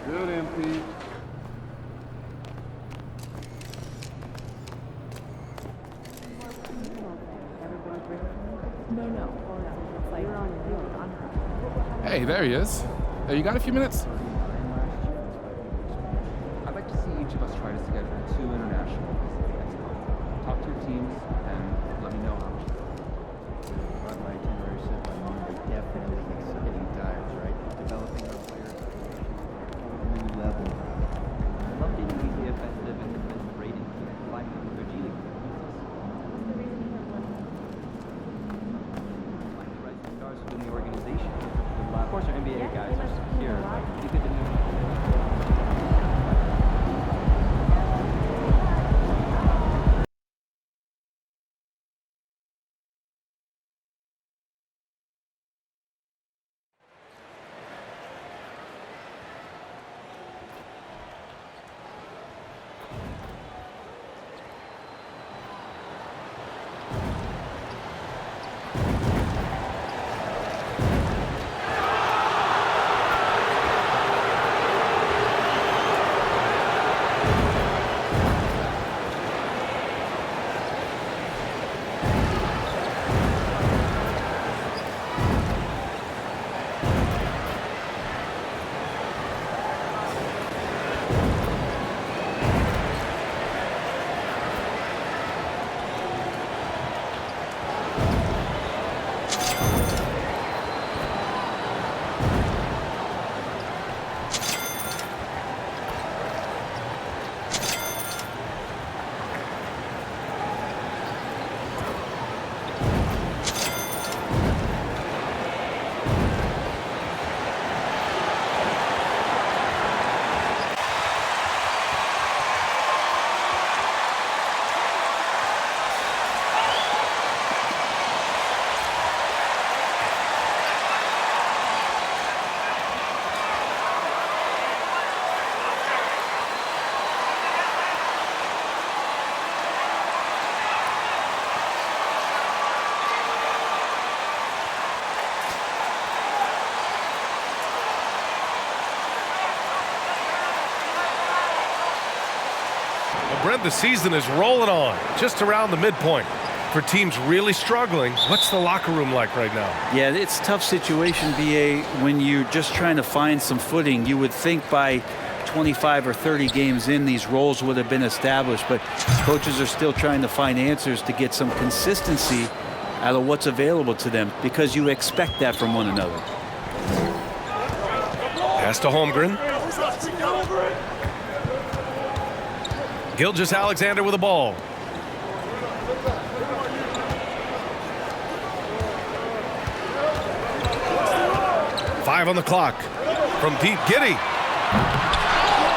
Good, MP. Hey, there he is. Hey, you got a few minutes? I'd like to see each of us try to schedule 2 international next month. Talk to your teams and let me know how much. On my itinerary set by Monday, definitely hitting dives, right? Developing our players at a new level. I'd love to be effective and rated climbing up their G League. Like the rising stars within the organization. Of course, our NBA guys are secure. You could do Brent, the season is rolling on, just around the midpoint. For teams really struggling, what's the locker room like right now? Yeah, it's a tough situation, BA, when you're just trying to find some footing. You would think by 25 or 30 games in, these roles would have been established, but coaches are still trying to find answers to get some consistency out of what's available to them, because you expect that from one another. Pass to Holmgren. Gilgeous-Alexander with the ball. Five on the clock. From deep, Giddey.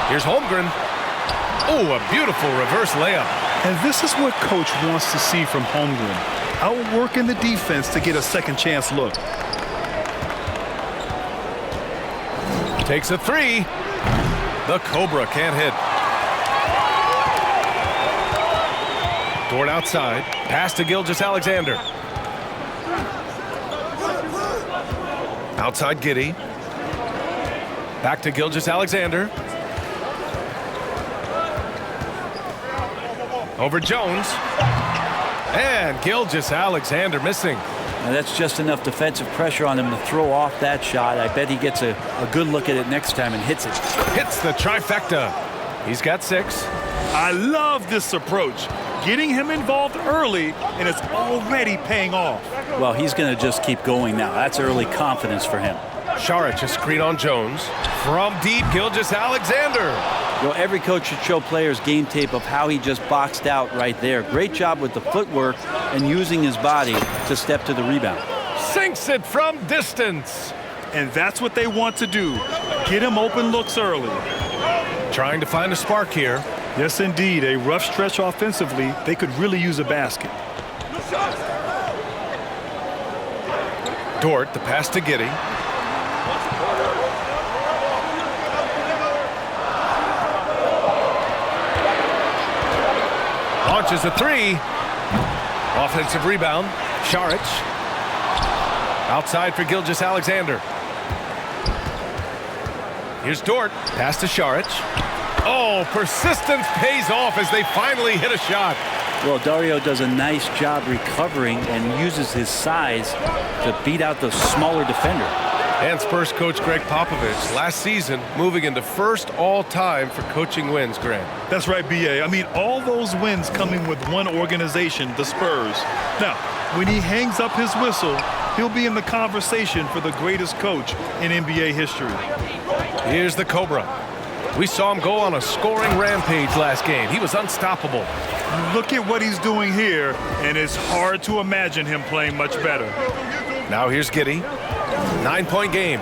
Here's Holmgren. Oh, a beautiful reverse layup. And this is what coach wants to see from Holmgren. Outworking the defense to get a second chance look. Takes a three. The Cobra can't hit. Dort outside. Pass to Gilgeous-Alexander. Outside Giddey. Back to Gilgeous-Alexander. Over Jones. And Gilgeous-Alexander missing. Now that's just enough defensive pressure on him to throw off that shot. I bet he gets a good look at it next time and hits it. Hits the trifecta. He's got 6. I love this approach. Getting him involved early, and it's already paying off. Well, he's going to just keep going now. That's early confidence for him. Saric, a screen on Jones. From deep, Gilgeous-Alexander. You know, every coach should show players game tape of how he just boxed out right there. Great job with the footwork and using his body to step to the rebound. Sinks it from distance. And that's what they want to do. Get him open looks early. Trying to find a spark here. Yes, indeed. A rough stretch offensively. They could really use a basket. Dort, the pass to Giddey. launches a three. Offensive rebound. Šarić. Outside for Gilgeous-Alexander. Here's Dort. Pass to Šarić. Oh, persistence pays off as they finally hit a shot. Well, Dario does a nice job recovering and uses his size to beat out the smaller defender. And Spurs coach Greg Popovich last season moving into first all-time for coaching wins, Grant. That's right, B.A. I mean, all those wins coming with one organization, the Spurs. Now, when he hangs up his whistle, he'll be in the conversation for the greatest coach in NBA history. Here's the Cobra. We saw him go on a scoring rampage last game. He was unstoppable. Look at what he's doing here, and it's hard to imagine him playing much better. Now here's Giddey. 9-point game.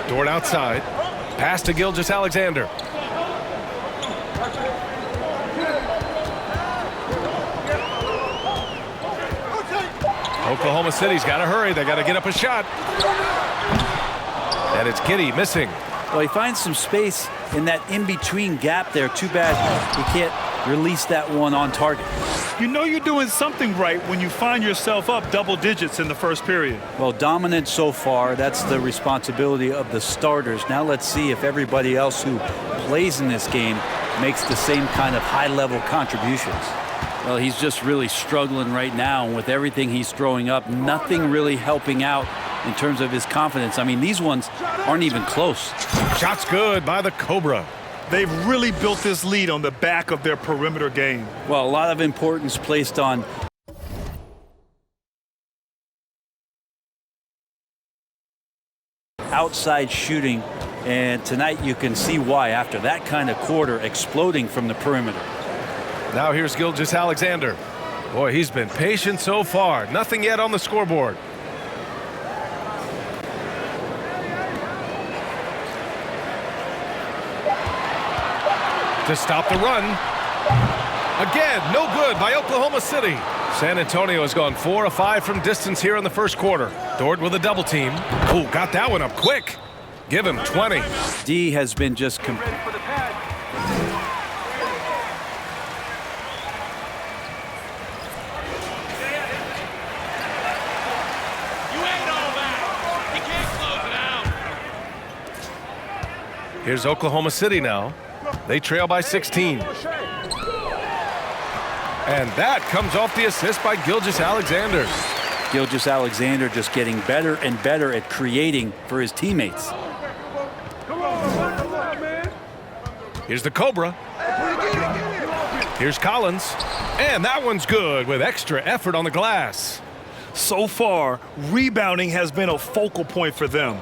Dort outside. Pass to Gilgeous-Alexander. Oklahoma City's got to hurry. They got to get up a shot. And it's Giddey missing. Well, he finds some space in that in-between gap there. Too bad he can't release that one on target. You know you're doing something right when you find yourself up double digits in the first period. Well, dominant so far. That's the responsibility of the starters. Now let's see if everybody else who plays in this game makes the same kind of high-level contributions. Well, he's just really struggling right now. And with everything he's throwing up, nothing really helping out in terms of his confidence. I mean, these ones aren't even close. Shot's good by the Cobra. They've really built this lead on the back of their perimeter game. Well, a lot of importance placed on outside shooting, and tonight you can see why after that kind of quarter exploding from the perimeter. Now here's Gilgeous-Alexander. Boy, he's been patient so far. Nothing yet on the scoreboard. To stop the run. Again, no good by Oklahoma City. San Antonio has gone 4 of 5 from distance here in the first quarter. Dort with a double team. Ooh, got that one up quick. Give him 20. D has been just Here's Oklahoma City now. They trail by 16. And that comes off the assist by Gilgeous-Alexander. Gilgeous-Alexander just getting better and better at creating for his teammates. Here's the Cobra. Here's Collins. And that one's good with extra effort on the glass. So far, rebounding has been a focal point for them.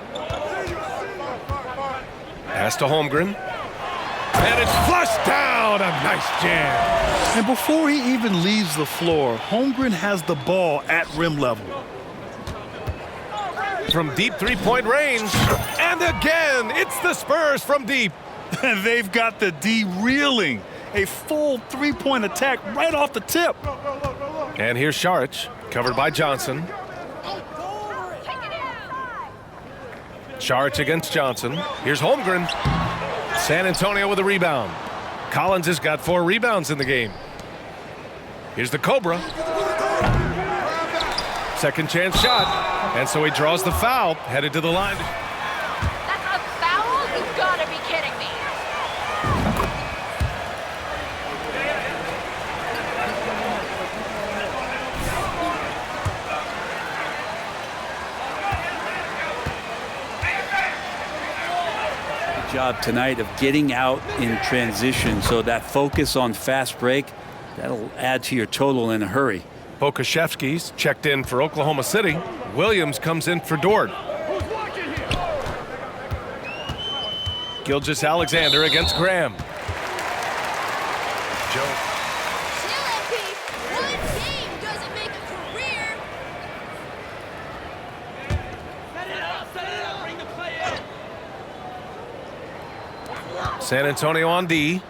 Pass to Holmgren. And it's flushed down. A nice jam. And before he even leaves the floor, Holmgren has the ball at rim level. From deep three-point range. And again, it's the Spurs from deep. And they've got the D reeling. A full three-point attack right off the tip. And here's Šarić, covered by Johnson. Šarić against Johnson. Here's Holmgren. San Antonio with a rebound. Collins has got 4 rebounds in the game. Here's the Cobra. Second chance shot. And so he draws the foul, headed to the line. That's a foul? You've got to be kidding me. Job tonight of getting out in transition, so that focus on fast break, that'll add to your total in a hurry. Pokuševski's checked in for Oklahoma City. Williams comes in for Dort. Gilgeous-Alexander against Graham. Joe. One game doesn't make a career. Set it up, bring the play in. San Antonio on D.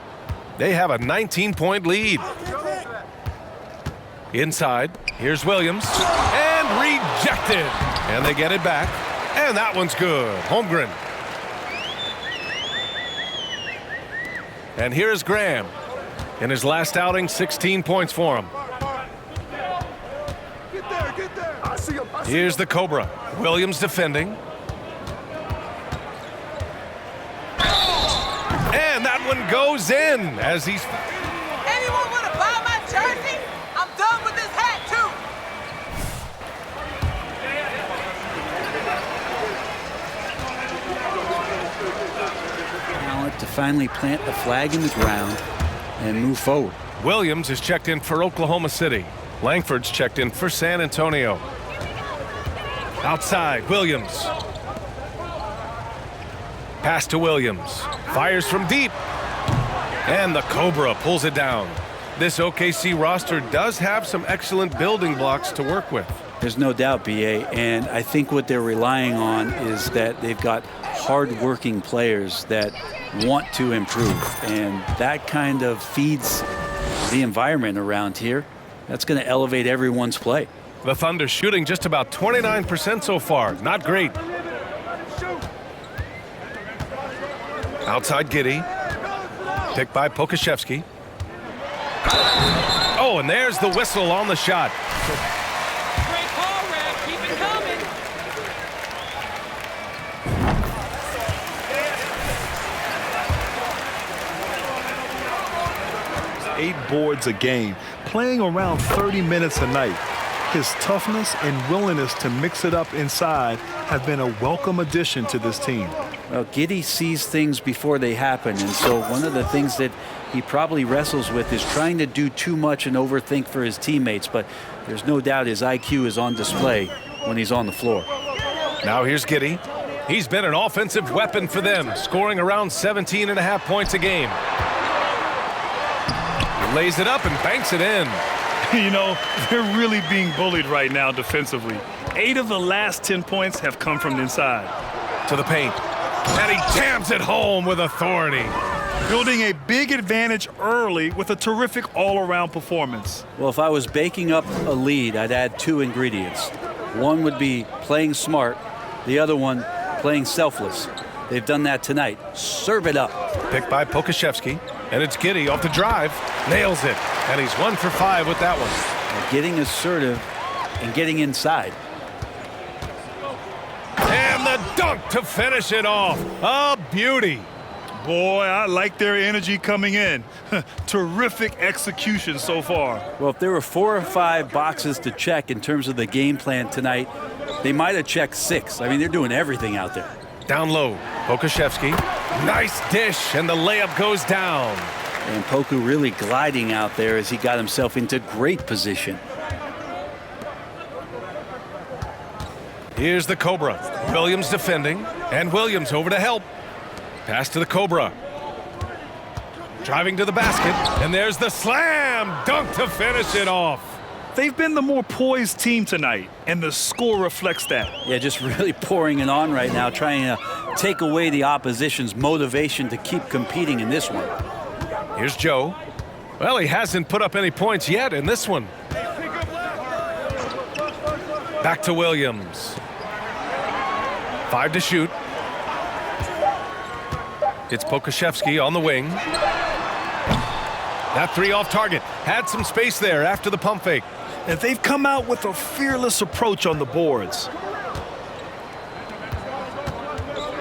They have a 19-point lead. Inside, here's Williams. And rejected. And they get it back. And that one's good. Holmgren. And here's Graham. In his last outing, 16 points for him. Here's the Cobra. Williams defending. And that one goes in as he's... Anyone want to buy my jersey? I'm done with this hat, too. Talent to finally plant the flag in the ground and move forward. Williams is checked in for Oklahoma City. Langford's checked in for San Antonio. Outside, Williams. Pass to Williams. Fires from deep. And the Cobra pulls it down. This OKC roster does have some excellent building blocks to work with. There's no doubt, BA, and I think what they're relying on is that they've got hard-working players that want to improve, and that kind of feeds the environment around here. That's going to elevate everyone's play. The Thunder shooting just about 29% so far. Not great. Outside Giddey. Picked by Pokashevsky. Oh, and there's the whistle on the shot. Great ball, Red. Keep it coming. 8 boards a game, playing around 30 minutes a night. His toughness and willingness to mix it up inside have been a welcome addition to this team. Well, Giddey sees things before they happen, and so one of the things that he probably wrestles with is trying to do too much and overthink for his teammates, but there's no doubt his IQ is on display when he's on the floor. Now here's Giddey. He's been an offensive weapon for them, scoring around 17.5 points a game. He lays it up and banks it in. You know, they're really being bullied right now defensively. 8 of the last 10 points have come from the inside. To the paint. And he jams it home with authority. Building a big advantage early with a terrific all-around performance. Well, if I was baking up a lead, I'd add 2 ingredients. One would be playing smart, the other one playing selfless. They've done that tonight. Serve it up. Picked by Pokashevsky, and it's Giddey off the drive. Nails it, and he's 1 for 5 with that one. Getting assertive and getting inside. And the dunk to finish it off. A beauty. Boy, I like their energy coming in. Terrific execution so far. Well, if there were 4 or 5 boxes to check in terms of the game plan tonight, they might have checked 6. I mean, they're doing everything out there. Down low, Pokashevsky. Nice dish, and the layup goes down. And Poku really gliding out there as he got himself into great position. Here's the Cobra. Williams defending, and Williams over to help. Pass to the Cobra. Driving to the basket, and there's the slam dunk to finish it off. They've been the more poised team tonight, and the score reflects that. Yeah, just really pouring it on right now, trying to take away the opposition's motivation to keep competing in this one. Here's Joe. Well, he hasn't put up any points yet in this one. Back to Williams. 5 to shoot. It's Pokashevsky on the wing. That 3 off target. Had some space there after the pump fake. And they've come out with a fearless approach on the boards.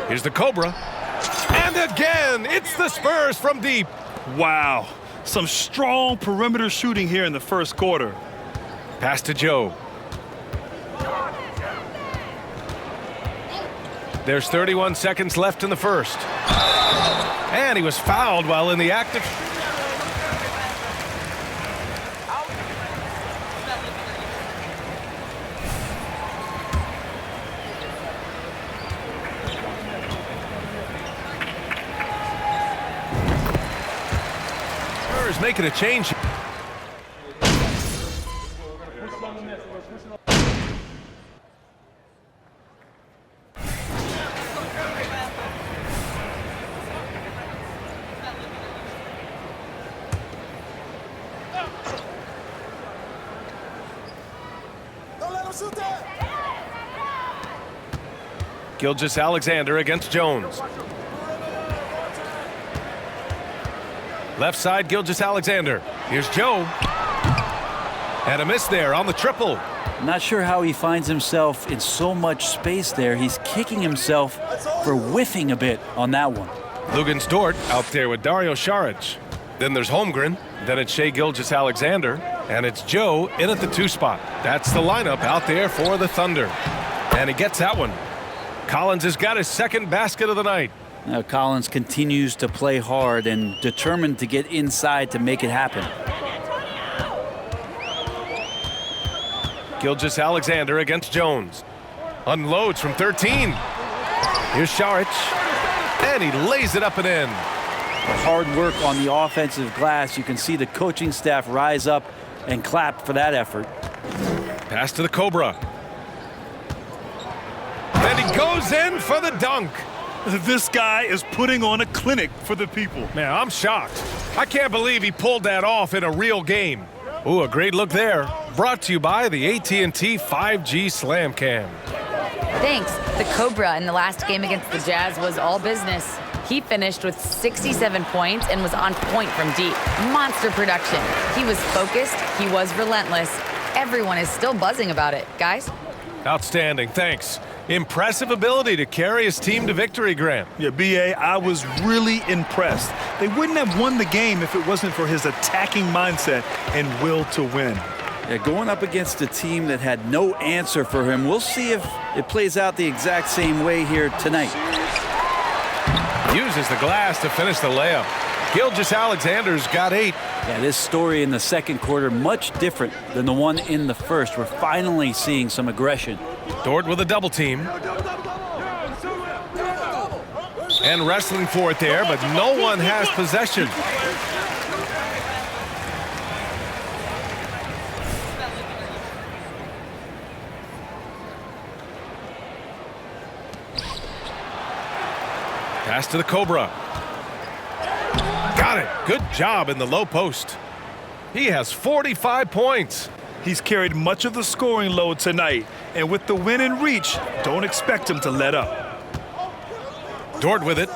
Here's the Cobra. And again, it's the Spurs from deep. Wow, some strong perimeter shooting here in the first quarter. Pass to Joe. There's 31 seconds left in the first. And he was fouled while in the act of... Spurs making a change. Gilgeous-Alexander against Jones. Left side, Gilgeous-Alexander. Here's Joe. And a miss there on the triple. Not sure how he finds himself in so much space there. He's kicking himself for whiffing a bit on that one. Lugens Dort out there with Dario Saric. Then there's Holmgren. Then it's Shai Gilgeous-Alexander. And it's Joe in at the 2 spot. That's the lineup out there for the Thunder. And he gets that one. Collins has got his second basket of the night. Now Collins continues to play hard and determined to get inside to make it happen. Gilgeous-Alexander against Jones. Unloads from 13. Here's Saric. And he lays it up and in. Hard work on the offensive glass. You can see the coaching staff rise up and clap for that effort. Pass to the Cobra. And he goes in for the dunk. This guy is putting on a clinic for the people. Man, I'm shocked. I can't believe he pulled that off in a real game. Ooh, a great look there. Brought to you by the AT&T 5G Slam Cam. Thanks. The Cobra in the last game against the Jazz was all business. He finished with 67 points and was on point from deep. Monster production. He was focused. He was relentless. Everyone is still buzzing about it. Guys? Outstanding. Thanks. Impressive ability to carry his team to victory, Grant. Yeah, B.A., I was really impressed. They wouldn't have won the game if it wasn't for his attacking mindset and will to win. Yeah, going up against a team that had no answer for him. We'll see if it plays out the exact same way here tonight. Uses the glass to finish the layup. Gilgeous-Alexander's got 8. Yeah, this story in the second quarter much different than the one in the first. We're finally seeing some aggression. Dort with a double team. And wrestling for it there, but no one has possession. Pass to the Cobra. Got it. Good job in the low post. He has 45 points. He's carried much of the scoring load tonight, and with the win in reach, don't expect him to let up. Dort with it.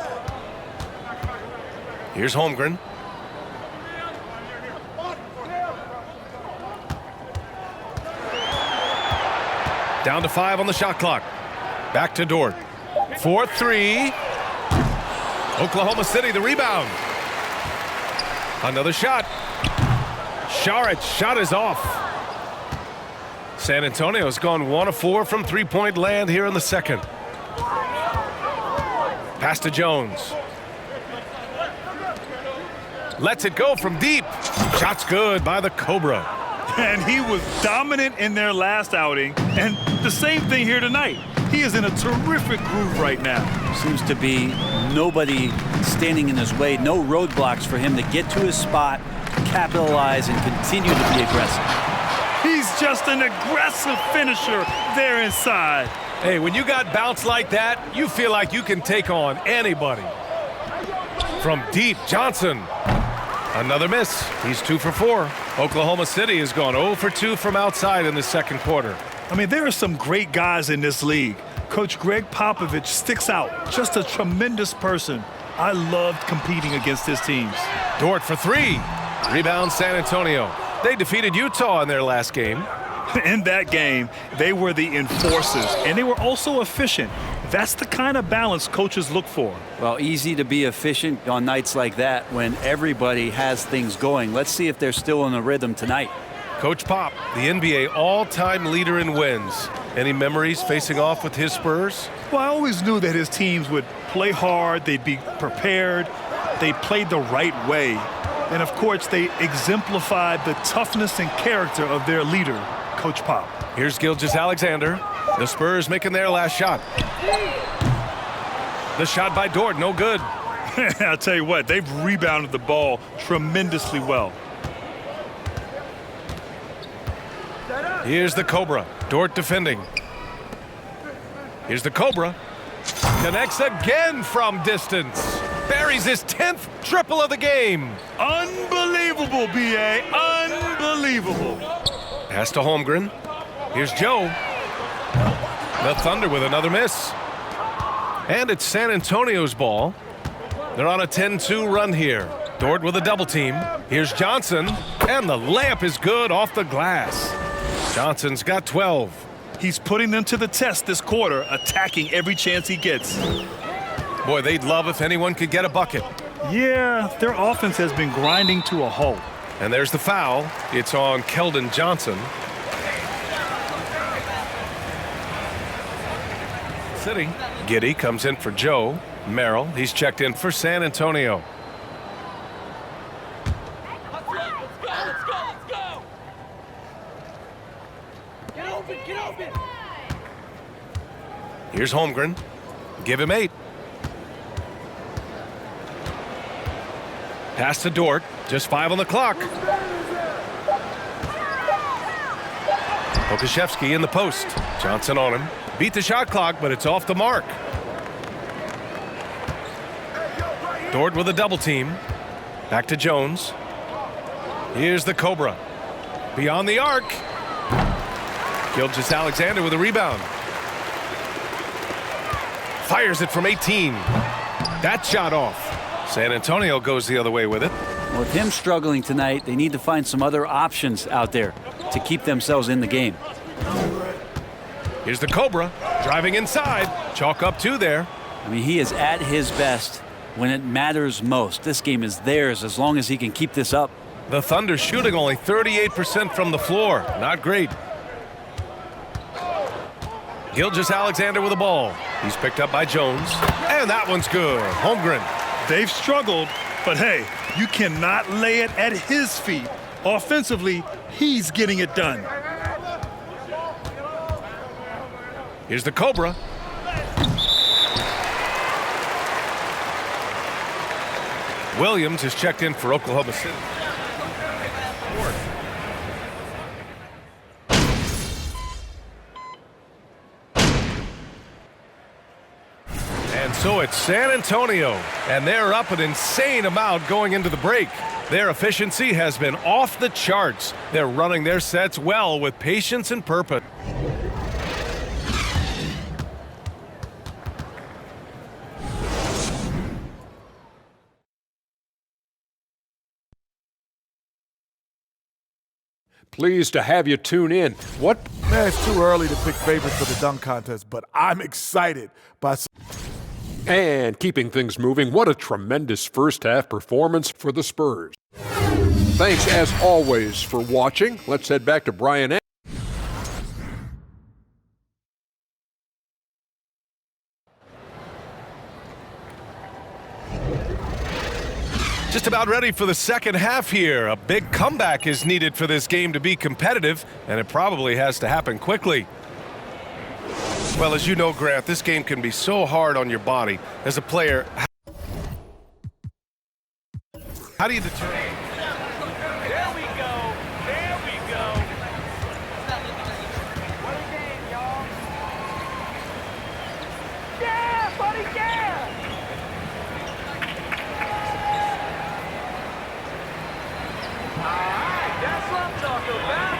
Here's Holmgren. Down to 5 on the shot clock. Back to Dort. 4-3. Oklahoma City, the rebound. Another shot. Saric shot is off. San Antonio's gone 1 of 4 from three-point land here in the second. Pass to Jones. Lets it go from deep. Shot's good by the Cobra. And he was dominant in their last outing, and the same thing here tonight. He is in a terrific groove right now. Seems to be nobody standing in his way, no roadblocks for him to get to his spot, capitalize, and continue to be aggressive. He's just an aggressive finisher there inside. Hey, when you got bounce like that, you feel like you can take on anybody. From deep, Johnson. Another miss. He's 2 for 4. Oklahoma City has gone 0 for 2 from outside in the second quarter. I mean, there are some great guys in this league. Coach Greg Popovich sticks out. Just a tremendous person. I loved competing against his teams. Dort for 3. Rebound San Antonio. They defeated Utah in their last game. In that game, they were the enforcers, and they were also efficient. That's the kind of balance coaches look for. Well, easy to be efficient on nights like that when everybody has things going. Let's see if they're still in the rhythm tonight. Coach Pop, the NBA all-time leader in wins. Any memories facing off with his Spurs? Well, I always knew that his teams would play hard, they'd be prepared, they played the right way. And of course, they exemplified the toughness and character of their leader, Coach Pop. Here's Gilgeous-Alexander. The Spurs making their last shot. The shot by Dort, no good. I'll tell you what, they've rebounded the ball tremendously well. Here's the Cobra. Dort defending. Here's the Cobra. Connects again from distance. Buries his 10th triple of the game. Unbelievable, B.A. Unbelievable. Pass to Holmgren. Here's Joe. The Thunder with another miss. And it's San Antonio's ball. They're on a 10-2 run here. Dort with a double team. Here's Johnson, and the layup is good off the glass. Johnson's got 12. He's putting them to the test this quarter, attacking every chance he gets. Boy, they'd love if anyone could get a bucket. Yeah, their offense has been grinding to a halt. And there's the foul. It's on Keldon Johnson. City. Giddey comes in for Joe. Merrill, he's checked in for San Antonio. Let's go! Get open! Here's Holmgren. Give him 8. Pass to Dort. Just 5 on the clock. Okashevsky in the post. Johnson on him. Beat the shot clock, but it's off the mark. Dort with a double team. Back to Jones. Here's the Cobra. Beyond the arc. Gilgeous-Alexander with a rebound. Fires it from 18. That shot off. San Antonio goes the other way with it. With him struggling tonight, they need to find some other options out there to keep themselves in the game. Here's the Cobra driving inside. Chalk up 2 there. I mean, he is at his best when it matters most. This game is theirs as long as he can keep this up. The Thunder shooting only 38% from the floor. Not great. Gilgeous-Alexander with the ball. He's picked up by Jones. And that one's good. Holmgren. They've struggled, but hey, you cannot lay it at his feet. Offensively, he's getting it done. Here's the Cobra. Williams is checked in for Oklahoma City. And so it's San Antonio, and they're up an insane amount going into the break. Their efficiency has been off the charts. They're running their sets well with patience and purpose. Pleased to have you tune in. What? Man, it's too early to pick favorites for the dunk contest, but I'm excited by. And keeping things moving, what a tremendous first half performance for the Spurs. Thanks as always for watching. Let's head back to Brian. Just about ready for the second half here. A big comeback is needed for this game to be competitive, and it probably has to happen quickly. Well, as you know, Grant, this game can be so hard on your body. As a player, how do you determine? There we go. What a game, y'all. Yeah, buddy, yeah. All right, that's what I'm talking about.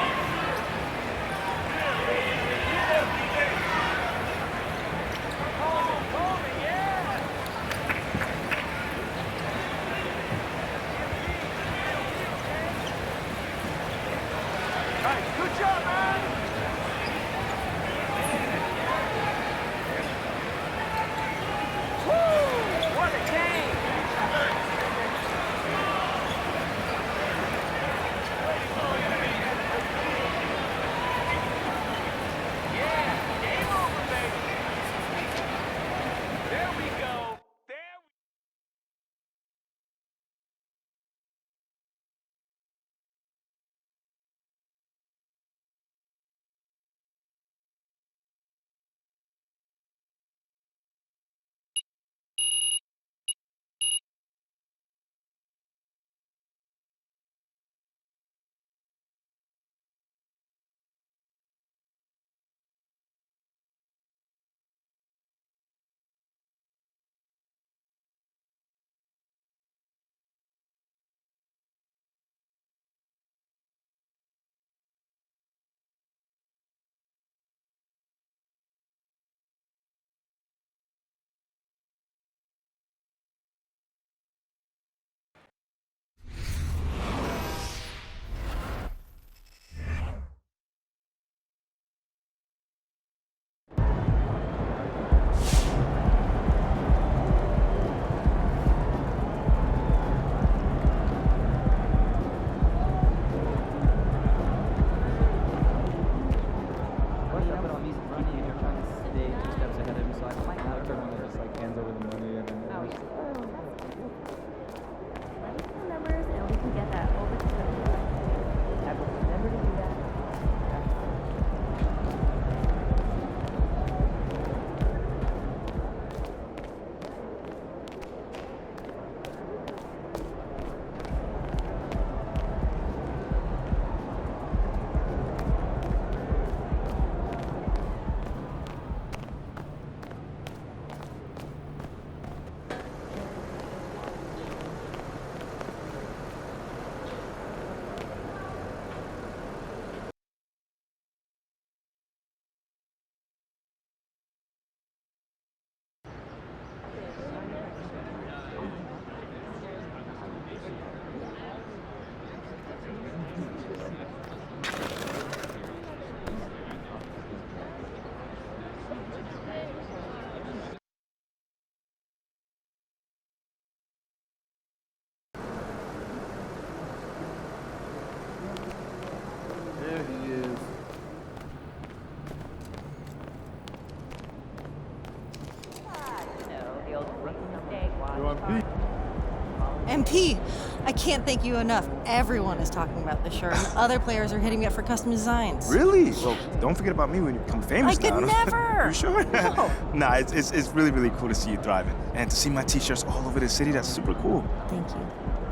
MP, I can't thank you enough. Everyone is talking about this shirt. And other players are hitting me up for custom designs. Really? Well, don't forget about me when you become famous. I could never. You sure? No. Nah, it's really, really cool to see you thriving. And to see my t-shirts all over the city, that's super cool. Thank you.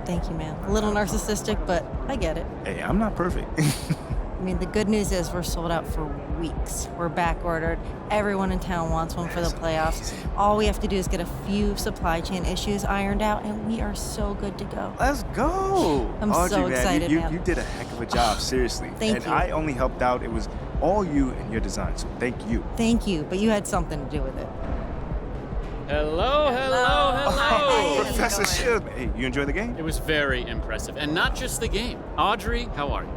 Thank you, man. A little narcissistic, but I get it. Hey, I'm not perfect. I mean, the good news is we're sold out for weeks. We're back ordered. Everyone in town wants one for the playoffs. All we have to do is get a few supply chain issues ironed out, and we are so good to go. Let's go. I'm Audrey, so excited, man. man. You did a heck of a job, seriously. Thank you. And I only helped out. It was all you and your design, so thank you. Thank you, but you had something to do with it. Hello. Oh, Professor Shield. Hey, you enjoy the game? It was very impressive. And not just the game. Audrey, how are you?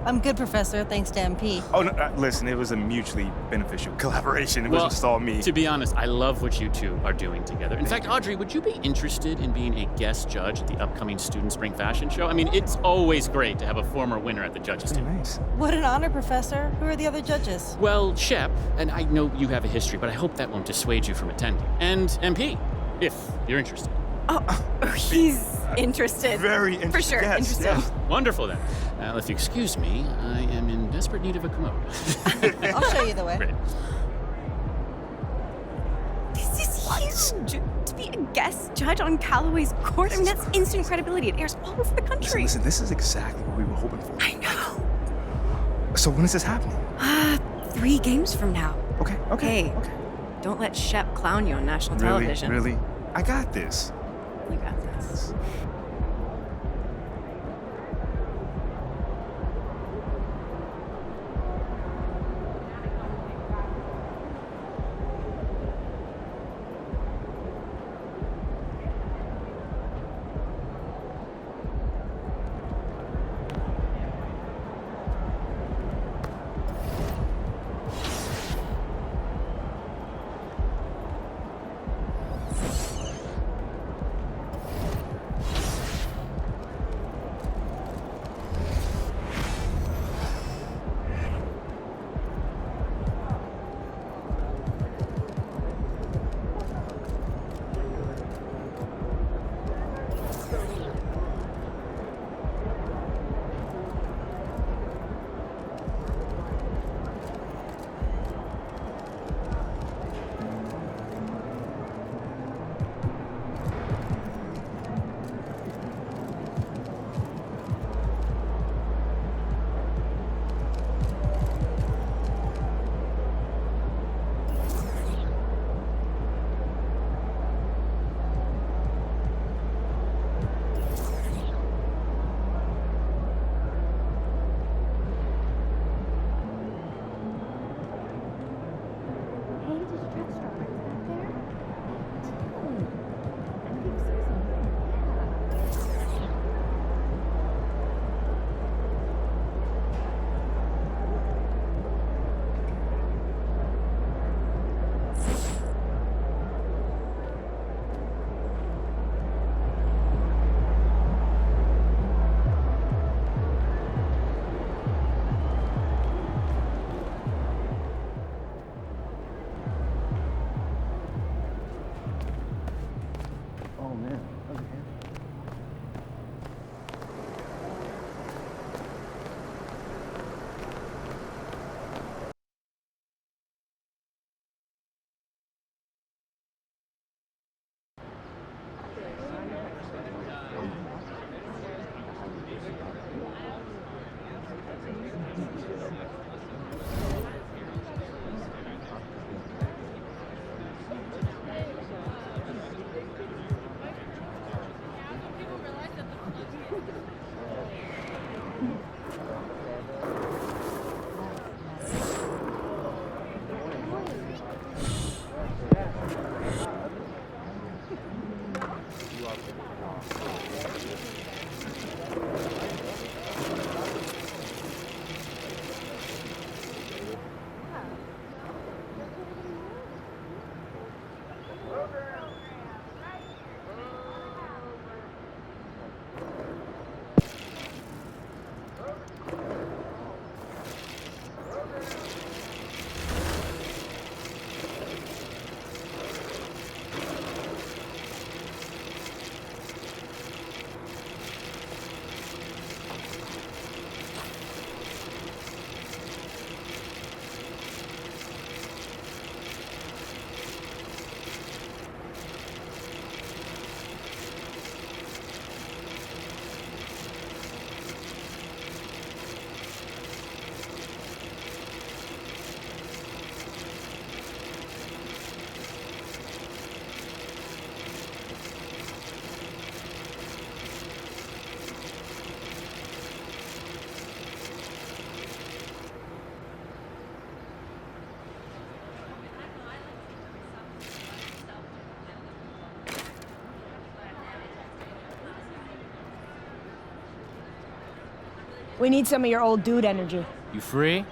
I'm good, Professor, thanks to MP. Oh, no, listen, it was a mutually beneficial collaboration. It wasn't just all me. To be honest, I love what you two are doing together. In fact, Audrey, would you be interested in being a guest judge at the upcoming Student Spring Fashion Show? I mean, it's always great to have a former winner at the judges' table. Nice. What an honor, Professor. Who are the other judges? Well, Shep, and I know you have a history, but I hope that won't dissuade you from attending. And MP, if you're interested. Oh, he's interested. Very interested. For sure, yes, interested. Yes. Wonderful then. If you excuse me, I am in desperate need of a commode. I'll show you the way. Great. This is huge. To be a guest judge on Callaway's court, I mean, that's instant credibility. It airs all over the country. Listen, this is exactly what we were hoping for. I know. So when is this happening? 3 games from now. Okay. Hey, don't let Shep clown you on national television. Really? I got this. You got this. We need some of your old dude energy. You free?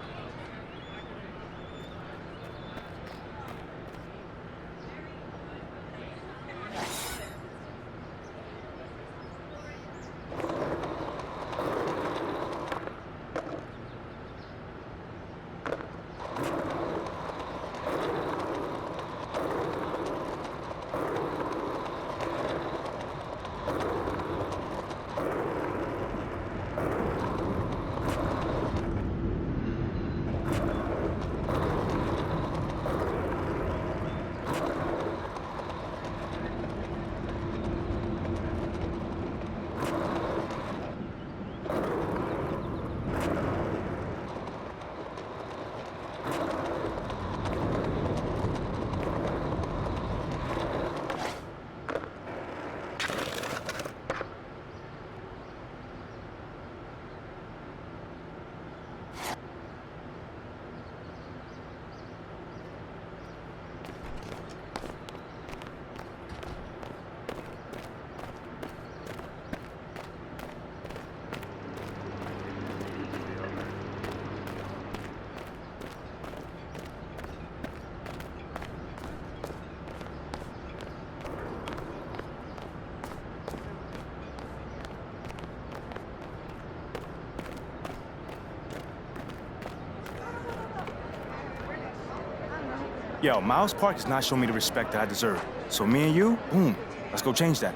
Yo, Miles Park is not showing me the respect that I deserve. So me and you, boom, let's go change that.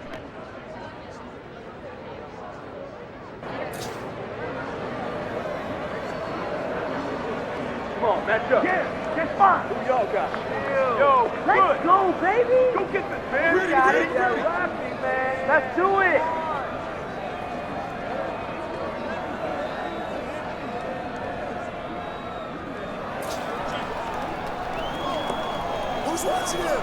Come on, match up. Yeah, get fine. Who y'all got? Yo, let's go, baby. Go get this, man. We got it. Yeah, rock me, man. Let's do it. Who's watching him?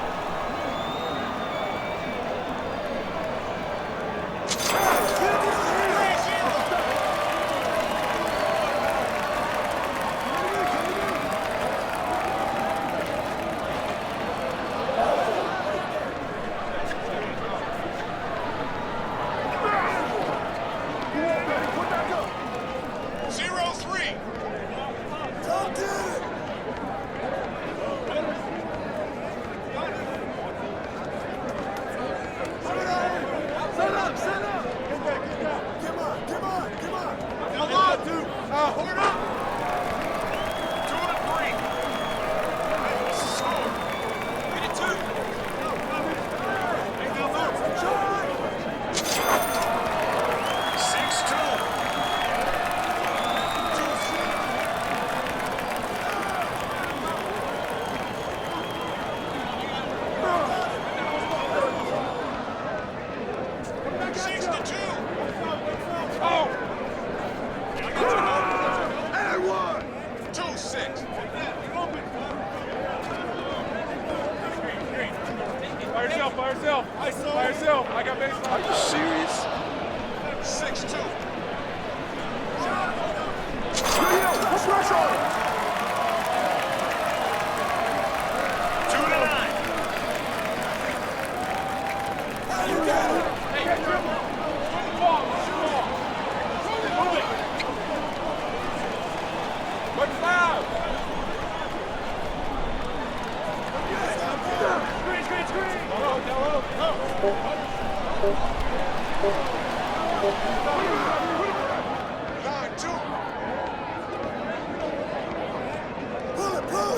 By yourself. I got baseline. Are you serious? 6-2. Put pressure on him. 2-9. You got it. Hey, get dribble. Shoot the ball. Move it. What's loud? Screen. Pull it.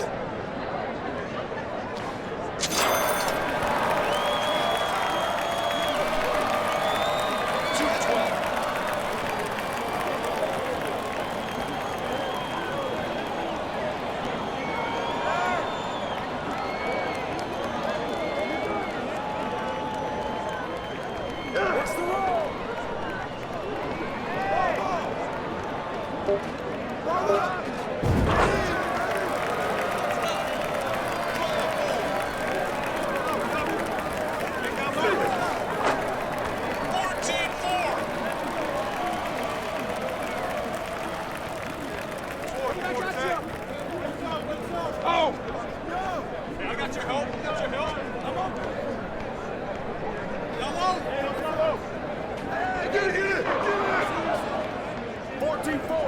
Get it. 14-4.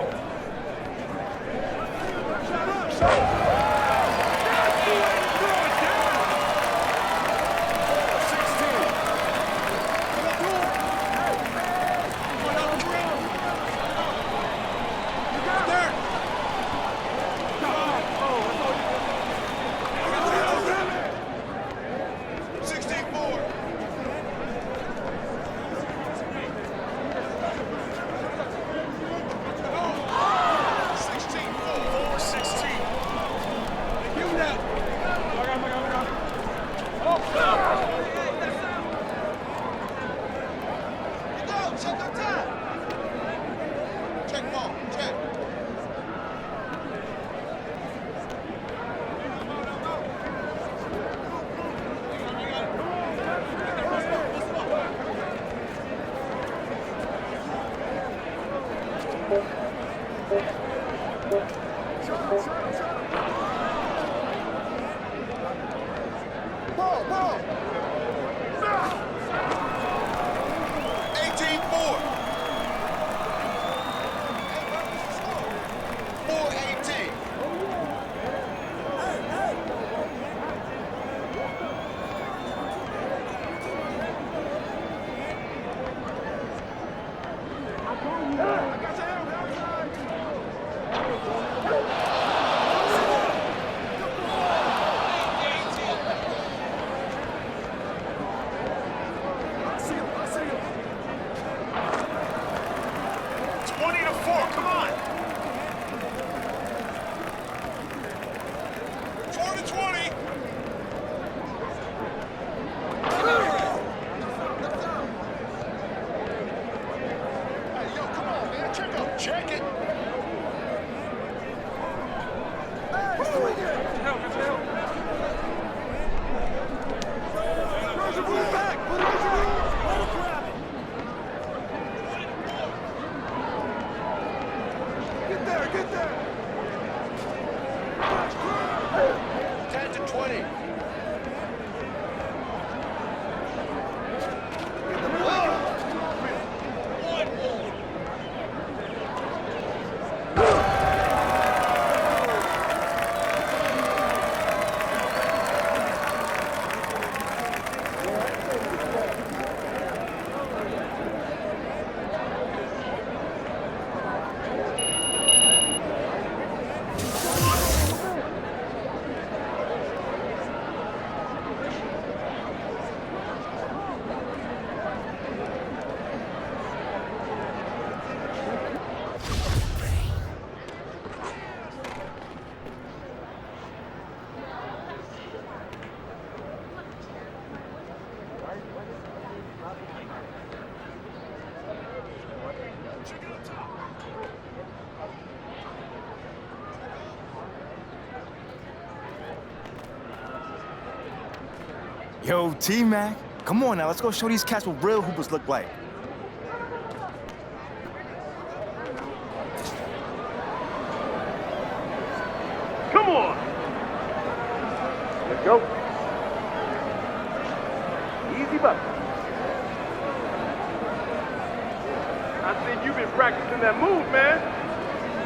Ball, ball. 18-4. 4-18. Check it. Get there, get there. 10 to 20. Yo, T-Mac, come on now, let's go show these cats what real hoopers look like. Come on. Let's go. Easy bucket. I think you've been practicing that move, man.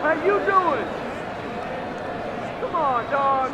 How you doing? Come on, dog.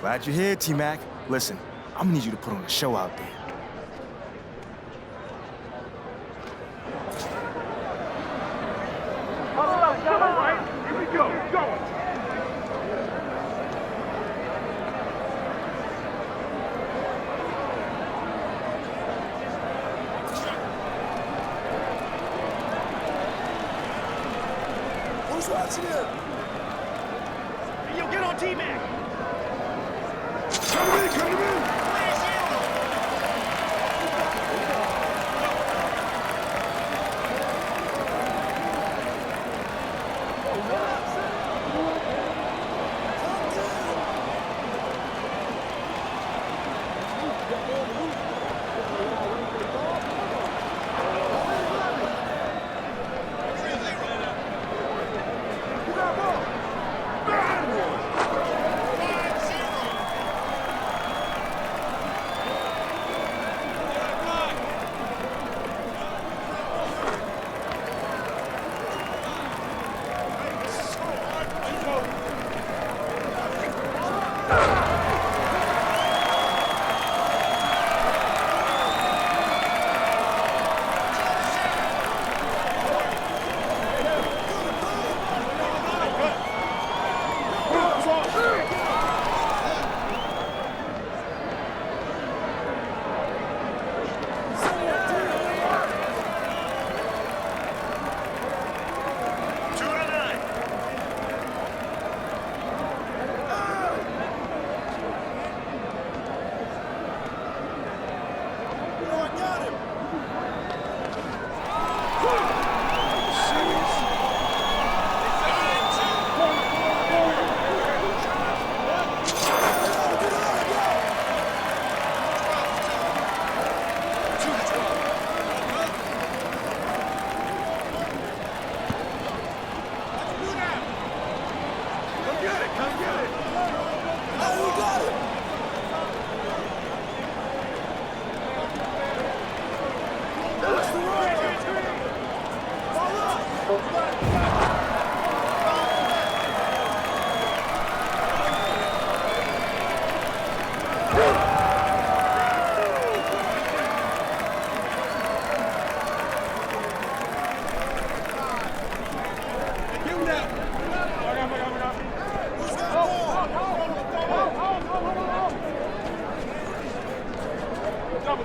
Glad you're here, T-Mac. Listen, I'm gonna need you to put on a show out there. Hold up, come on, right? Here we go, go. Who's watching it? Hey, yo, get on T-Mac. Come to me, come to me.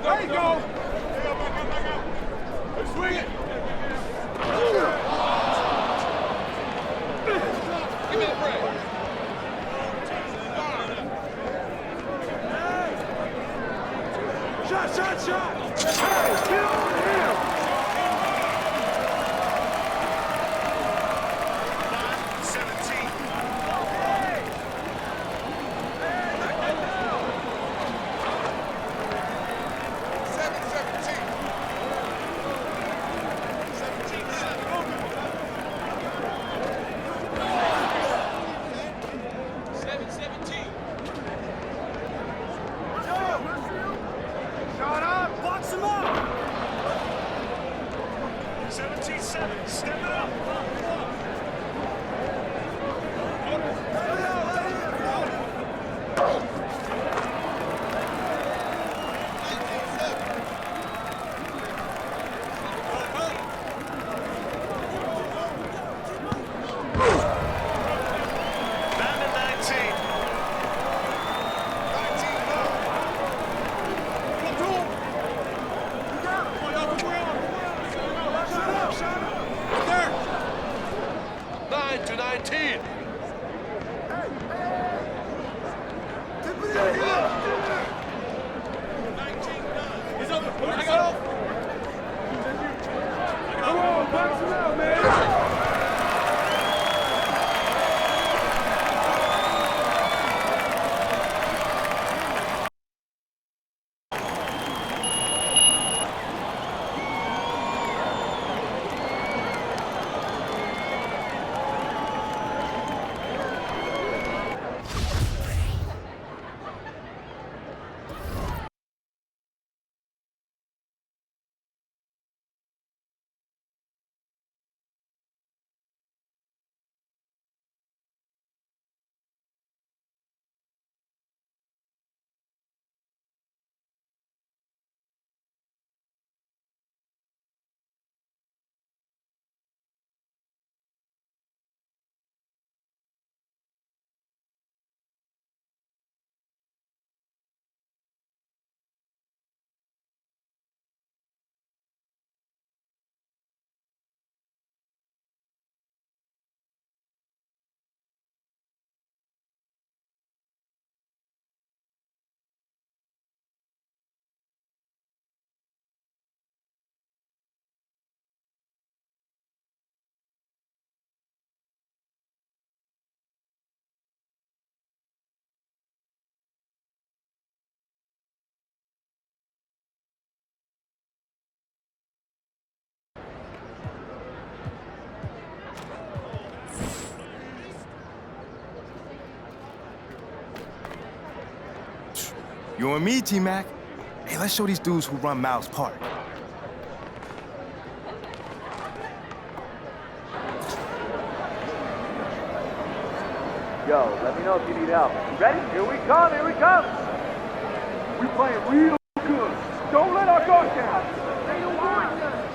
There you go. Back out. Let's swing it. Give me the break. Shot. Hey, get on him. Step it up. You and me, T-Mac. Hey, let's show these dudes who run Miles Park. Yo, let me know if you need help. You ready? Here we come, here we come. We playing real good. Don't let our guard down. They don't want us.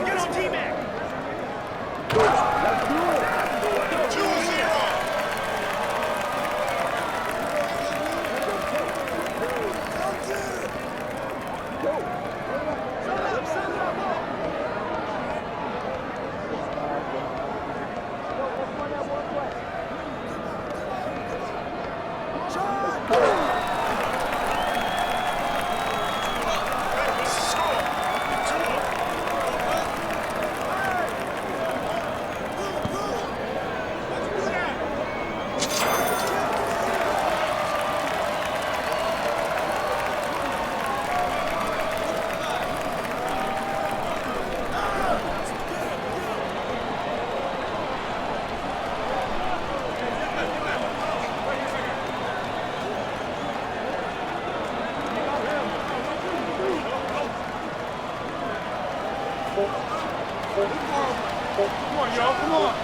Get on T-Mac. Let's do it. 2-0. Come on, y'all, come on.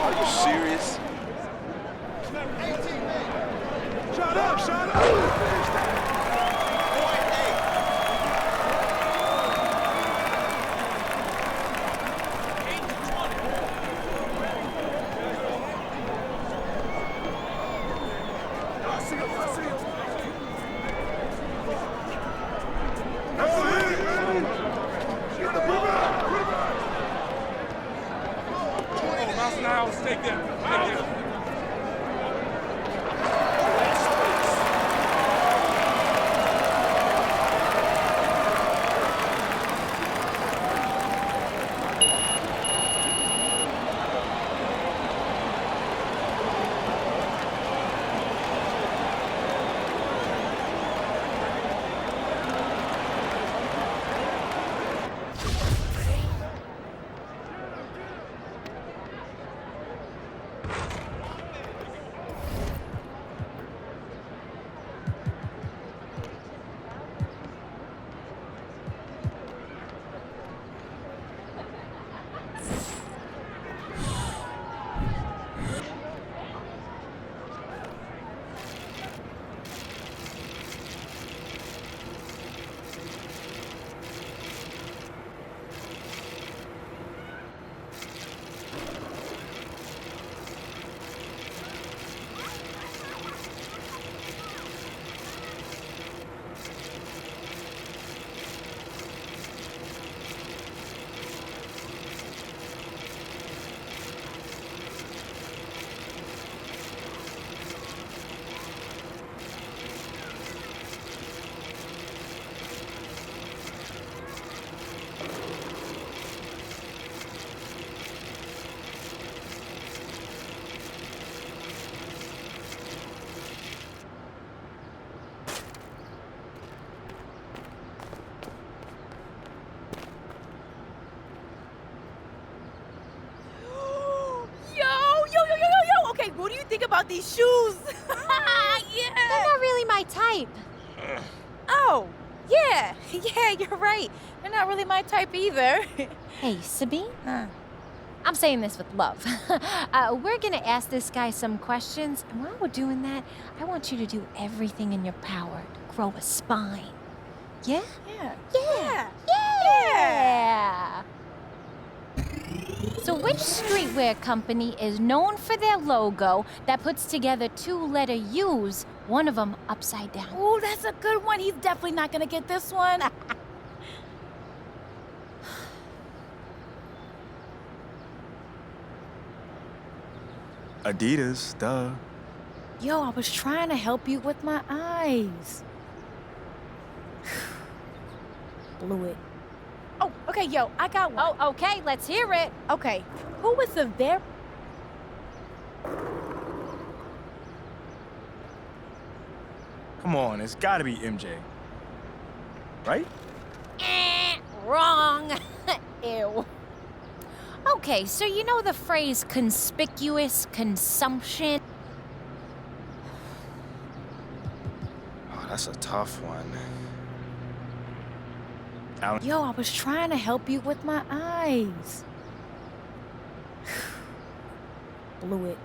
Are you serious? Shut up, shut up! Take them. What do you think about these shoes? Yeah. They're not really my type. Oh, yeah. Yeah, you're right. They're not really my type either. Hey, Sabine? I'm saying this with love. We're gonna ask this guy some questions, and while we're doing that, I want you to do everything in your power to grow a spine. Yeah? Yeah. Yeah. Yeah. So which streetwear company is known for their logo that puts together two-letter U's, one of them upside down? Ooh, that's a good one. He's definitely not gonna get this one. Adidas, duh. Yo, I was trying to help you with my eyes. Blew it. Oh, okay, yo, I got one. Oh, okay, let's hear it. Okay, who was the very... Come on, it's gotta be MJ. Right? Wrong. Ew. Okay, so you know the phrase conspicuous consumption? Oh, that's a tough one. Yo, I was trying to help you with my eyes. Blew it.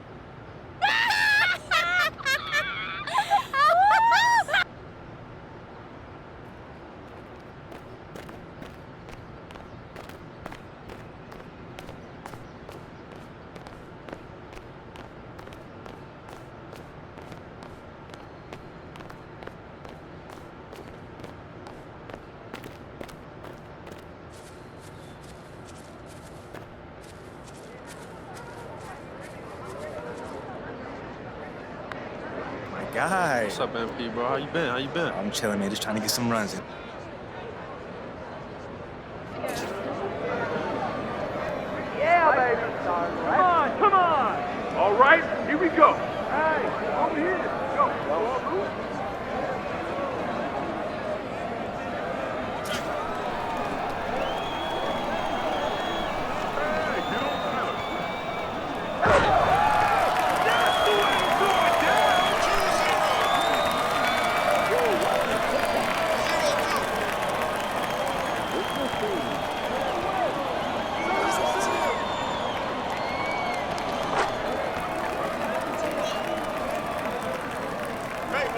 Guy. What's up, MP, bro? How you been? How you been? I'm chilling, man. Just trying to get some runs in. Yeah, baby. Come on, come on. All right, here we go. Hey, over here. Go.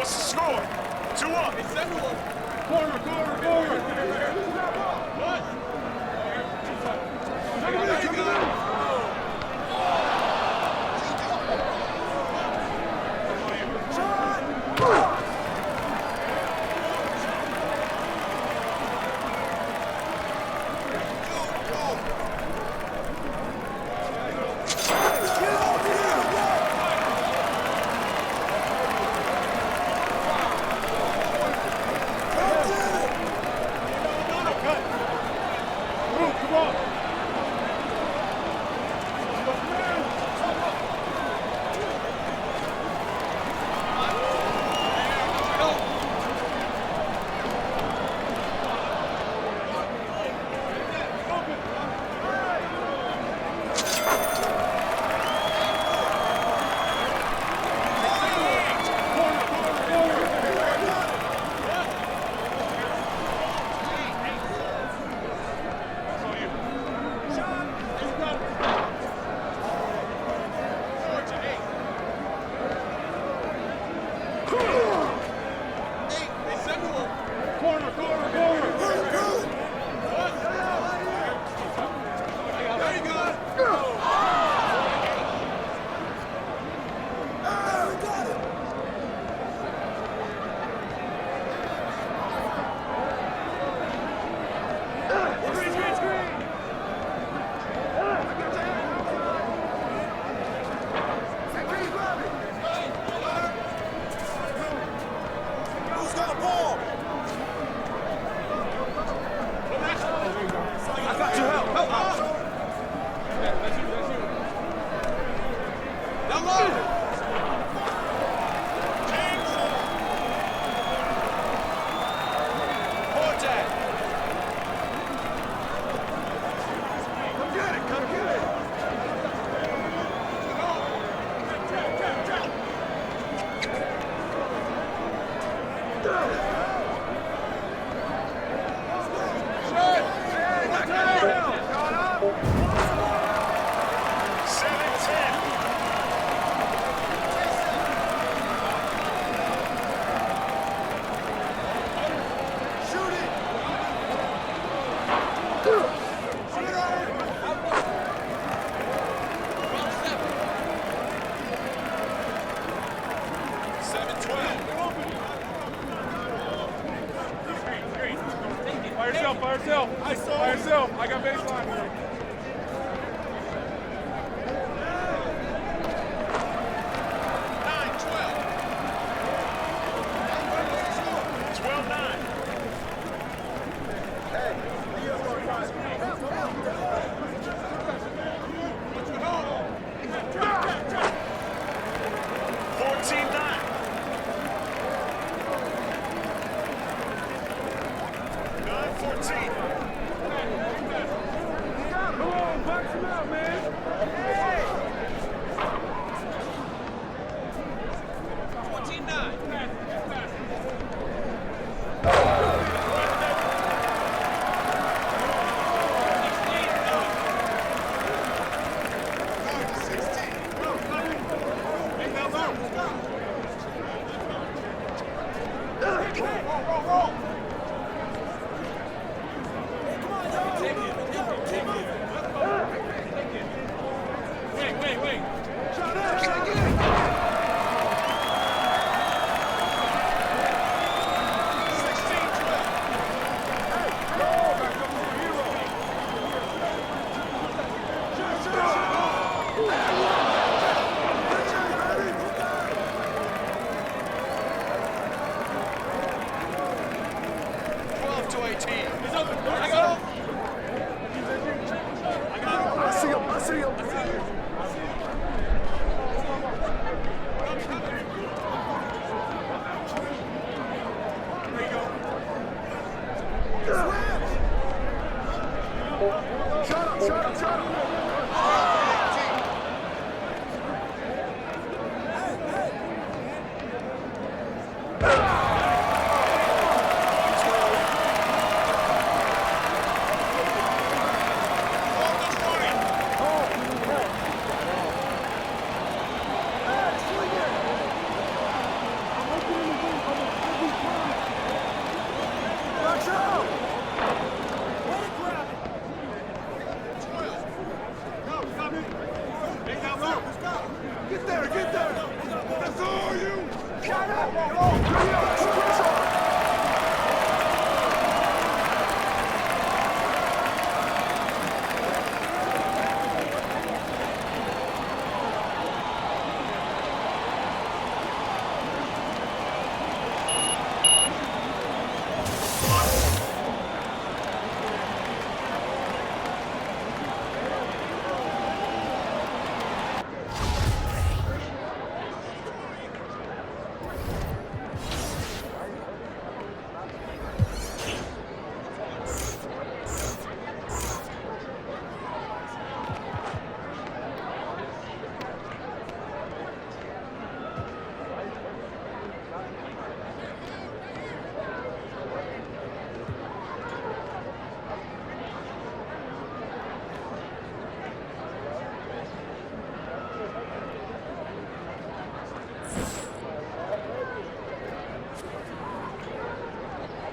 What's the score? 2 up. Corner. What? By yourself. I got baseline here.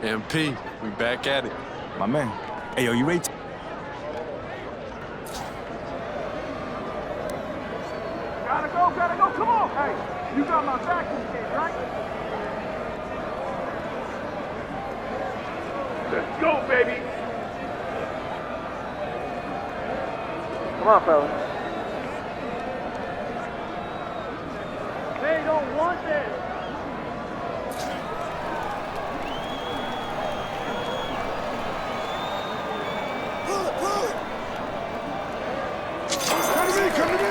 MP, we back at it. My man. Hey, yo, you ready? Gotta go, come on! Hey, you got my back in this game, right? Let's go, baby! Come on, fellas. They don't want this! Come to me!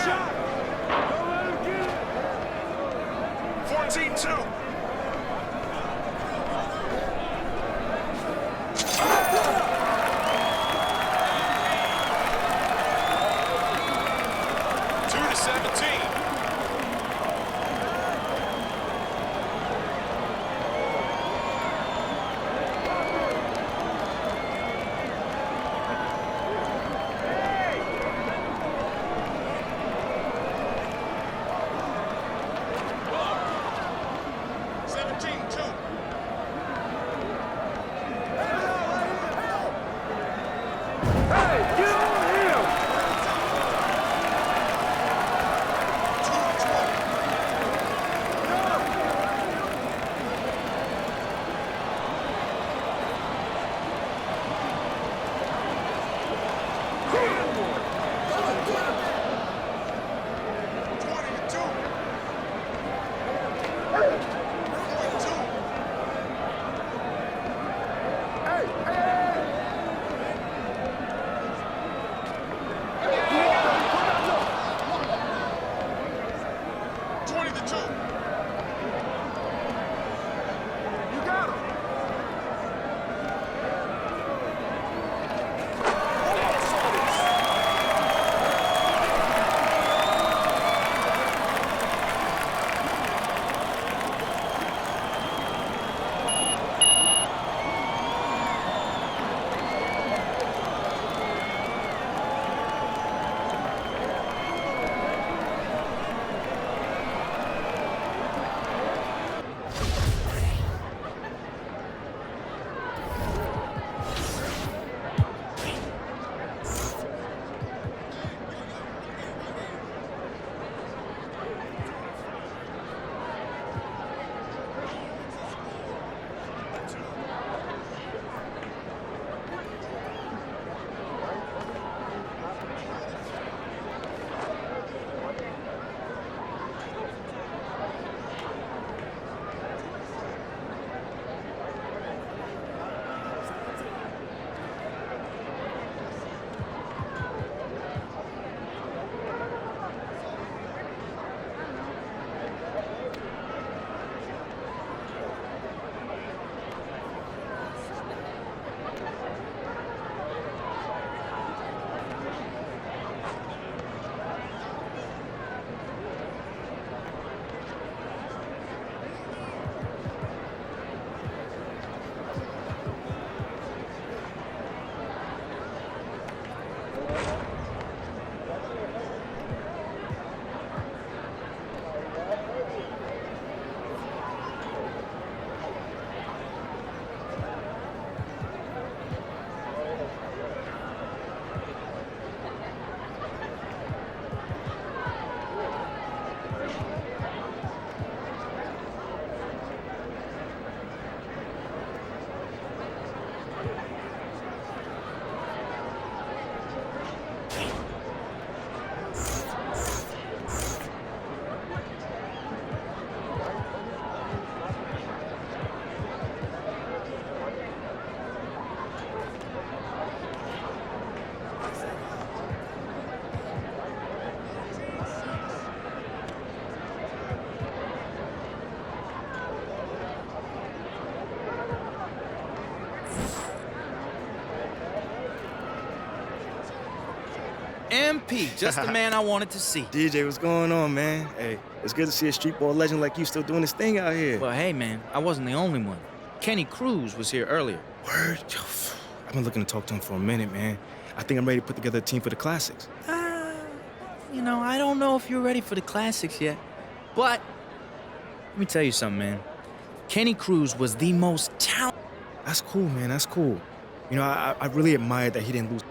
Shot! 14-2. P, just the man I wanted to see. DJ, what's going on, man? Hey, it's good to see a streetball legend like you still doing this thing out here. Well, hey, man, I wasn't the only one. Kenny Cruz was here earlier. Word? Yo, I've been looking to talk to him for a minute, man. I think I'm ready to put together a team for the Classics. You know, I don't know if you're ready for the Classics yet, but let me tell you something, man. Kenny Cruz was the most talented. That's cool, man. That's cool. You know, I really admired that he didn't lose.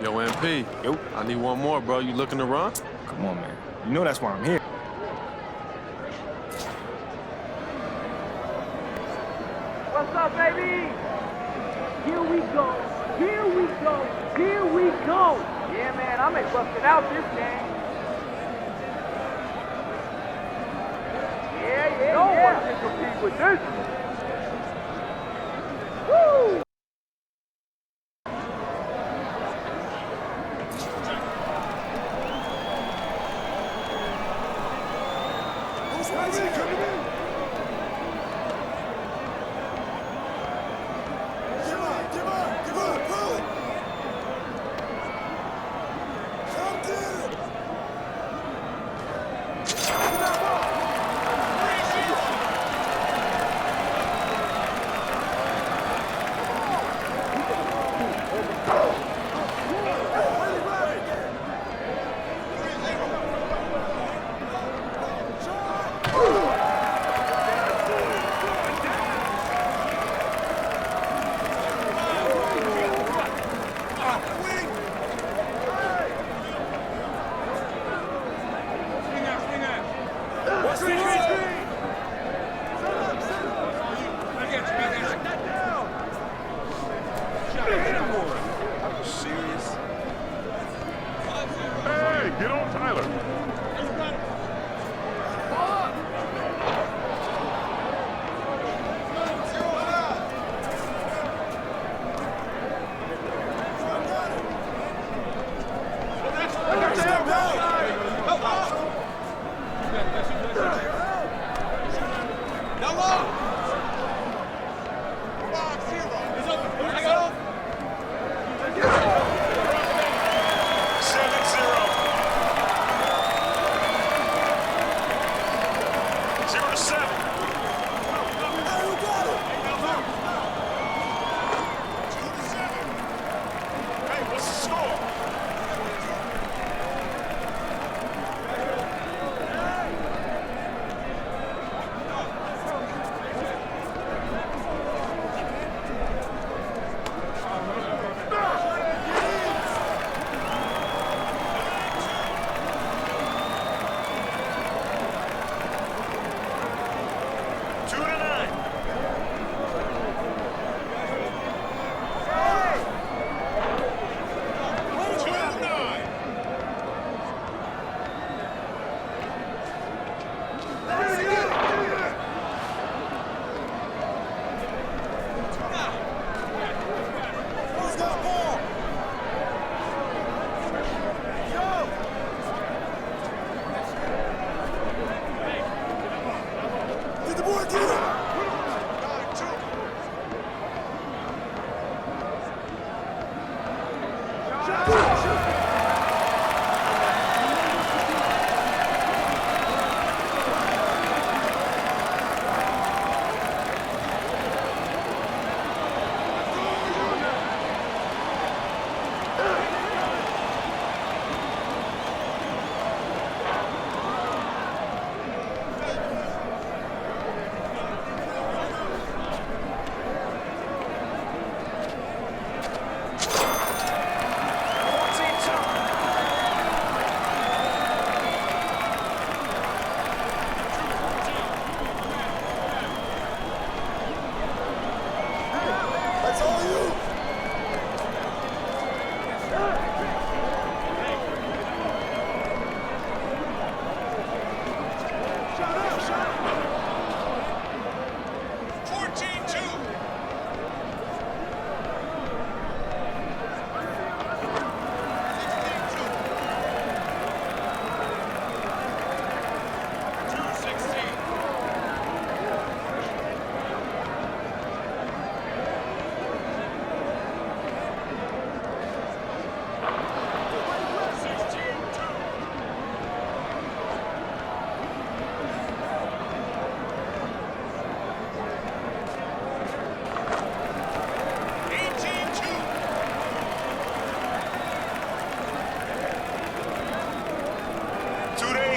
Yo, MP. Yo. I need one more, bro. You looking to run? Come on, man. You know that's why I'm here. What's up, baby? Here we go. Here we go. Here we go. Yeah, man, I'm busting out this game. Yeah. No one can compete with this. Woo!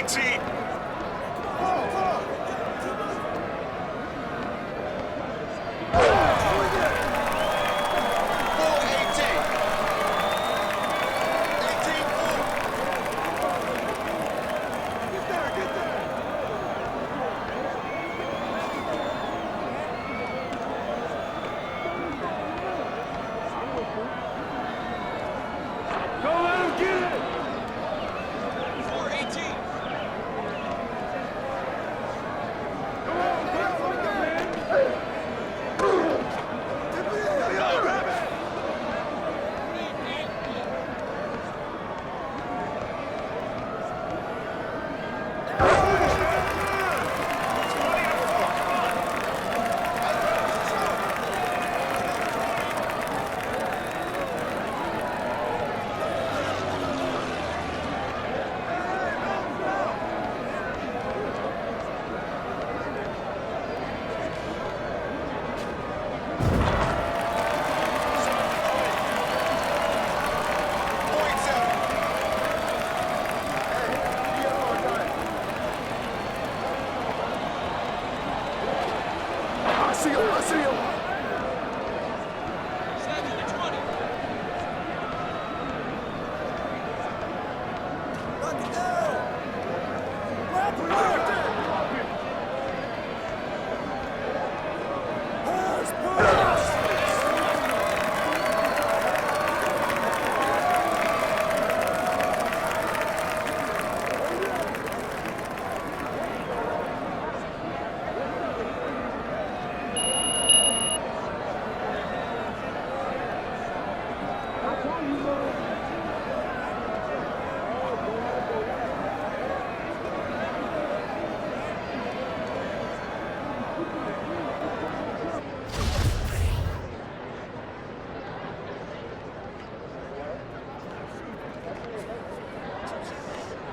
418.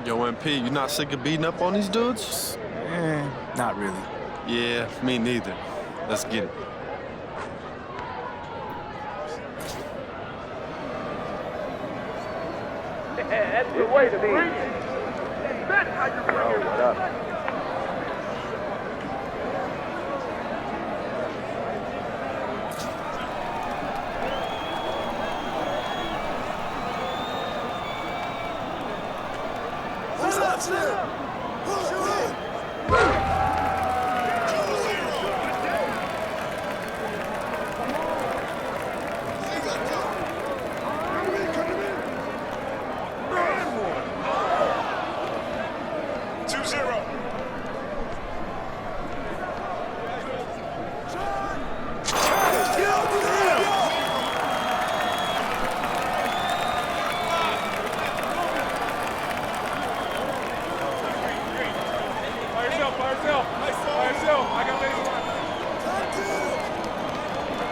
Yo, MP, you not sick of beating up on these dudes? Not really. Yeah, me neither. Let's get it. That's the way to be. That's how you bring it. What up?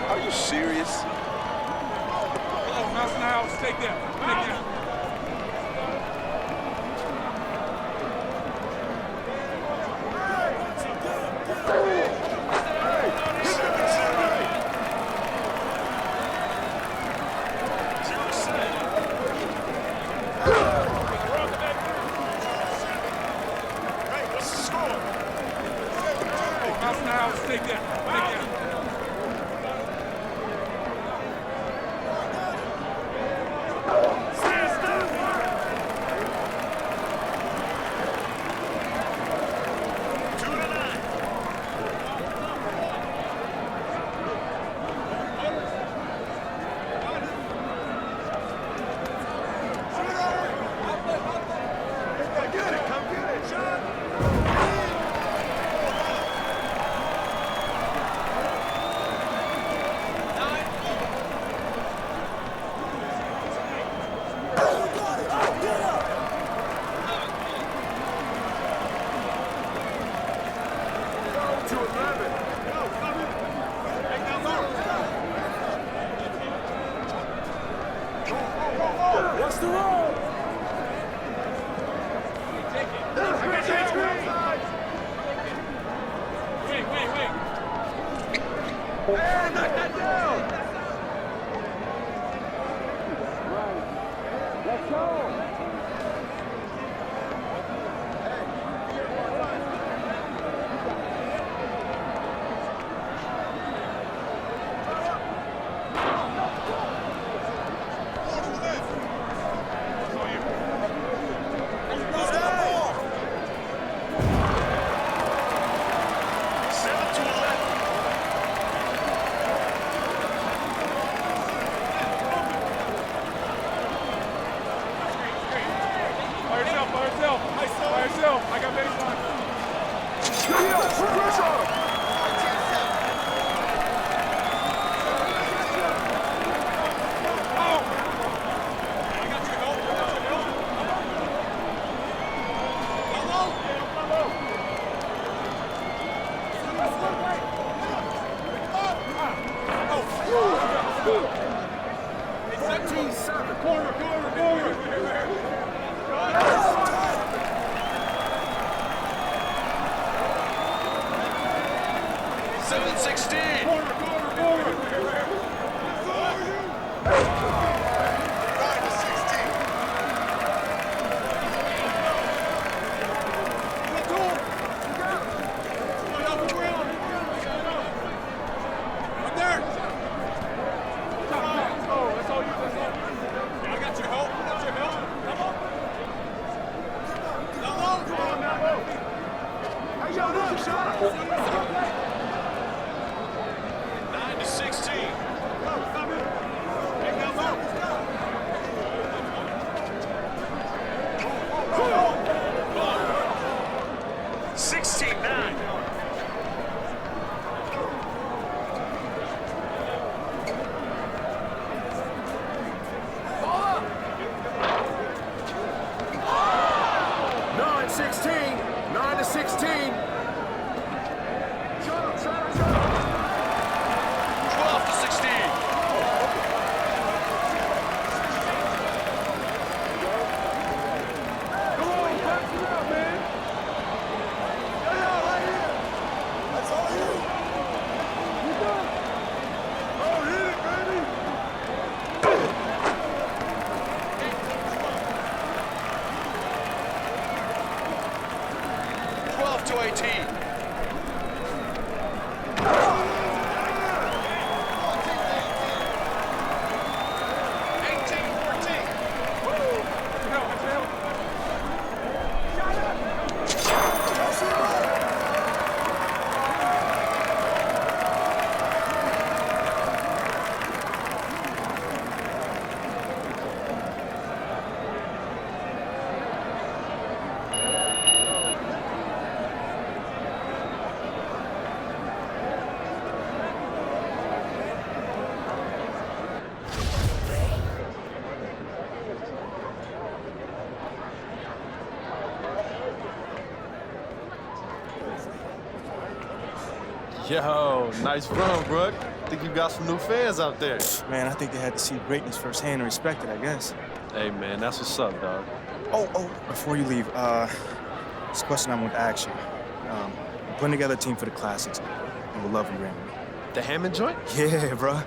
Are you serious? Oh, mouse in the house. Take that. Take that. Take that. Take that. What's the roll? Wait. Hey, knock that down! Right. Let's go! Hey. 14-7. Corner. 7-16. Yo, nice run, bro. Think you got some new fans out there. Man, I think they had to see greatness firsthand and respect it, I guess. Hey, man, that's what's up, dog. Oh, before you leave, this question I want to ask you. I'm putting together a team for the Classics, and we'll love you, Randy. The Hammond joint? Yeah, bro.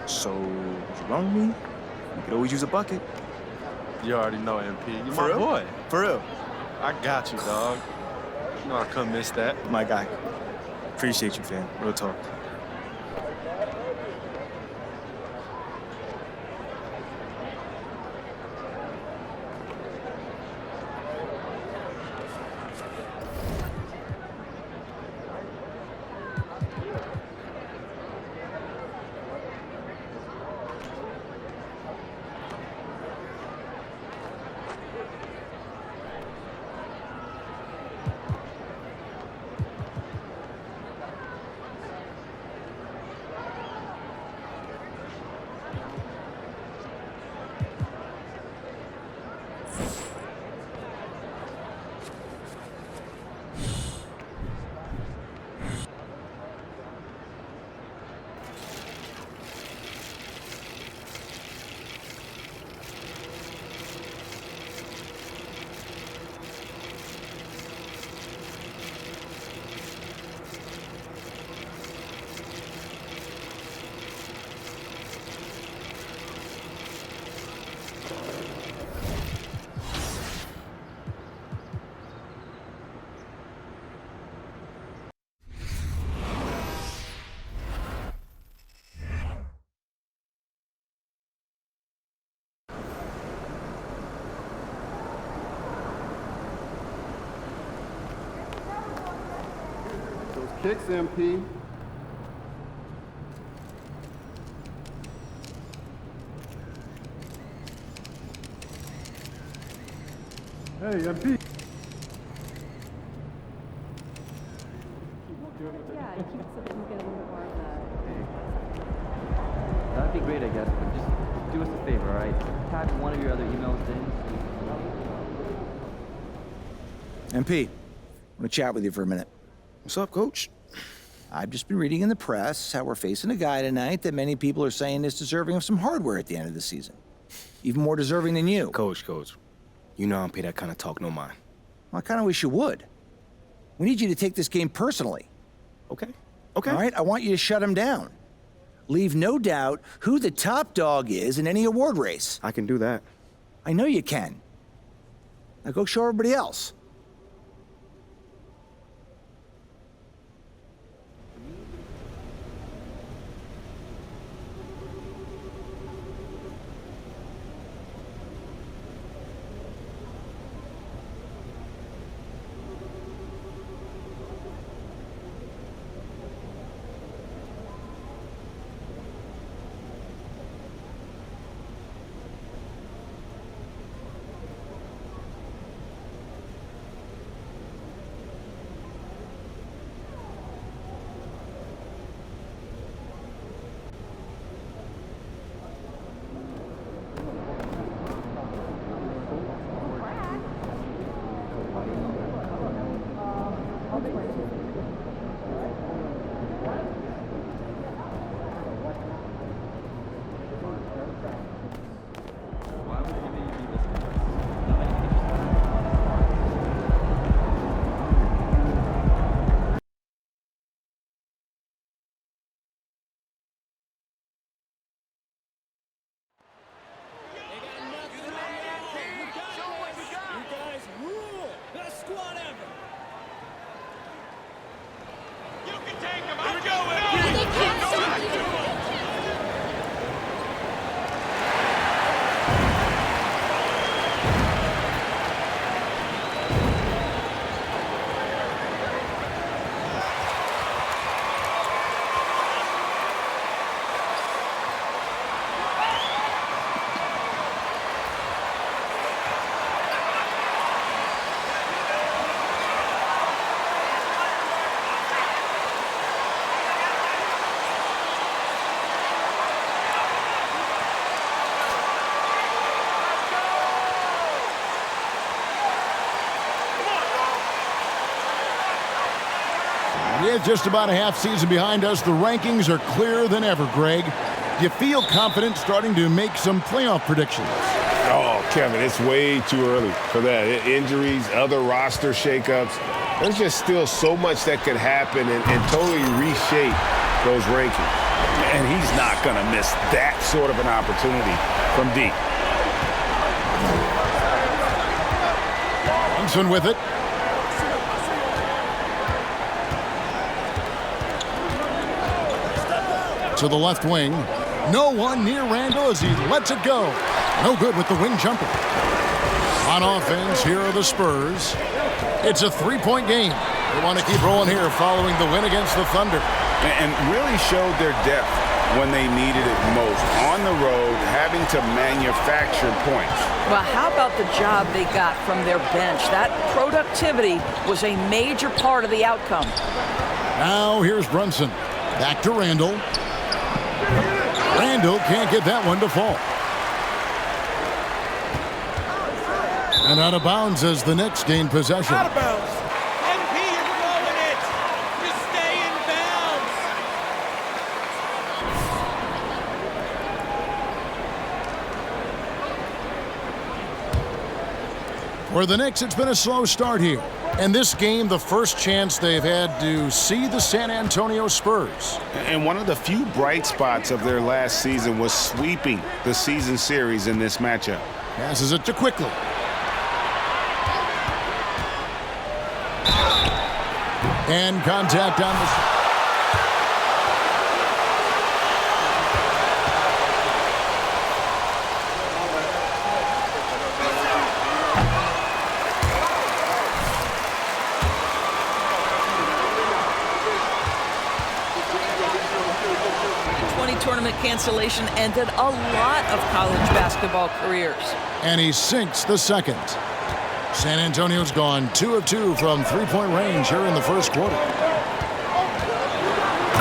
So, would you run with me? You could always use a bucket. You already know, MP. You For my real? boy. For real. I got you, dog. You know I couldn't miss that. My guy. Appreciate you, fam. Real talk. Kicks, MP. Hey, MP. That'd be great, I guess, but just do us a favor, all right? Tag one of your other emails in. MP, I want to chat with you for a minute. What's up, Coach? I've just been reading in the press how we're facing a guy tonight that many people are saying is deserving of some hardware at the end of the season. Even more deserving than you. Coach, you know I don't pay that kind of talk no mind. Well, I kind of wish you would. We need you to take this game personally. Okay. All right? I want you to shut him down. Leave no doubt who the top dog is in any award race. I can do that. I know you can. Now go show everybody else. With just about a half season behind us, the rankings are clearer than ever, Greg. Do you feel confident starting to make some playoff predictions? Oh, Kevin, it's way too early for that. Injuries, other roster shakeups. There's just still so much that could happen and totally reshape those rankings. And he's not going to miss that sort of an opportunity from deep. Johnson with it. To the left wing. No one near Randall as he lets it go. No good with the wing jumper. On offense, here are the Spurs. It's a three-point game. They want to keep rolling here following the win against the Thunder. And really showed their depth when they needed it most. On the road, having to manufacture points. Well, how about the job they got from their bench? That productivity was a major part of the outcome. Now here's Brunson. Back to Randall. Randall can't get that one to fall. And out of bounds as the Knicks gain possession. Out of bounds. MP, you're blowing it. Just stay in bounds. For the Knicks, it's been a slow start here. And this game, the first chance they've had to see the San Antonio Spurs. And one of the few bright spots of their last season was sweeping the season series in this matchup. Passes it to Quickly. And contact on the... Tournament cancellation ended a lot of college basketball careers. And he sinks the second. San Antonio's gone 2 of 2 from three-point range here in the first quarter.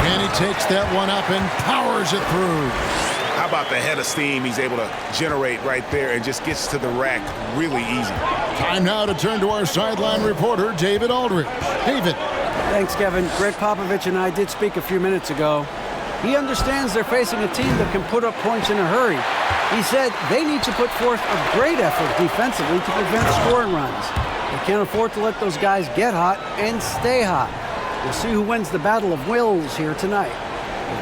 And he takes that one up and powers it through. How about the head of steam he's able to generate right there and just gets to the rack really easy. Time now to turn to our sideline reporter, David Aldridge. David. Thanks, Kevin. Greg Popovich and I did speak a few minutes ago. He understands they're facing a team that can put up points in a hurry. He said they need to put forth a great effort defensively to prevent scoring runs. They can't afford to let those guys get hot and stay hot. We'll see who wins the battle of wills here tonight.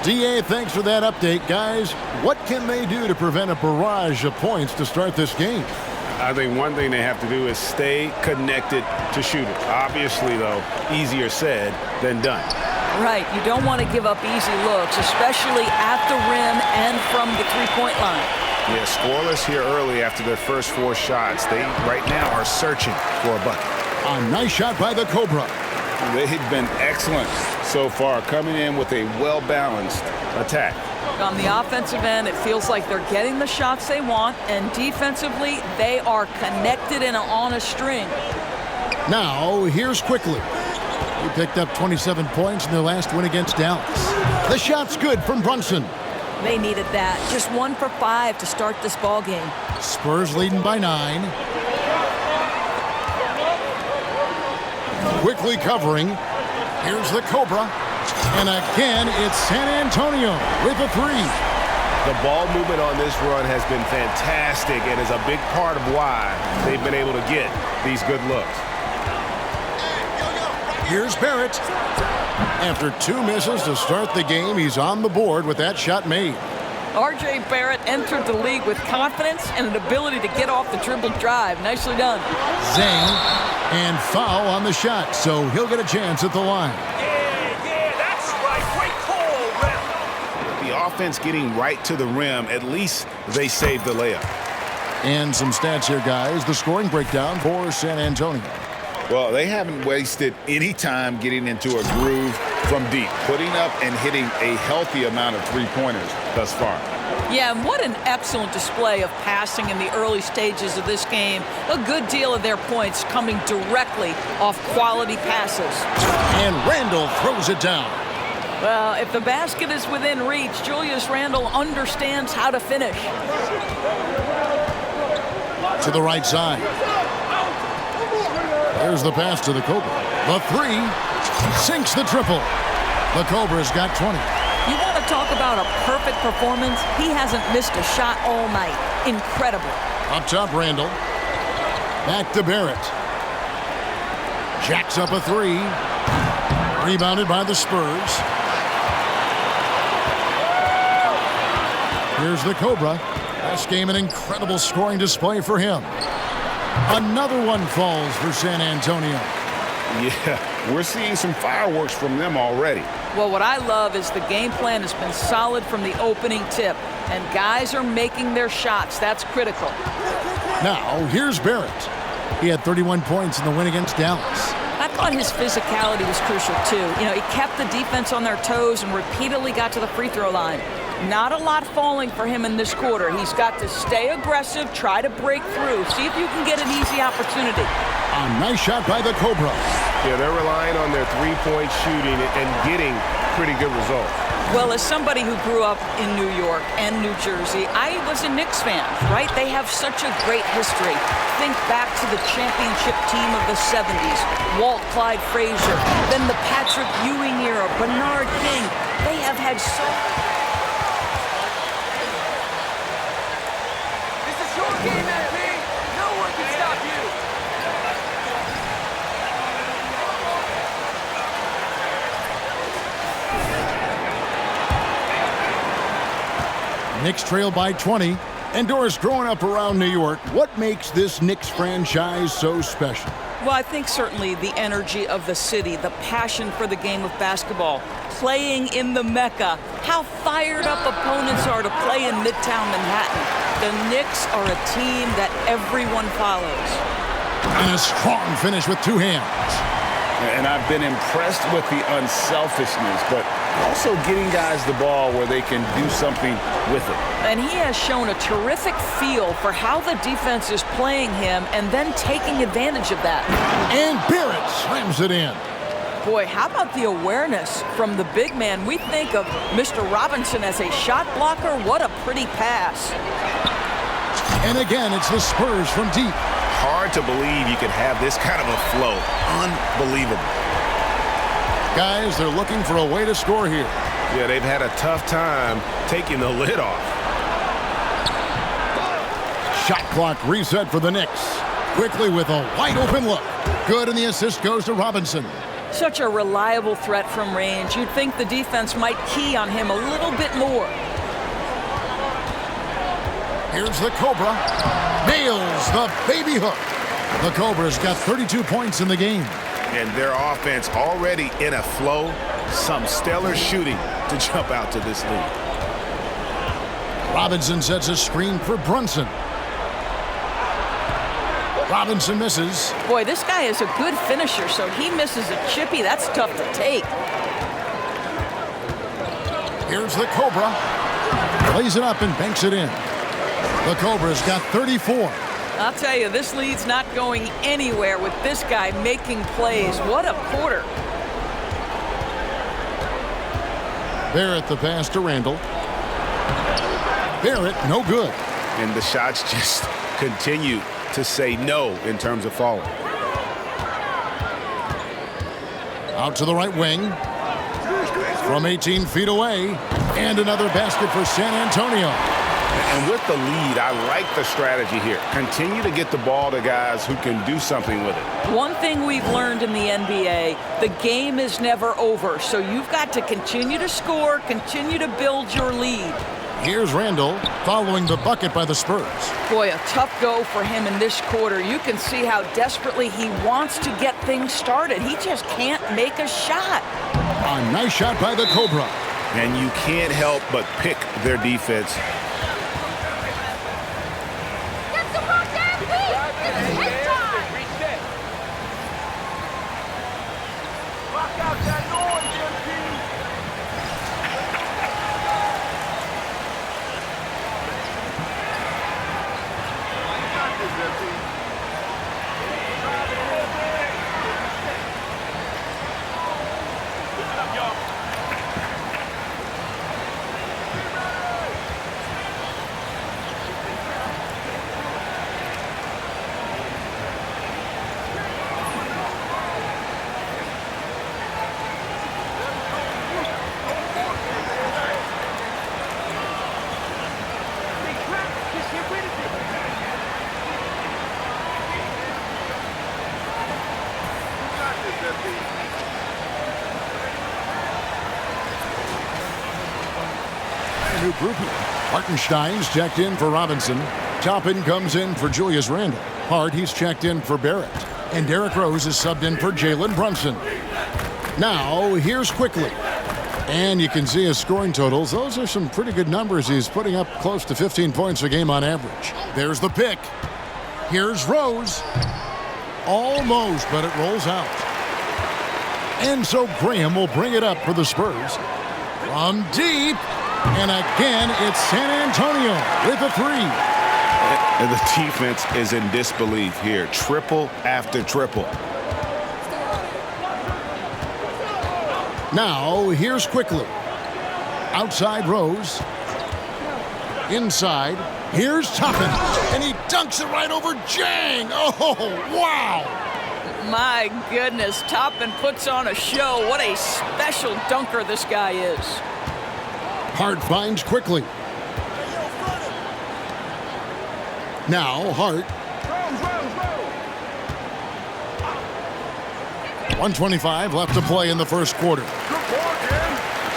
DA, thanks for that update, guys. What can they do to prevent a barrage of points to start this game? I think one thing they have to do is stay connected to shooters. Obviously, though, easier said than done. Right, you don't want to give up easy looks, especially at the rim and from the three-point line. Yeah, scoreless here early after their first 4 shots. They, right now, are searching for a bucket. A nice shot by the Cobra. They've been excellent so far, coming in with a well-balanced attack. On the offensive end, it feels like they're getting the shots they want, and defensively, they are connected and on a string. Now, here's Quickly. He picked up 27 points in their last win against Dallas. The shot's good from Brunson. They needed that. Just 1 for 5 to start this ball game. Spurs leading by 9. Quickly covering. Here's the Cobra. And again, it's San Antonio with a 3. The ball movement on this run has been fantastic and is a big part of why they've been able to get these good looks. Here's Barrett. After 2 misses to start the game, he's on the board with that shot made. R.J. Barrett entered the league with confidence and an ability to get off the dribble drive. Nicely done. Zane, and foul on the shot, so he'll get a chance at the line. Yeah, that's right. Great call, Ref. The offense getting right to the rim, at least they saved the layup. And some stats here, guys. The scoring breakdown for San Antonio. Well, they haven't wasted any time getting into a groove from deep, putting up and hitting a healthy amount of three-pointers thus far. Yeah, and what an excellent display of passing in the early stages of this game. A good deal of their points coming directly off quality passes. And Randall throws it down. Well, if the basket is within reach, Julius Randle understands how to finish. To the right side. There's the pass to the Cobra. The 3 sinks the triple. The Cobra's got 20. You want to talk about a perfect performance? He hasn't missed a shot all night. Incredible. Up top, Randall. Back to Barrett. Jacks up a 3. Rebounded by the Spurs. Here's the Cobra. Last game, an incredible scoring display for him. Another one falls for San Antonio. Yeah, we're seeing some fireworks from them already. Well, what I love is the game plan has been solid from the opening tip, and guys are making their shots. That's critical. Now, here's Barrett. He had 31 points in the win against Dallas. I thought his physicality was crucial, too. You know, he kept the defense on their toes and repeatedly got to the free throw line. Not a lot falling for him in this quarter. He's got to stay aggressive, try to break through, see if you can get an easy opportunity. A nice shot by the Cobra. Yeah, they're relying on their three-point shooting and getting pretty good results. Well, as somebody who grew up in New York and New Jersey, I was a Knicks fan, right? They have such a great history. Think back to the championship team of the 70s, Walt Clyde Frazier, then the Patrick Ewing era, Bernard King. They have had so... This is your game, MP. No one can stop you. Knicks trail by 20. And Doris, growing up around New York, what makes this Knicks franchise so special? Well, I think certainly the energy of the city, the passion for the game of basketball, playing in the Mecca, how fired up opponents are to play in Midtown Manhattan. The Knicks are a team that everyone follows. And a strong finish with 2 hands. And I've been impressed with the unselfishness, but also getting guys the ball where they can do something with it. And he has shown a terrific feel for how the defense is playing him and then taking advantage of that. And Barrett slams it in. Boy, how about the awareness from the big man? We think of Mr. Robinson as a shot blocker. What a pretty pass. And again, it's the Spurs from deep. Hard to believe you could have this kind of a flow. Unbelievable. Guys, they're looking for a way to score here. Yeah, they've had a tough time taking the lid off. Shot clock reset for the Knicks. Quickly with a wide open look. Good, and the assist goes to Robinson. Such a reliable threat from range. You'd think the defense might key on him a little bit more. Here's the Cobra. Nails the baby hook. The Cobra's got 32 points in the game. And their offense already in a flow. Some stellar shooting to jump out to this lead. Robinson sets a screen for Brunson. Robinson misses. Boy, this guy is a good finisher, so he misses a chippy. That's tough to take. Here's the Cobra. Plays it up and banks it in. The Cobra's got 34. I'll tell you, this lead's not going anywhere with this guy making plays. What a quarter. Barrett the pass to Randall. Barrett, no good. And the shots just continue to say no in terms of falling. Out to the right wing. From 18 feet away. And another basket for San Antonio. And with the lead, I like the strategy here. Continue to get the ball to guys who can do something with it. One thing we've learned in the NBA, the game is never over. So you've got to continue to score, continue to build your lead. Here's Randall following the bucket by the Spurs. Boy, a tough go for him in this quarter. You can see how desperately he wants to get things started. He just can't make a shot. A nice shot by the Cobra. And you can't help but pick their defense. New groupie. Hartenstein's checked in for Robinson. Toppin comes in for Julius Randle. Hart, he's checked in for Barrett. And Derrick Rose is subbed in for Jalen Brunson. Now, here's Quickly. And you can see his scoring totals. Those are some pretty good numbers. He's putting up close to 15 points a game on average. There's the pick. Here's Rose. Almost, but it rolls out. And so Graham will bring it up for the Spurs. From deep. And again, it's San Antonio with a three. And the defense is in disbelief here. Triple after triple. Now, here's Quickly. Outside Rose. Inside. Here's Toppin. And he dunks it right over Jang. Oh, wow. My goodness, Toppin puts on a show. What a special dunker this guy is. Hart finds Quickly. Now, Hart. 1:25 left to play in the first quarter.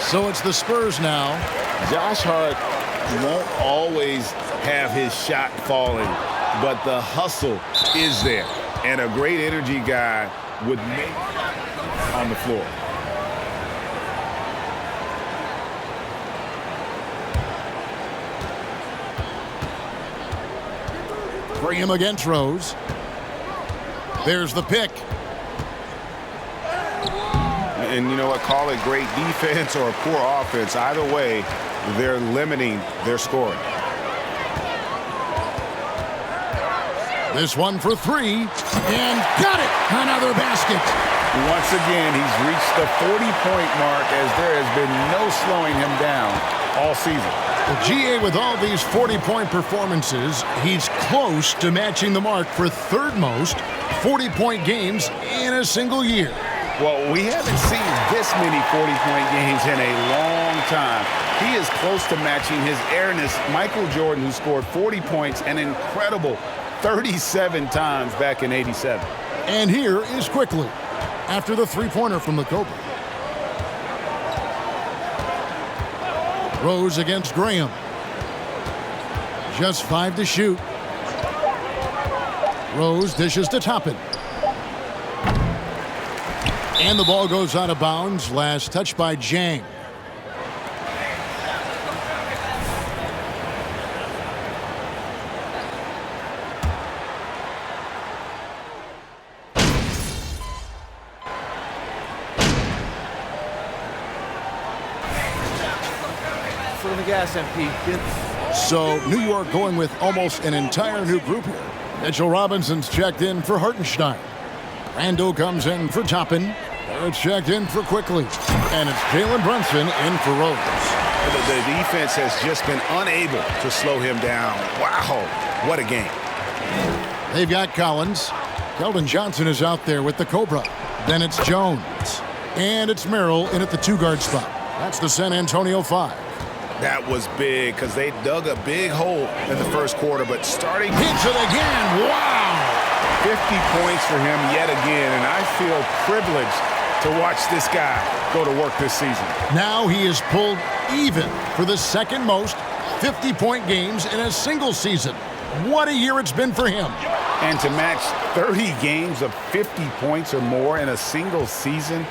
So it's the Spurs now. Josh Hart won't always have his shot falling, but the hustle is there. And a great energy guy would make on the floor. Graham against Rose. There's the pick. And you know what? Call it great defense or a poor offense. Either way, they're limiting their scoring. This one for three. And got it! Another basket. Once again, he's reached the 40-point mark as there has been no slowing him down all season. Well, GA, with all these 40-point performances, he's close to matching the mark for third most 40-point games in a single year. Well, we haven't seen this many 40-point games in a long time. He is close to matching his airness, Michael Jordan, who scored 40 points an incredible 37 times back in '87. And here is Quickly after the three-pointer from the Cobra. Rose against Graham. Just 5 to shoot. Rose dishes to Toppin. And the ball goes out of bounds. Last touch by Jang. Foot on the gas, MP. So New York going with almost an entire new group here. Mitchell Robinson's checked in for Hartenstein. Randall comes in for Toppin. Barrett's checked in for Quickly. And it's Jalen Brunson in for Rose. The defense has just been unable to slow him down. Wow, what a game. They've got Collins. Keldon Johnson is out there with the Cobra. Then it's Jones. And it's Merrill in at the 2-guard spot. That's the San Antonio 5. That was big because they dug a big hole in the first quarter, but starting... Hits it again. Wow! 50 points for him yet again, and I feel privileged to watch this guy go to work this season. Now he is pulled even for the second most 50-point games in a single season. What a year it's been for him. And to match 30 games of 50 points or more in a single season,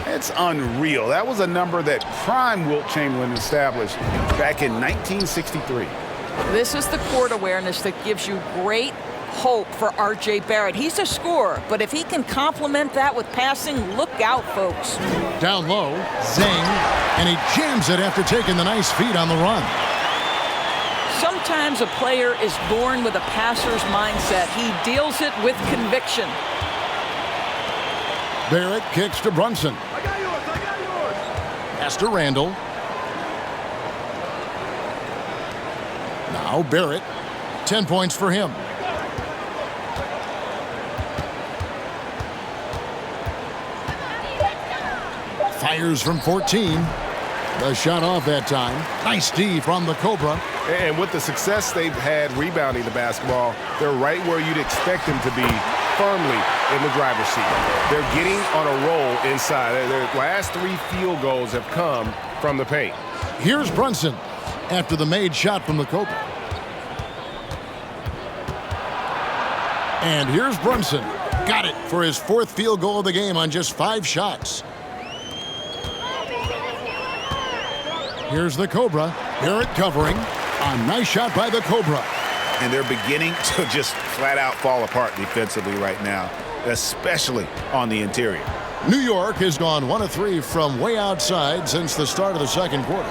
it's unreal. That was a number that prime Wilt Chamberlain established back in 1963. This is the court awareness that gives you great hope for R.J. Barrett. He's a scorer, but if he can complement that with passing, look out, folks. Down low, Zhang, and he jams it after taking the nice feed on the run. Sometimes a player is born with a passer's mindset. He deals it with conviction. Barrett kicks to Brunson. Pass to Randall. Now Barrett. 10 points for him. Fires from 14. The shot off that time. Nice D from the Cobra. And with the success they've had rebounding the basketball, they're right where you'd expect them to be, firmly in the driver's seat. They're getting on a roll inside. Their last 3 field goals have come from the paint. Here's Brunson after the made shot from the Cobra. And here's Brunson. Got it for his 4th field goal of the game on just 5 shots. Here's the Cobra. Barrett covering. A nice shot by the Cobra. And they're beginning to just flat out fall apart defensively right now, especially on the interior. New York has gone 1 of 3 from way outside since the start of the second quarter.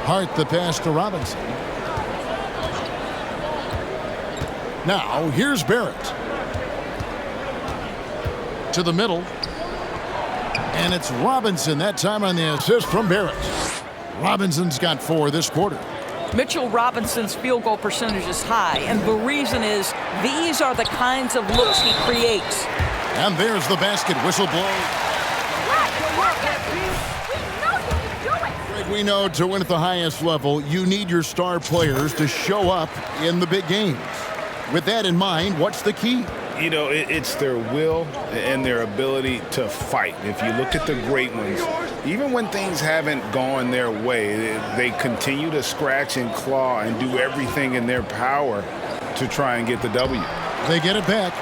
Hart the pass to Robinson. Now here's Barrett. To the middle. And it's Robinson that time on the assist from Barrett. Robinson's got 4 this quarter. Mitchell Robinson's field goal percentage is high, and the reason is these are the kinds of looks he creates. And there's the basket whistle blow. We know to win at the highest level, you need your star players to show up in the big games. With that in mind, what's the key? You know, it's their will and their ability to fight. If you look at the great ones, even when things haven't gone their way, they continue to scratch and claw and do everything in their power to try and get the W. They get it back.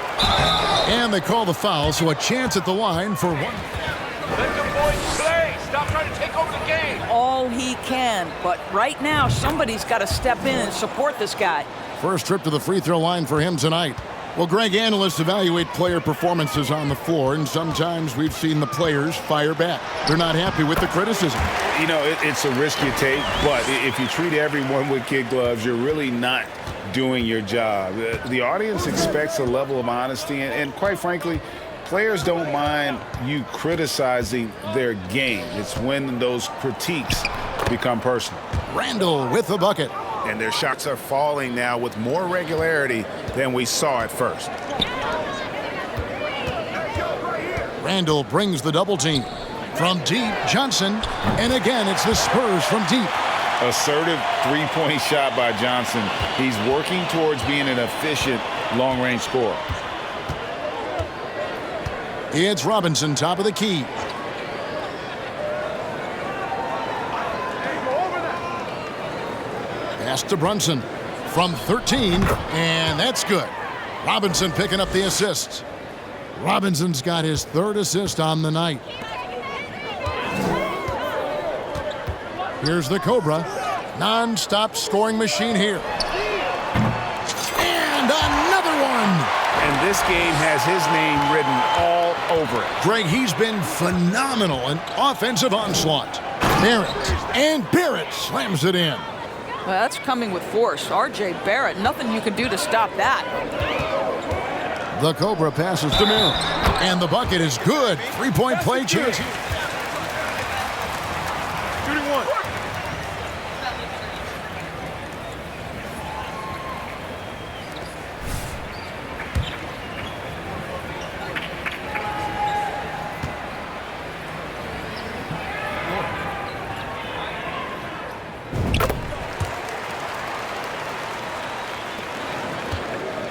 And they call the foul, so a chance at the line for 1. Let the boys play. Stop trying to take over the game. All he can, but right now somebody's got to step in and support this guy. First trip to the free throw line for him tonight. Well, Greg, analysts evaluate player performances on the floor, and sometimes we've seen the players fire back. They're not happy with the criticism. You know, it's a risk you take, but if you treat everyone with kid gloves, you're really not doing your job. The audience expects a level of honesty, and quite frankly, players don't mind you criticizing their game. It's when those critiques become personal. Randall with the bucket. And their shots are falling now with more regularity than we saw at first. Randall brings the double team. From deep, Johnson. And again, it's the Spurs from deep. Assertive three-point shot by Johnson. He's working towards being an efficient long-range scorer. It's Robinson, top of the key. Pass to Brunson from 13, and that's good. Robinson picking up the assist. Robinson's got his 3rd assist on the night. Here's the Cobra. Non-stop scoring machine here. And another one! And this game has his name written all over it. Greg, he's been phenomenal. An offensive onslaught. Barrett slams it in. Well, that's coming with force. R.J. Barrett, nothing you can do to stop that. The Cobra passes to Merrill. And the bucket is good. 3-point play chance. Shooting one.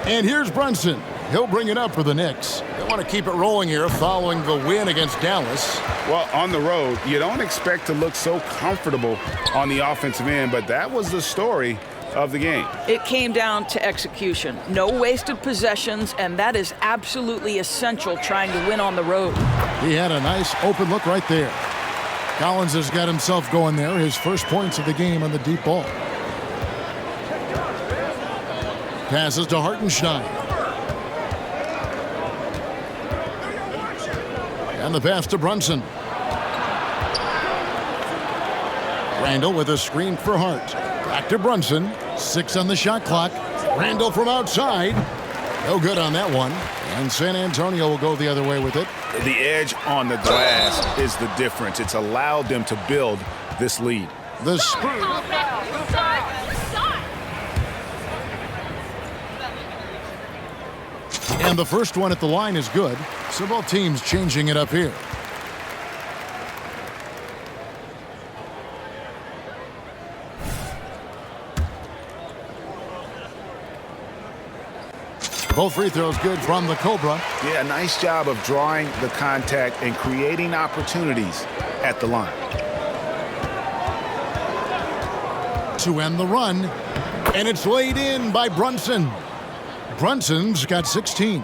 And here's Brunson. He'll bring it up for the Knicks. They want to keep it rolling here following the win against Dallas. Well, on the road, you don't expect to look so comfortable on the offensive end, but that was the story of the game. It came down to execution. No wasted possessions, and that is absolutely essential trying to win on the road. He had a nice open look right there. Collins has got himself going there. His first points of the game on the deep ball. Passes to Hartenstein. And the pass to Brunson. Randall with a screen for Hart. Back to Brunson. 6 on the shot clock. Randall from outside. No good on that one. And San Antonio will go the other way with it. The edge on the glass is the difference. It's allowed them to build this lead. The Spurs. And the first one at the line is good. So both teams changing it up here. Both free throws good from the Cobra. Yeah, nice job of drawing the contact and creating opportunities at the line. To end the run. And it's laid in by Brunson. Brunson's got 16.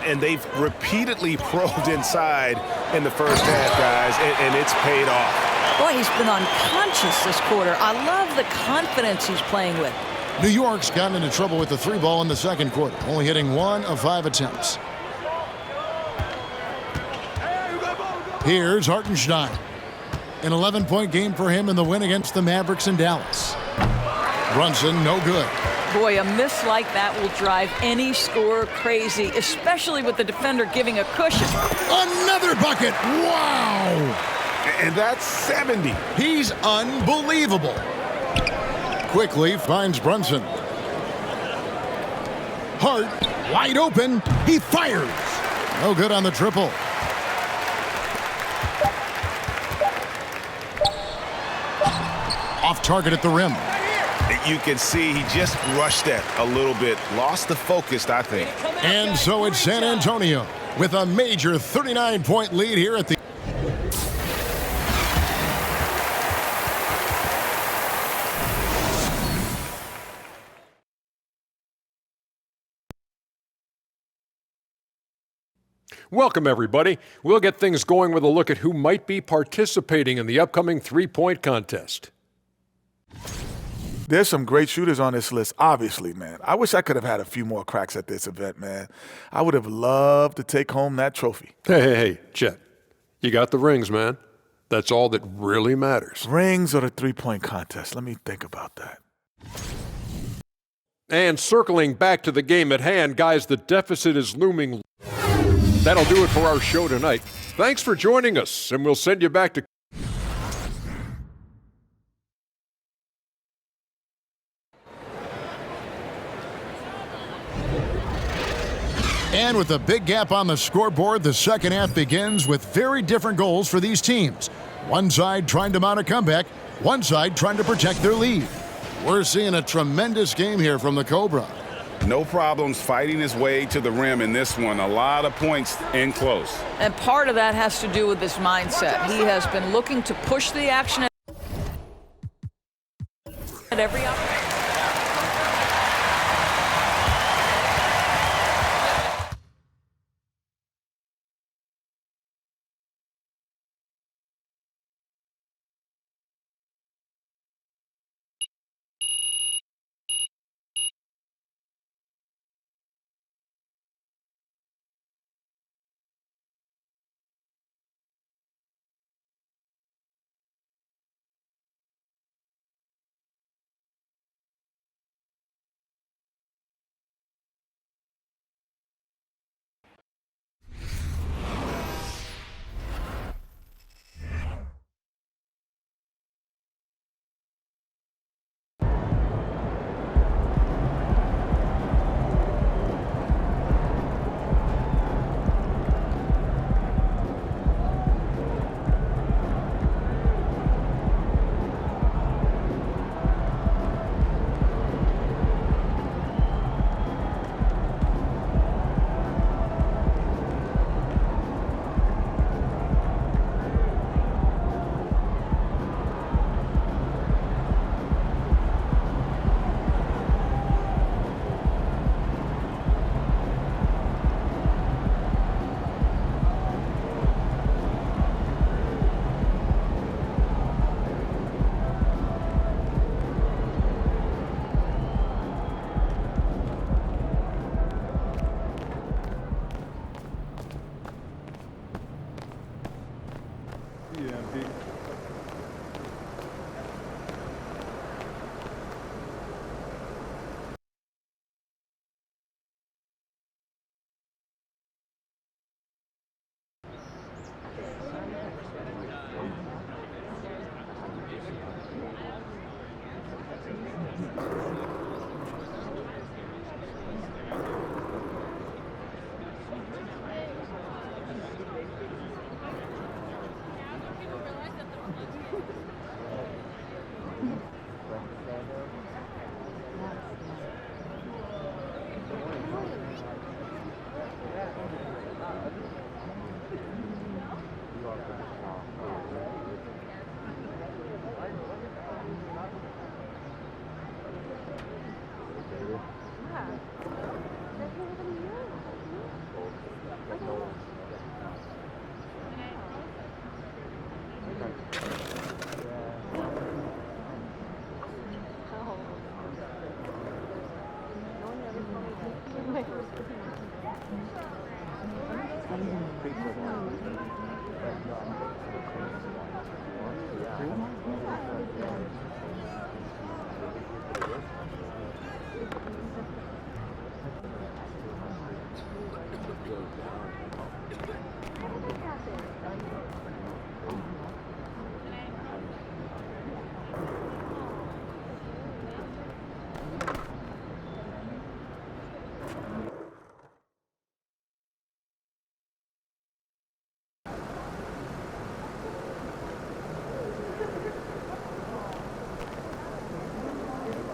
And they've repeatedly probed inside in the first half, guys, and it's paid off. Boy, he's been unconscious this quarter. I love the confidence he's playing with. New York's gotten into trouble with the 3-ball in the second quarter, only hitting 1 of 5 attempts. Here's Hartenstein. An 11-point game for him in the win against the Mavericks in Dallas. Brunson, no good. Boy, a miss like that will drive any scorer crazy, especially with the defender giving a cushion. Another bucket! Wow! And that's 70. He's unbelievable. Quickly finds Brunson. Hart, wide open. He fires. No good on the triple. Off target at the rim. You can see he just rushed that a little bit. Lost the focus, I think. And so it's San Antonio with a major 39-point lead here at the... Welcome, everybody. We'll get things going with a look at who might be participating in the upcoming three-point contest. There's some great shooters on this list, obviously, man. I wish I could have had a few more cracks at this event, man. I would have loved to take home that trophy. Hey, Chet. You got the rings, man. That's all that really matters. Rings or the three-point contest? Let me think about that. And circling back to the game at hand, guys, the deficit is looming. That'll do it for our show tonight. Thanks for joining us, and we'll send you back to... And with a big gap on the scoreboard, the second half begins with very different goals for these teams. One side trying to mount a comeback, one side trying to protect their lead. We're seeing a tremendous game here from the Cobra. No problems fighting his way to the rim in this one. A lot of points in close. And part of that has to do with his mindset. He has been looking to push the action at every opportunity.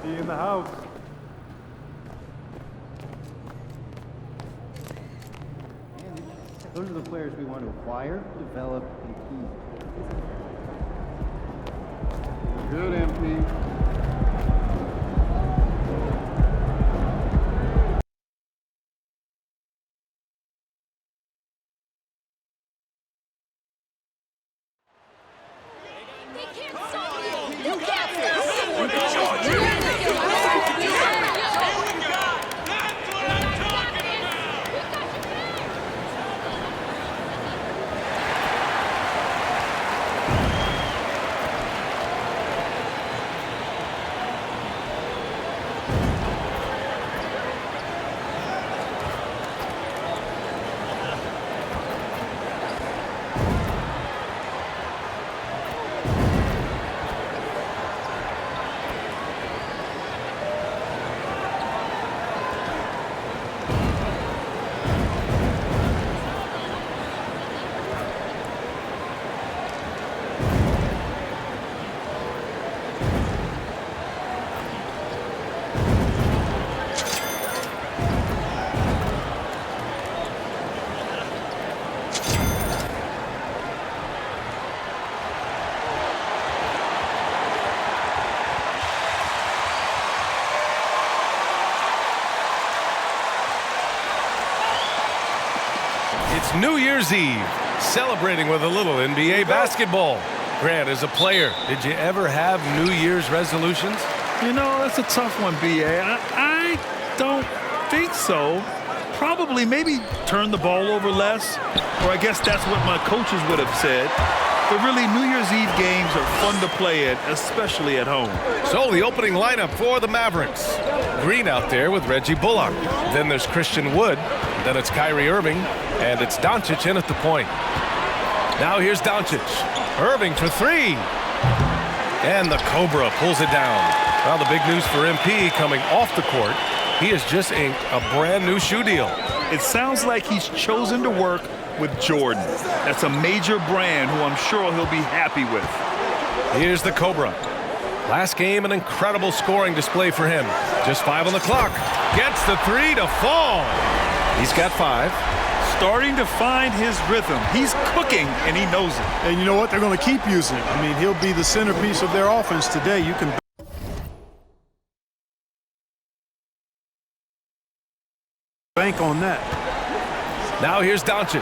Be in the house. Those are the players we want to acquire, develop, and keep. Good, MP. It's New Year's Eve, celebrating with a little NBA basketball. Grant, as a player, did you ever have New Year's resolutions? You know, that's a tough one, B.A. I don't think so. Probably maybe turn the ball over less, or I guess that's what my coaches would have said. But really, New Year's Eve games are fun to play at, especially at home. So the opening lineup for the Mavericks. Green out there with Reggie Bullock. Then there's Christian Wood. Then it's Kyrie Irving. And it's Doncic in at the point. Now here's Doncic. Irving for three. And the Cobra pulls it down. Well, the big news for MP coming off the court. He has just inked a brand new shoe deal. It sounds like he's chosen to work with Jordan. That's a major brand who I'm sure he'll be happy with. Here's the Cobra. Last game, an incredible scoring display for him. Just 5 on the clock. Gets the three to fall. He's got 5. Starting to find his rhythm. He's cooking, and he knows it. And you know what? They're going to keep using it. I mean, he'll be the centerpiece of their offense today. You can bank on that. Now here's Doncic.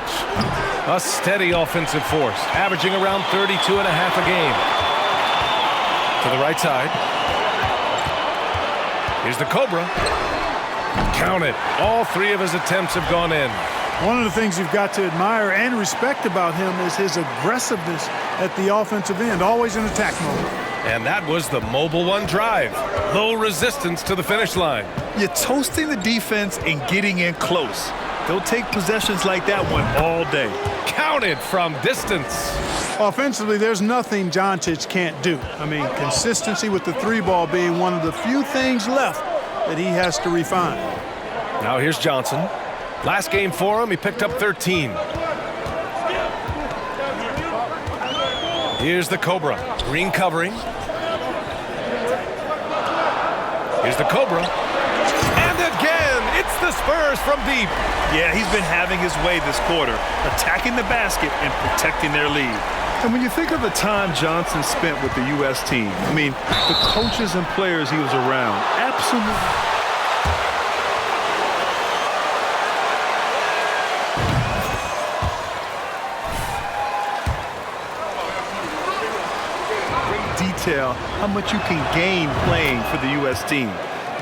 A steady offensive force, averaging around 32.5 a game. To the right side. Here's the Cobra. Count it. All 3 of his attempts have gone in. One of the things you've got to admire and respect about him is his aggressiveness at the offensive end, always in attack mode. And that was the Mobile One drive. Low resistance to the finish line. You're toasting the defense and getting in close. They'll take possessions like that one all day. Counted from distance. Offensively, there's nothing Doncic can't do. I mean, consistency with the 3-ball being one of the few things left that he has to refine. Now here's Johnson. Last game for him, he picked up 13. Here's the Cobra. Green covering. Here's the Cobra. And again, it's the Spurs from deep. Yeah, he's been having his way this quarter, attacking the basket and protecting their lead. And when you think of the time Johnson spent with the U.S. team, I mean, the coaches and players he was around, absolutely. Detail how much you can gain playing for the U.S. team.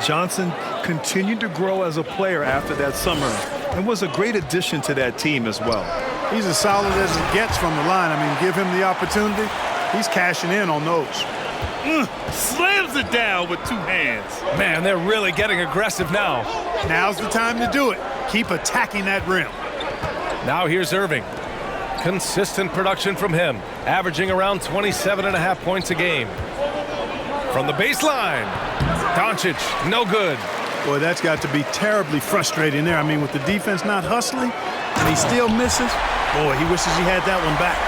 Johnson continued to grow as a player after that summer and was a great addition to that team as well. He's as solid as it gets from the line. I mean, give him the opportunity. He's cashing in on those. Slams it down with 2 hands. Man, they're really getting aggressive now. Now's the time to do it. Keep attacking that rim. Now here's Irving. Consistent production from him, averaging around 27.5 points a game. From the baseline, Doncic, no good. Boy, that's got to be terribly frustrating there. I mean, with the defense not hustling, and he still misses. Boy, he wishes he had that one back.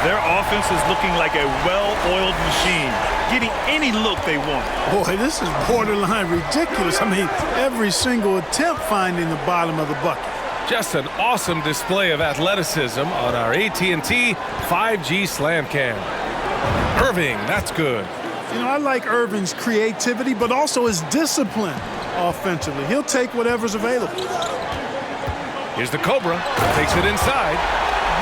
Their offense is looking like a well-oiled machine, getting any look they want. Boy, this is borderline ridiculous. I mean, every single attempt finding the bottom of the bucket. Just an awesome display of athleticism on our AT&T 5G Slam Cam. Irving, that's good. You know, I like Irving's creativity, but also his discipline offensively. He'll take whatever's available. Here's the Cobra. Takes it inside.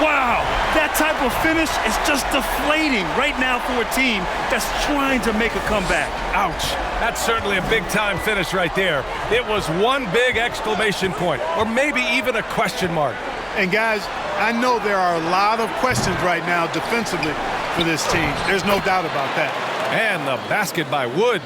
Wow, that type of finish is just deflating right now for a team that's trying to make a comeback. Ouch. That's certainly a big-time finish right there. It was one big exclamation point, or maybe even a question mark. And, guys, I know there are a lot of questions right now defensively for this team. There's no doubt about that. And the basket by Wood.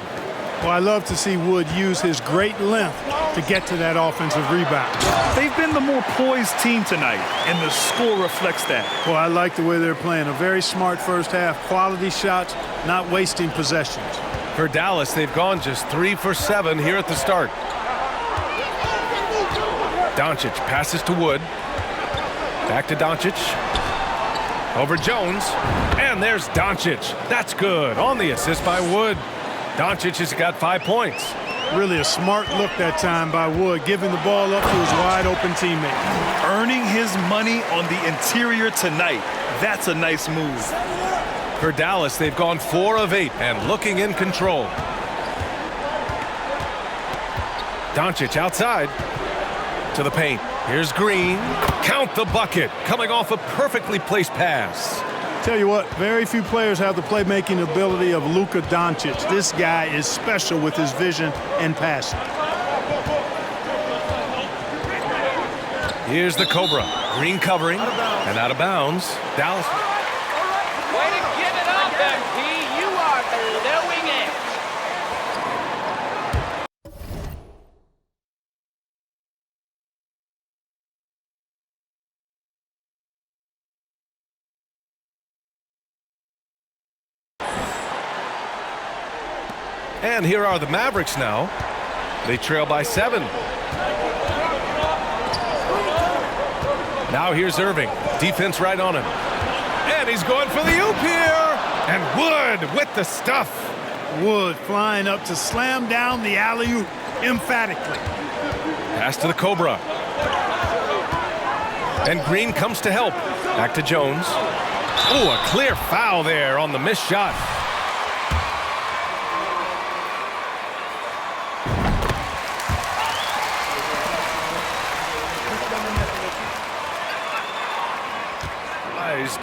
Well, I love to see Wood use his great length to get to that offensive rebound. They've been the more poised team tonight, and the score reflects that. Well, I like the way they're playing. A very smart first half. Quality shots, not wasting possessions. For Dallas, they've gone just 3 for 7 here at the start. Doncic passes to Wood. Back to Doncic. Over Jones. And there's Doncic. That's good. On the assist by Wood. Doncic has got 5 points. Really a smart look that time by Wood, giving the ball up to his wide-open teammate. Earning his money on the interior tonight. That's a nice move. For Dallas, they've gone 4 of 8 and looking in control. Doncic outside to the paint. Here's Green. Count the bucket. Coming off a perfectly placed pass. Tell you what, very few players have the playmaking ability of Luka Doncic. This guy is special with his vision and passing. Here's the Cobra. Green covering and out of bounds. Dallas. Way to give it up, MP. You are blowing it. And here are the Mavericks now. They trail by 7. Now here's Irving. Defense right on him. And he's going for the oop here. And Wood with the stuff. Wood flying up to slam down the alley-oop emphatically. Pass to the Cobra. And Green comes to help. Back to Jones. Oh, a clear foul there on the missed shot.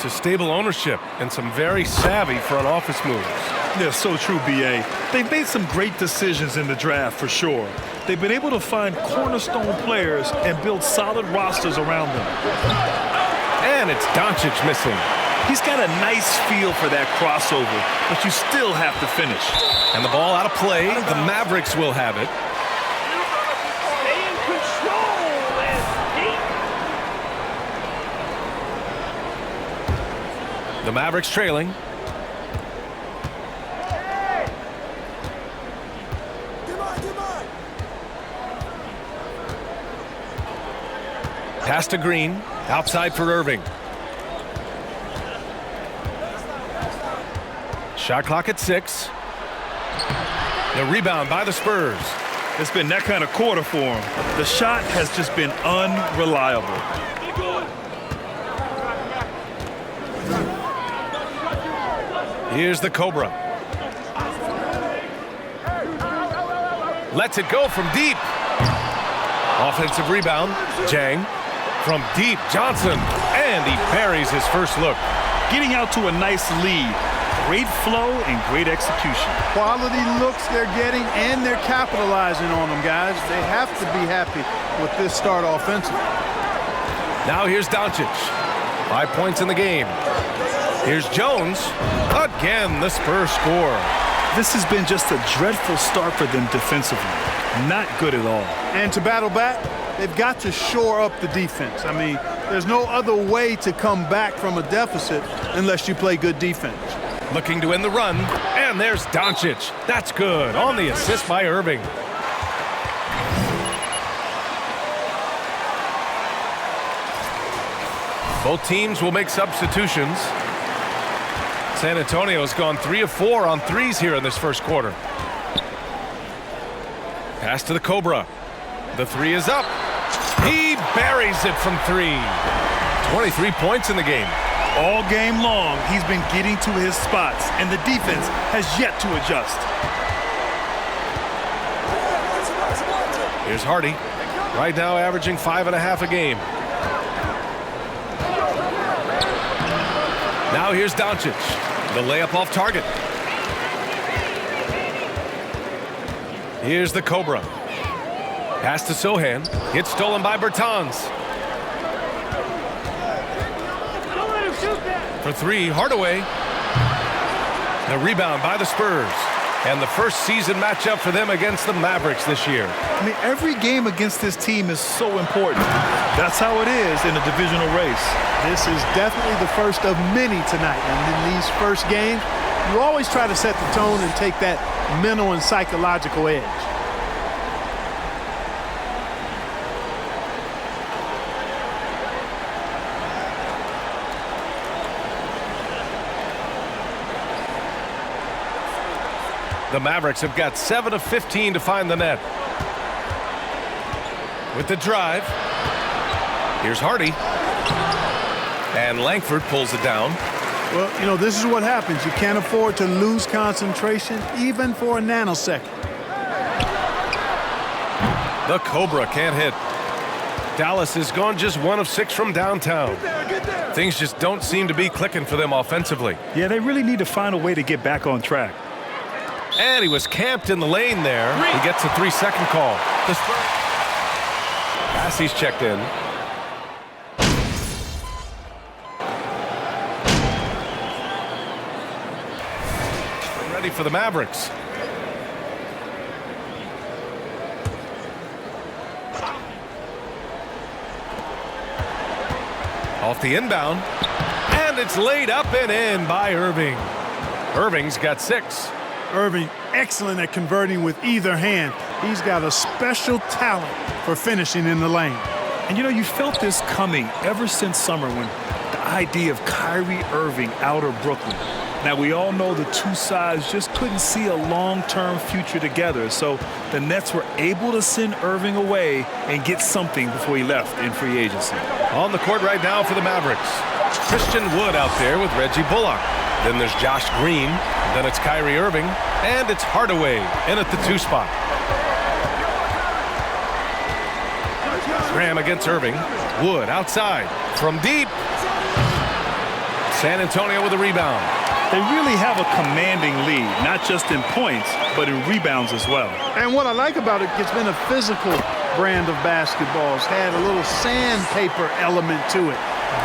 To stable ownership and some very savvy front office moves. Yeah, so true, B.A. They've made some great decisions in the draft for sure. They've been able to find cornerstone players and build solid rosters around them. And it's Doncic missing. He's got a nice feel for that crossover, but you still have to finish. And the ball out of play. The Mavericks will have it. Stay in control and deep. The Mavericks trailing. Pass to Green. Outside for Irving. Shot clock at 6. The rebound by the Spurs. It's been that kind of quarter for him. The shot has just been unreliable. Here's the Cobra. Lets it go from deep. Offensive rebound. Jang. From deep, Johnson. And he buries his first look. Getting out to a nice lead. Great flow and great execution. Quality looks they're getting, and they're capitalizing on them, guys. They have to be happy with this start offensively. Now here's Doncic. 5 points in the game. Here's Jones. Again, the Spurs score. This has been just a dreadful start for them defensively. Not good at all. And to battle back, they've got to shore up the defense. I mean, there's no other way to come back from a deficit unless you play good defense. Looking to end the run, and there's Doncic. That's good on the assist by Irving. Both teams will make substitutions. San Antonio's gone 3 of 4 on threes here in this first quarter. Pass to the Cobra. The 3 is up. He buries it from 3. 23 points in the game. All game long, he's been getting to his spots, and the defense has yet to adjust. Here's Hardy. Right now averaging 5.5 a game. Now here's Doncic. The layup off target. Here's the Cobra. Pass to Sohan. It's stolen by Bertans. For 3, Hardaway. The rebound by the Spurs. And the first season matchup for them against the Mavericks this year. I mean, every game against this team is so important. That's how it is in a divisional race. This is definitely the first of many tonight. And in these first games, you always try to set the tone and take that mental and psychological edge. The Mavericks have got 7 of 15 to find the net. With the drive. Here's Hardy. And Langford pulls it down. Well, you know, this is what happens. You can't afford to lose concentration even for a nanosecond. The Cobra can't hit. Dallas has gone just 1 of 6 from downtown. Things just don't seem to be clicking for them offensively. Yeah, they really need to find a way to get back on track. And he was camped in the lane there. He gets a 3-second call. The Spurs. Passie's checked in. Ready for the Mavericks. Off the inbound. And it's laid up and in by Irving. Irving's got 6. Irving, excellent at converting with either hand. He's got a special talent for finishing in the lane. And you know, you felt this coming ever since summer when the idea of Kyrie Irving out of Brooklyn. Now, we all know the two sides just couldn't see a long-term future together, so the Nets were able to send Irving away and get something before he left in free agency. On the court right now for the Mavericks. Christian Wood out there with Reggie Bullock. Then there's Josh Green. Then it's Kyrie Irving. And it's Hardaway in at the 2 spot. Graham against Irving. Wood outside from deep. San Antonio with a rebound. They really have a commanding lead, not just in points, but in rebounds as well. And what I like about it, it's been a physical brand of basketball. It's had a little sandpaper element to it,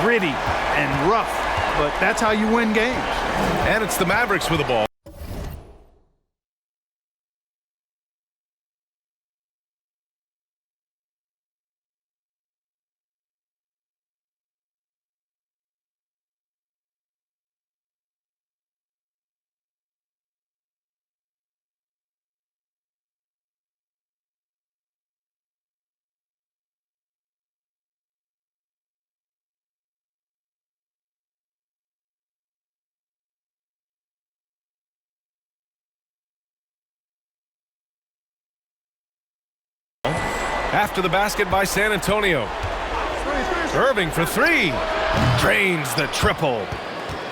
gritty and rough, but that's how you win games. And it's the Mavericks with the ball. After the basket by San Antonio. Irving for 3. Drains the triple.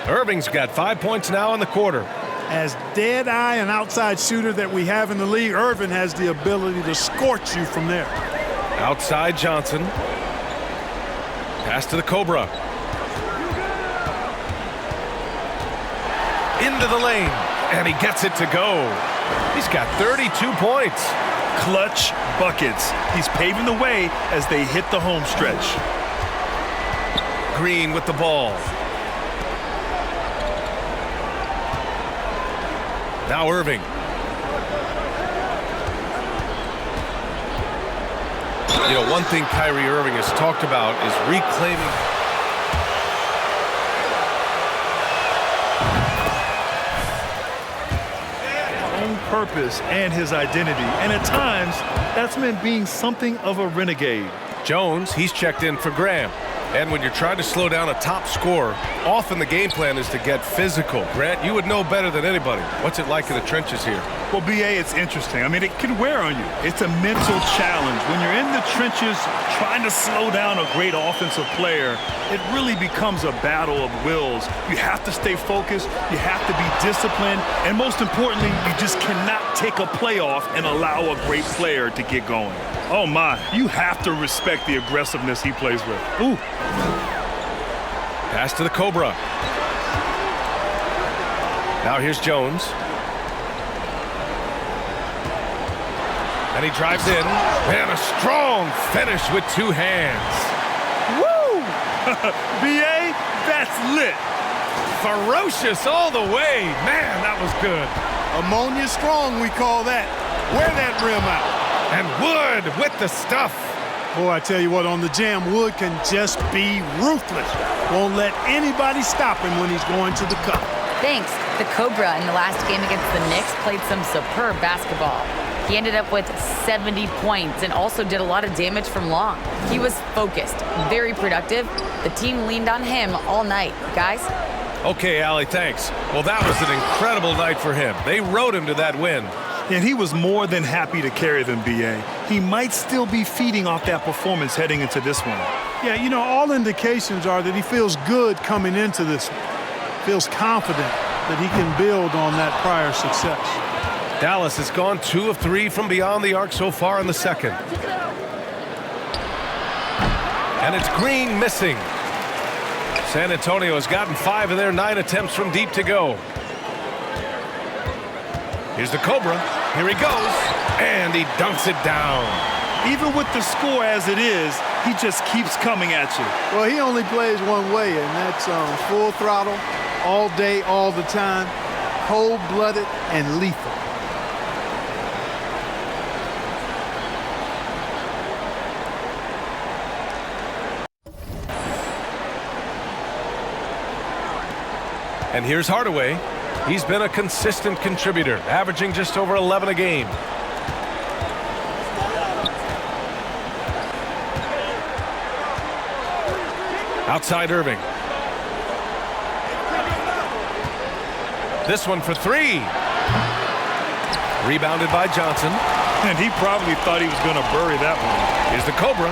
Irving's got 5 points now in the quarter. As dead-eye and outside shooter that we have in the league, Irving has the ability to scorch you from there. Outside Johnson. Pass to the Cobra. Into the lane. And he gets it to go. He's got 32 points. Clutch buckets. He's paving the way as they hit the home stretch. Green with the ball. Now Irving. You know, one thing Kyrie Irving has talked about is reclaiming. Purpose and his identity, and at times that's meant being something of a renegade. Jones, he's checked in for Graham. And when you're trying to slow down a top scorer, often the game plan is to get physical. Grant, you would know better than anybody. What's it like in the trenches here? Well, B.A., it's interesting. I mean, it can wear on you. It's a mental challenge. When you're in the trenches trying to slow down a great offensive player, it really becomes a battle of wills. You have to stay focused. You have to be disciplined. And most importantly, you just cannot take a play off and allow a great player to get going. Oh, my. You have to respect the aggressiveness he plays with. Ooh. Pass to the Cobra. Now here's Jones. And he drives in. And a strong finish with 2 hands. Woo! B.A., that's lit. Ferocious all the way. Man, that was good. Ammonia strong, we call that. Wear that rim out. And Wood with the stuff. Boy, I tell you what, on the jam, Wood can just be ruthless. Won't let anybody stop him when he's going to the cup. Thanks. The Cobra in the last game against the Knicks played some superb basketball. He ended up with 70 points and also did a lot of damage from long. He was focused, very productive. The team leaned on him all night. Guys? Okay, Allie, thanks. Well, that was an incredible night for him. They rode him to that win. And he was more than happy to carry them, B.A. He might still be feeding off that performance heading into this one. Yeah, you know, all indications are that he feels good coming into this one. Feels confident that he can build on that prior success. Dallas has gone 2 of 3 from beyond the arc so far in the second. And it's Green missing. San Antonio has gotten 5 of their 9 attempts from deep to go. Here's the Cobra. Here he goes. And he dunks it down. Even with the score as it is, he just keeps coming at you. Well, he only plays one way, and that's full throttle, all day, all the time, cold-blooded and lethal. And here's Hardaway. He's been a consistent contributor, averaging just over 11 a game. Outside Irving. This one for 3. Rebounded by Johnson. And he probably thought he was going to bury that one. Here's the Cobra.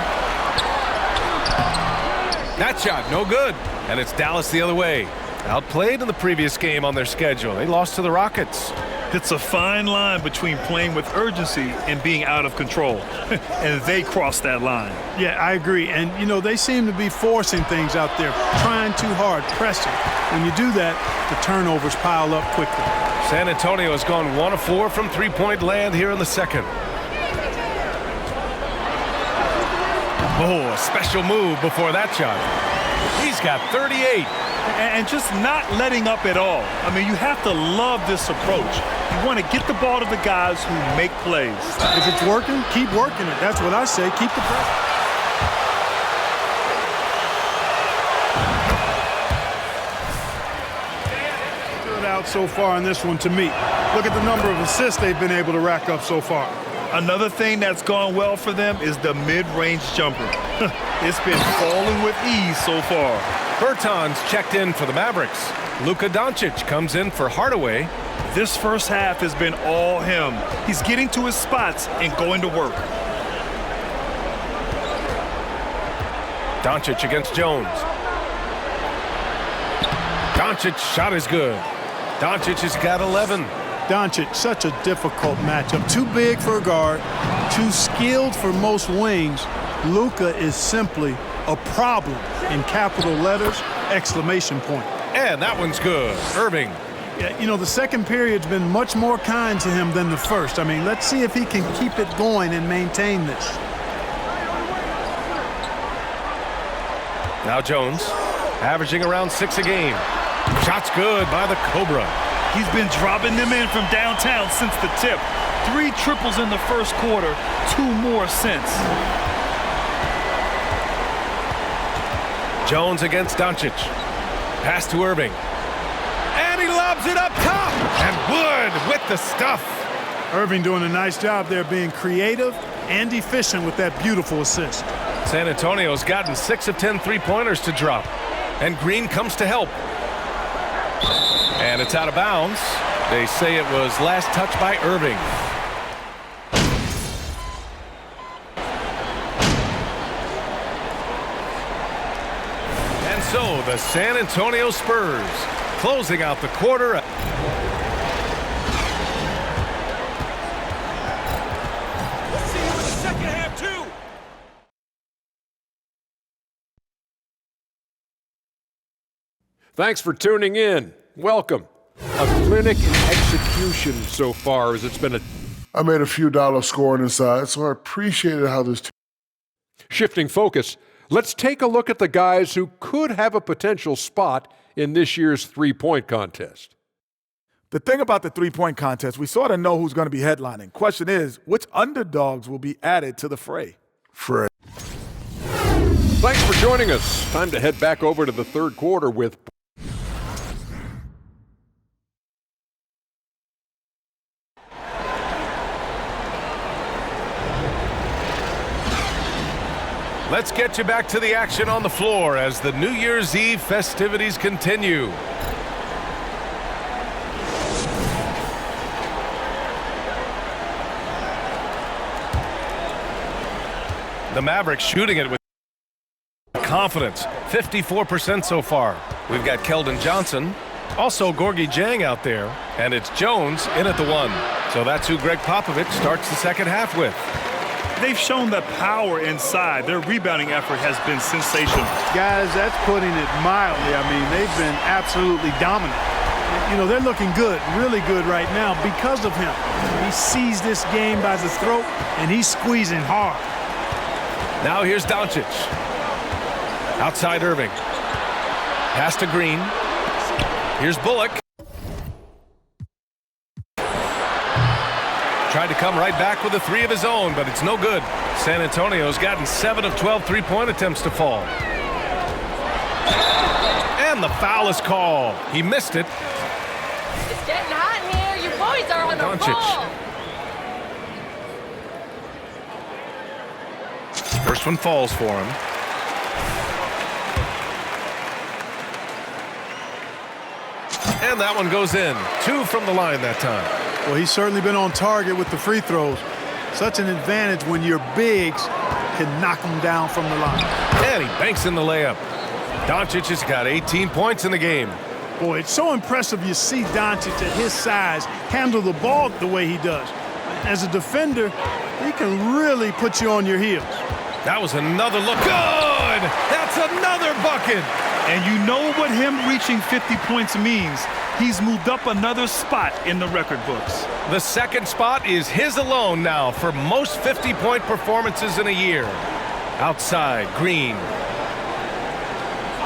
That shot, no good. And it's Dallas the other way. Outplayed in the previous game on their schedule. They lost to the Rockets. It's a fine line between playing with urgency and being out of control. And they crossed that line. Yeah, I agree. And, you know, they seem to be forcing things out there, trying too hard, pressing. When you do that, the turnovers pile up quickly. San Antonio has gone 1 of 4 from three-point land here in the second. Oh, a special move before that shot. He's got 38. And just not letting up at all. I mean, you have to love this approach. You want to get the ball to the guys who make plays. If it's working, keep working it. That's what I say. Keep the pressure. Stood out so far in this one to me. Look at the number of assists they've been able to rack up so far. Another thing that's gone well for them is the mid-range jumper. It's been falling with ease so far. Bertans checked in for the Mavericks. Luka Doncic comes in for Hardaway. This first half has been all him. He's getting to his spots and going to work. Doncic against Jones. Doncic's shot is good. Doncic has got 11. Doncic, such a difficult matchup. Too big for a guard, too skilled for most wings. Luka is simply a problem in capital letters, exclamation point. And that one's good. Irving. Yeah, you know, the second period's been much more kind to him than the first. I mean, let's see if he can keep it going and maintain this. Now Jones, averaging around 6 a game. Shot's good by the Cobra. He's been dropping them in from downtown since the tip. 3 triples in the first quarter, 2 more since. Jones against Doncic. Pass to Irving. And he lobs it up top. And Wood with the stuff. Irving doing a nice job there, being creative and efficient with that beautiful assist. San Antonio's gotten 6 of 10 three-pointers to drop. And Green comes to help. And it's out of bounds. They say it was last touched by Irving. And so the San Antonio Spurs closing out the quarter. Thanks for tuning in. Welcome. A clinic in execution so far as it's been a... I made a few dollars scoring inside, so I appreciated how this... Shifting focus, let's take a look at the guys who could have a potential spot in this year's three-point contest. The thing about the three-point contest, we sort of know who's going to be headlining. Question is, which underdogs will be added to the fray? Thanks for joining us. Time to head back over to the third quarter with... Let's get you back to the action on the floor as the New Year's Eve festivities continue. The Mavericks shooting it with confidence, 54% so far. We've got Keldon Johnson, also Gorgie Jang out there, and it's Jones in at the 1. So that's who Greg Popovich starts the second half with. They've shown that power inside. Their rebounding effort has been sensational. Guys, that's putting it mildly. I mean, they've been absolutely dominant. You know, they're looking good, really good right now because of him. He sees this game by the throat, and he's squeezing hard. Now here's Doncic. Outside Irving. Pass to Green. Here's Bullock. Tried to come right back with a three of his own, but it's no good. San Antonio's gotten 7 of 12 three-point attempts to fall. And the foul is called. He missed it. It's getting hot in here. You boys are on the ball. First one falls for him. And that one goes in. 2 from the line that time. Well, he's certainly been on target with the free throws. Such an advantage when your bigs can knock them down from the line. And he banks in the layup. Doncic has got 18 points in the game. Boy, it's so impressive you see Doncic at his size handle the ball the way he does. As a defender, he can really put you on your heels. That was another look. Good! That's another bucket! And you know what him reaching 50 points means. He's moved up another spot in the record books. The second spot is his alone now for most 50-point performances in a year. Outside, Green.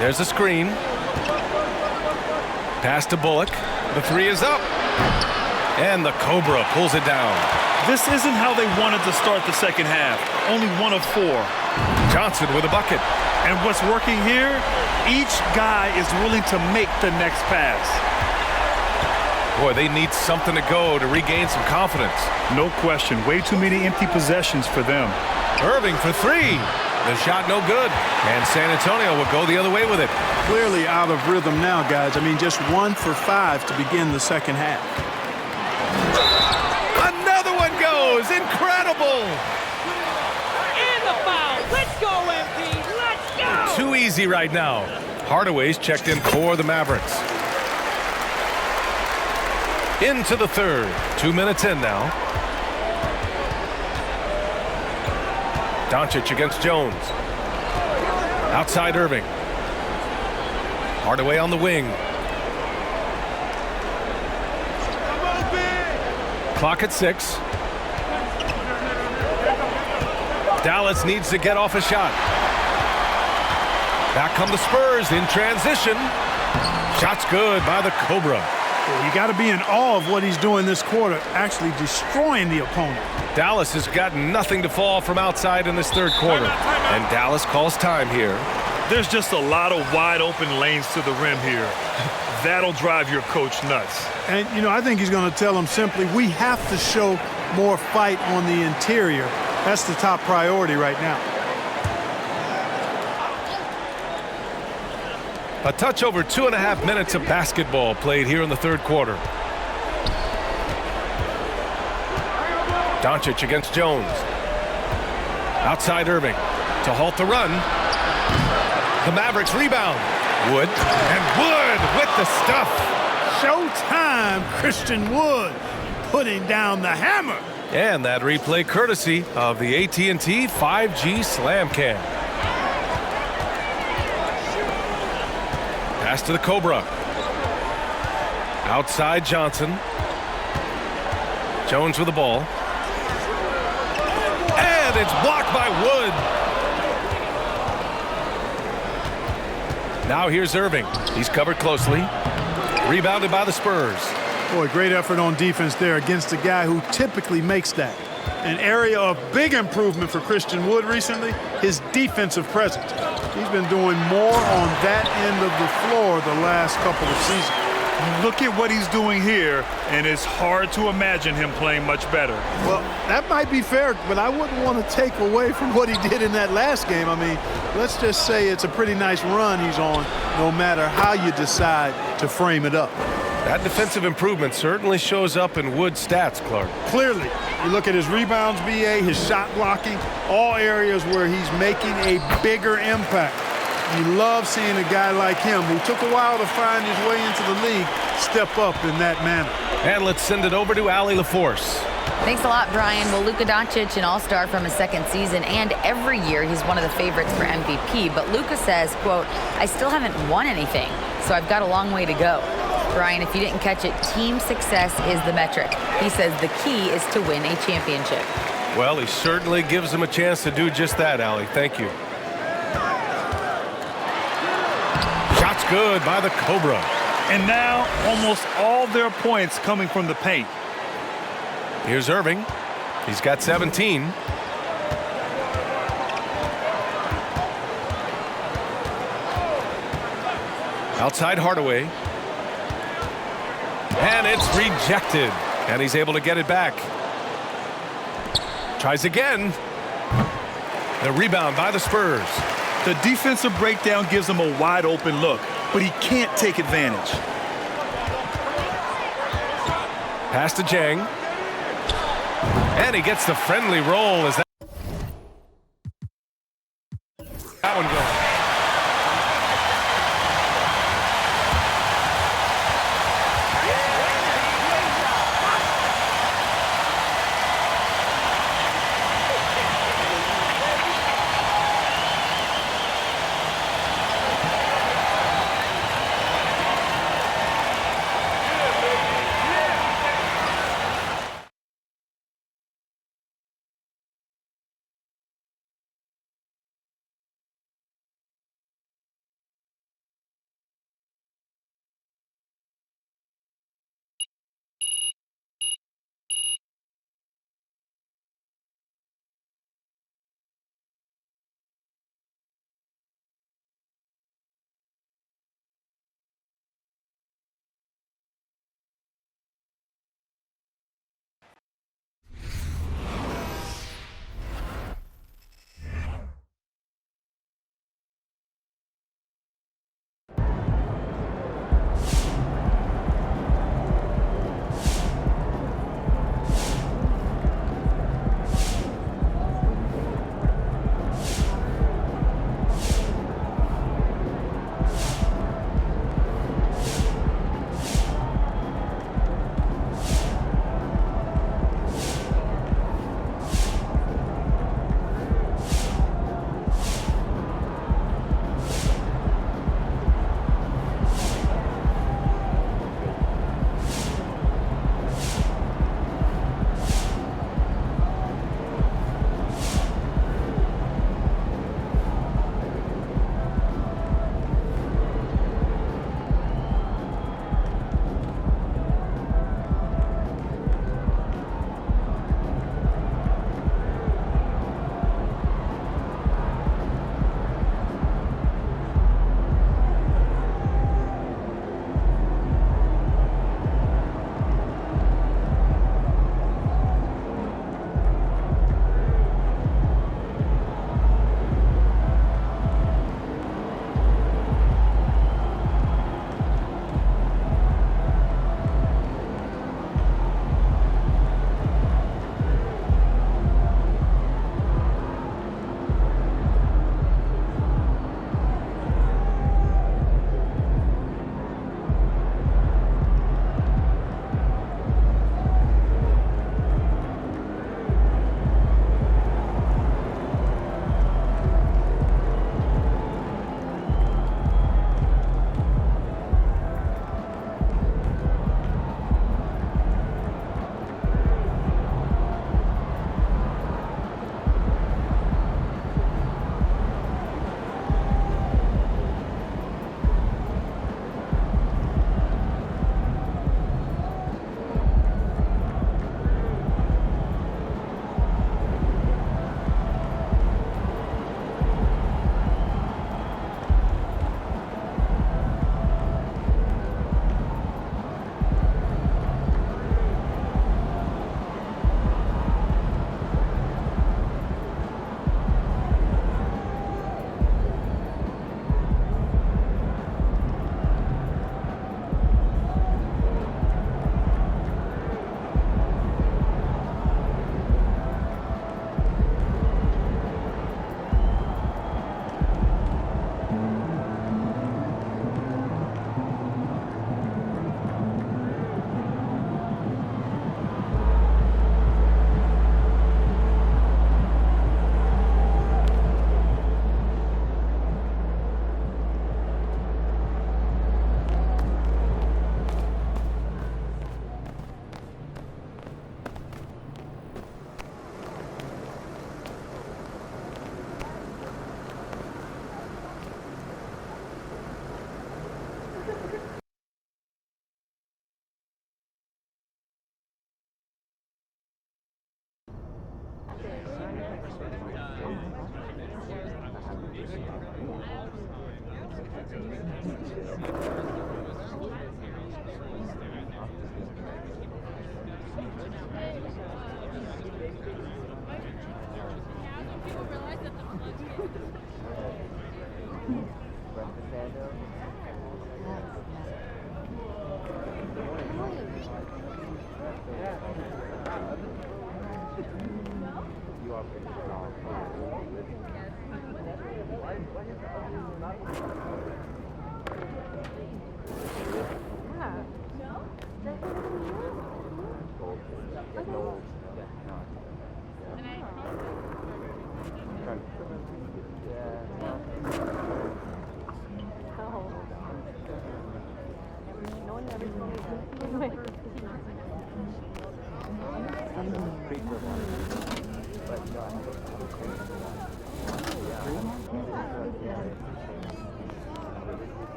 There's a screen. Pass to Bullock. The three is up. And the Cobra pulls it down. This isn't how they wanted to start the second half. Only 1 of 4. Johnson with a bucket. And what's working here? Each guy is willing to make the next pass. Boy, they need something to go to regain some confidence. No question. Way too many empty possessions for them. Irving for 3. The shot no good. And San Antonio will go the other way with it. Clearly out of rhythm now, guys. I mean, just 1 for 5 to begin the second half. Another one goes. Incredible. And the foul. Let's go, MP. Let's go. Too easy right now. Hardaway's checked in for the Mavericks. Into the third. 2 minutes in now. Doncic against Jones. Outside Irving. Hardaway on the wing. Clock at 6. Dallas needs to get off a shot. Back come the Spurs in transition. Shot's good by the Cobra. You got to be in awe of what he's doing this quarter, actually destroying the opponent. Dallas has got nothing to fall from outside in this third quarter. And Dallas calls time here. There's just a lot of wide open lanes to the rim here. That'll drive your coach nuts. And, you know, I think he's going to tell them simply, we have to show more fight on the interior. That's the top priority right now. A touch over 2.5 minutes of basketball played here in the third quarter. Doncic against Jones. Outside Irving to halt the run. The Mavericks rebound. Wood, and Wood with the stuff. Showtime, Christian Wood putting down the hammer. And that replay courtesy of the AT&T 5G Slam Cam. Pass to the Cobra. Outside Johnson. Jones with the ball. And it's blocked by Wood. Now here's Irving. He's covered closely. Rebounded by the Spurs. Boy, great effort on defense there against a guy who typically makes that. An area of big improvement for Christian Wood recently, his defensive presence. He's been doing more on that end of the floor the last couple of seasons. Look at what he's doing here, and it's hard to imagine him playing much better. Well, that might be fair, but I wouldn't want to take away from what he did in that last game. I mean, let's just say it's a pretty nice run he's on, no matter how you decide to frame it up. That defensive improvement certainly shows up in Wood's stats, Clark. Clearly, you look at his rebounds, BA, his shot blocking, all areas where he's making a bigger impact. You love seeing a guy like him, who took a while to find his way into the league, step up in that manner. And let's send it over to Allie LaForce. Thanks a lot, Brian. Well, Luka Doncic, an all-star from his second season, and every year he's one of the favorites for MVP. But Luka says, quote, I still haven't won anything, so I've got a long way to go. Brian, if you didn't catch it, team success is the metric. He says the key is to win a championship. Well, he certainly gives them a chance to do just that, Allie. Thank you. Shot's good by the Cobra. And now almost all their points coming from the paint. Here's Irving. He's got 17. Outside Hardaway. And it's rejected. And he's able to get it back. Tries again. The rebound by the Spurs. The defensive breakdown gives him a wide open look, but he can't take advantage. Pass to Jang. And he gets the friendly roll as that one goes.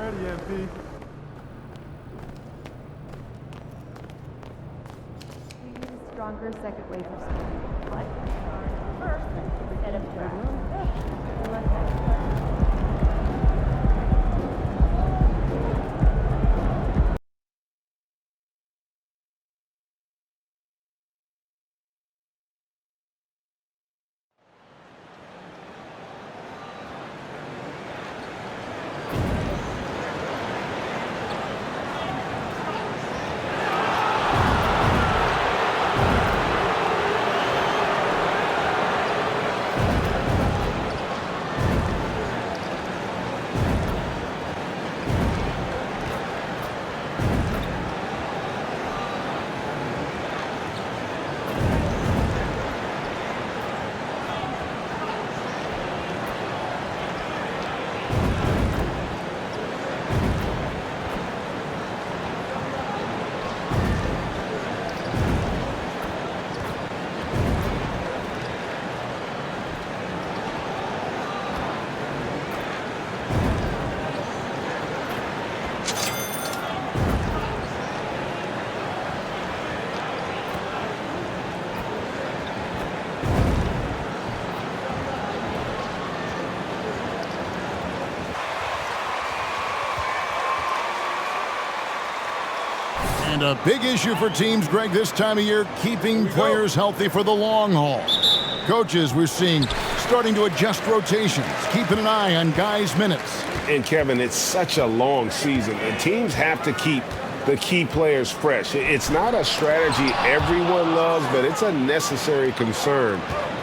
Ready, MP. Stronger second wave of speed. What? First, instead of And a big issue for teams, Greg, this time of year, keeping players healthy for the long haul. Coaches, we're seeing, starting to adjust rotations, keeping an eye on guys' minutes. And, Kevin, it's such a long season. And teams have to keep the key players fresh. It's not a strategy everyone loves, but it's a necessary concern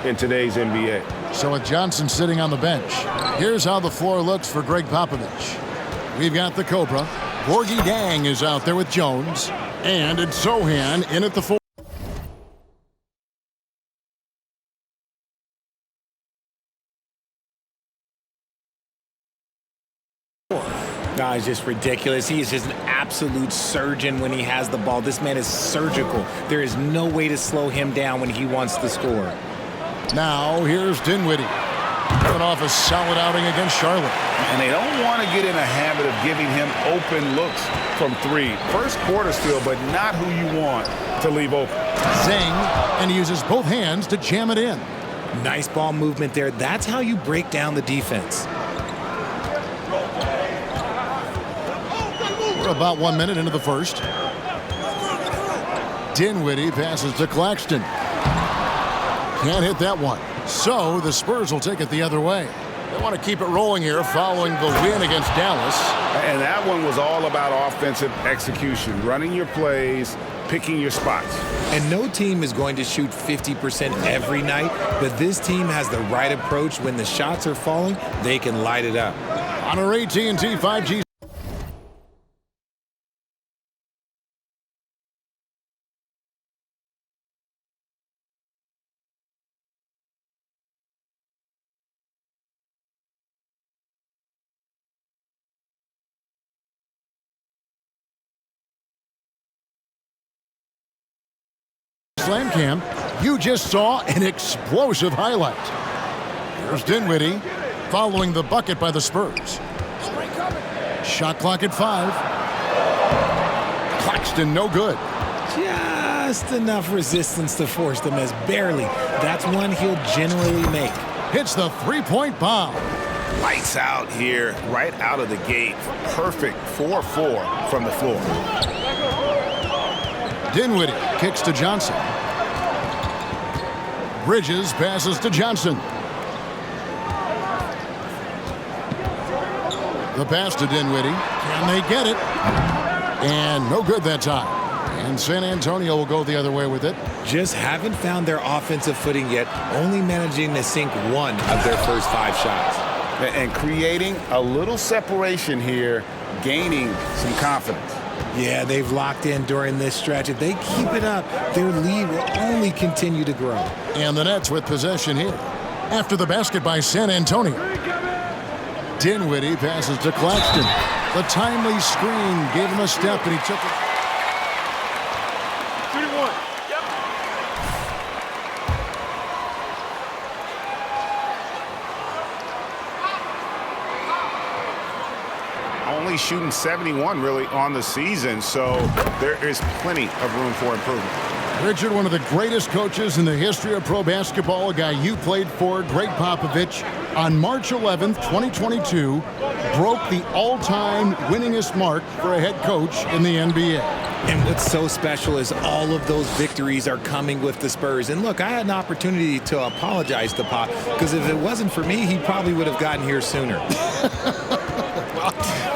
in today's NBA. So with Johnson sitting on the bench, here's how the floor looks for Greg Popovich. We've got the Cobra. Borgie Dang is out there with Jones. And it's Sohan in at the 4. No, it's just ridiculous. He is just an absolute surgeon when he has the ball. This man is surgical. There is no way to slow him down when he wants to score. Now, here's Dinwiddie. Coming off a solid outing against Charlotte. And they don't want to get in a habit of giving him open looks from three. First quarter still, but not who you want to leave open. Zing, and he uses both hands to jam it in. Nice ball movement there. That's how you break down the defense. We're about 1 minute into the first. Dinwiddie passes to Claxton. Can't hit that one. So the Spurs will take it the other way. They want to keep it rolling here following the win against Dallas. And that one was all about offensive execution, running your plays, picking your spots. And no team is going to shoot 50% every night, but this team has the right approach. When the shots are falling, they can light it up. On our AT&T 5G. Slam cam, you just saw an explosive highlight. Here's Dinwiddie following the bucket by the Spurs. Shot clock at 5. Claxton, no good. Just enough resistance to force the miss. Barely. That's one he'll generally make. Hits the three-point bomb. Lights out here, right out of the gate. Perfect 4-4 from the floor. Dinwiddie kicks to Johnson. Bridges passes to Johnson. The pass to Dinwiddie. Can they get it? And no good that time. And San Antonio will go the other way with it. Just haven't found their offensive footing yet, only managing to sink one of their first 5 shots. And creating a little separation here, gaining some confidence. Yeah, they've locked in during this stretch. If they keep it up, their lead will only continue to grow. And the Nets with possession here. After the basket by San Antonio. Dinwiddie passes to Claxton. The timely screen gave him a step, and he took it. Only shooting 71 really on the season, so there is plenty of room for improvement. Richard, one of the greatest coaches in the history of pro basketball, a guy you played for, Greg Popovich, on March 11th, 2022, broke the all-time winningest mark for a head coach in the NBA. And what's so special is all of those victories are coming with the Spurs. And look, I had an opportunity to apologize to Pop, because if it wasn't for me, he probably would have gotten here sooner.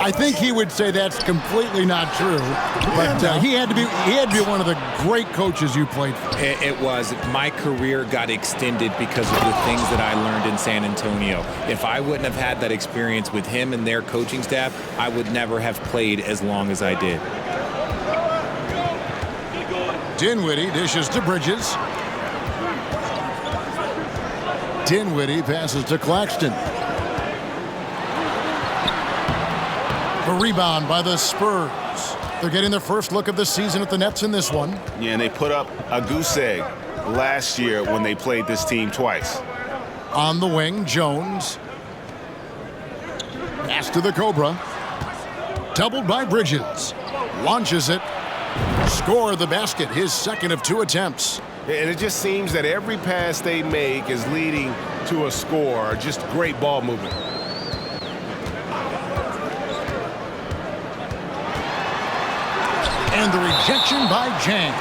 I think he would say that's completely not true, but he had to be one of the great coaches you played for. It was. My career got extended because of the things that I learned in San Antonio. If I wouldn't have had that experience with him and their coaching staff, I would never have played as long as I did. Dinwiddie dishes to Bridges. Dinwiddie passes to Claxton. A rebound by the Spurs. They're getting their first look of the season at the Nets in this one. Yeah, and they put up a goose egg last year when they played this team twice. On the wing, Jones. Pass to the Cobra. Doubled by Bridges. Launches it. Score the basket, his second of 2 attempts. And it just seems that every pass they make is leading to a score. Just great ball movement. And the rejection by Jang.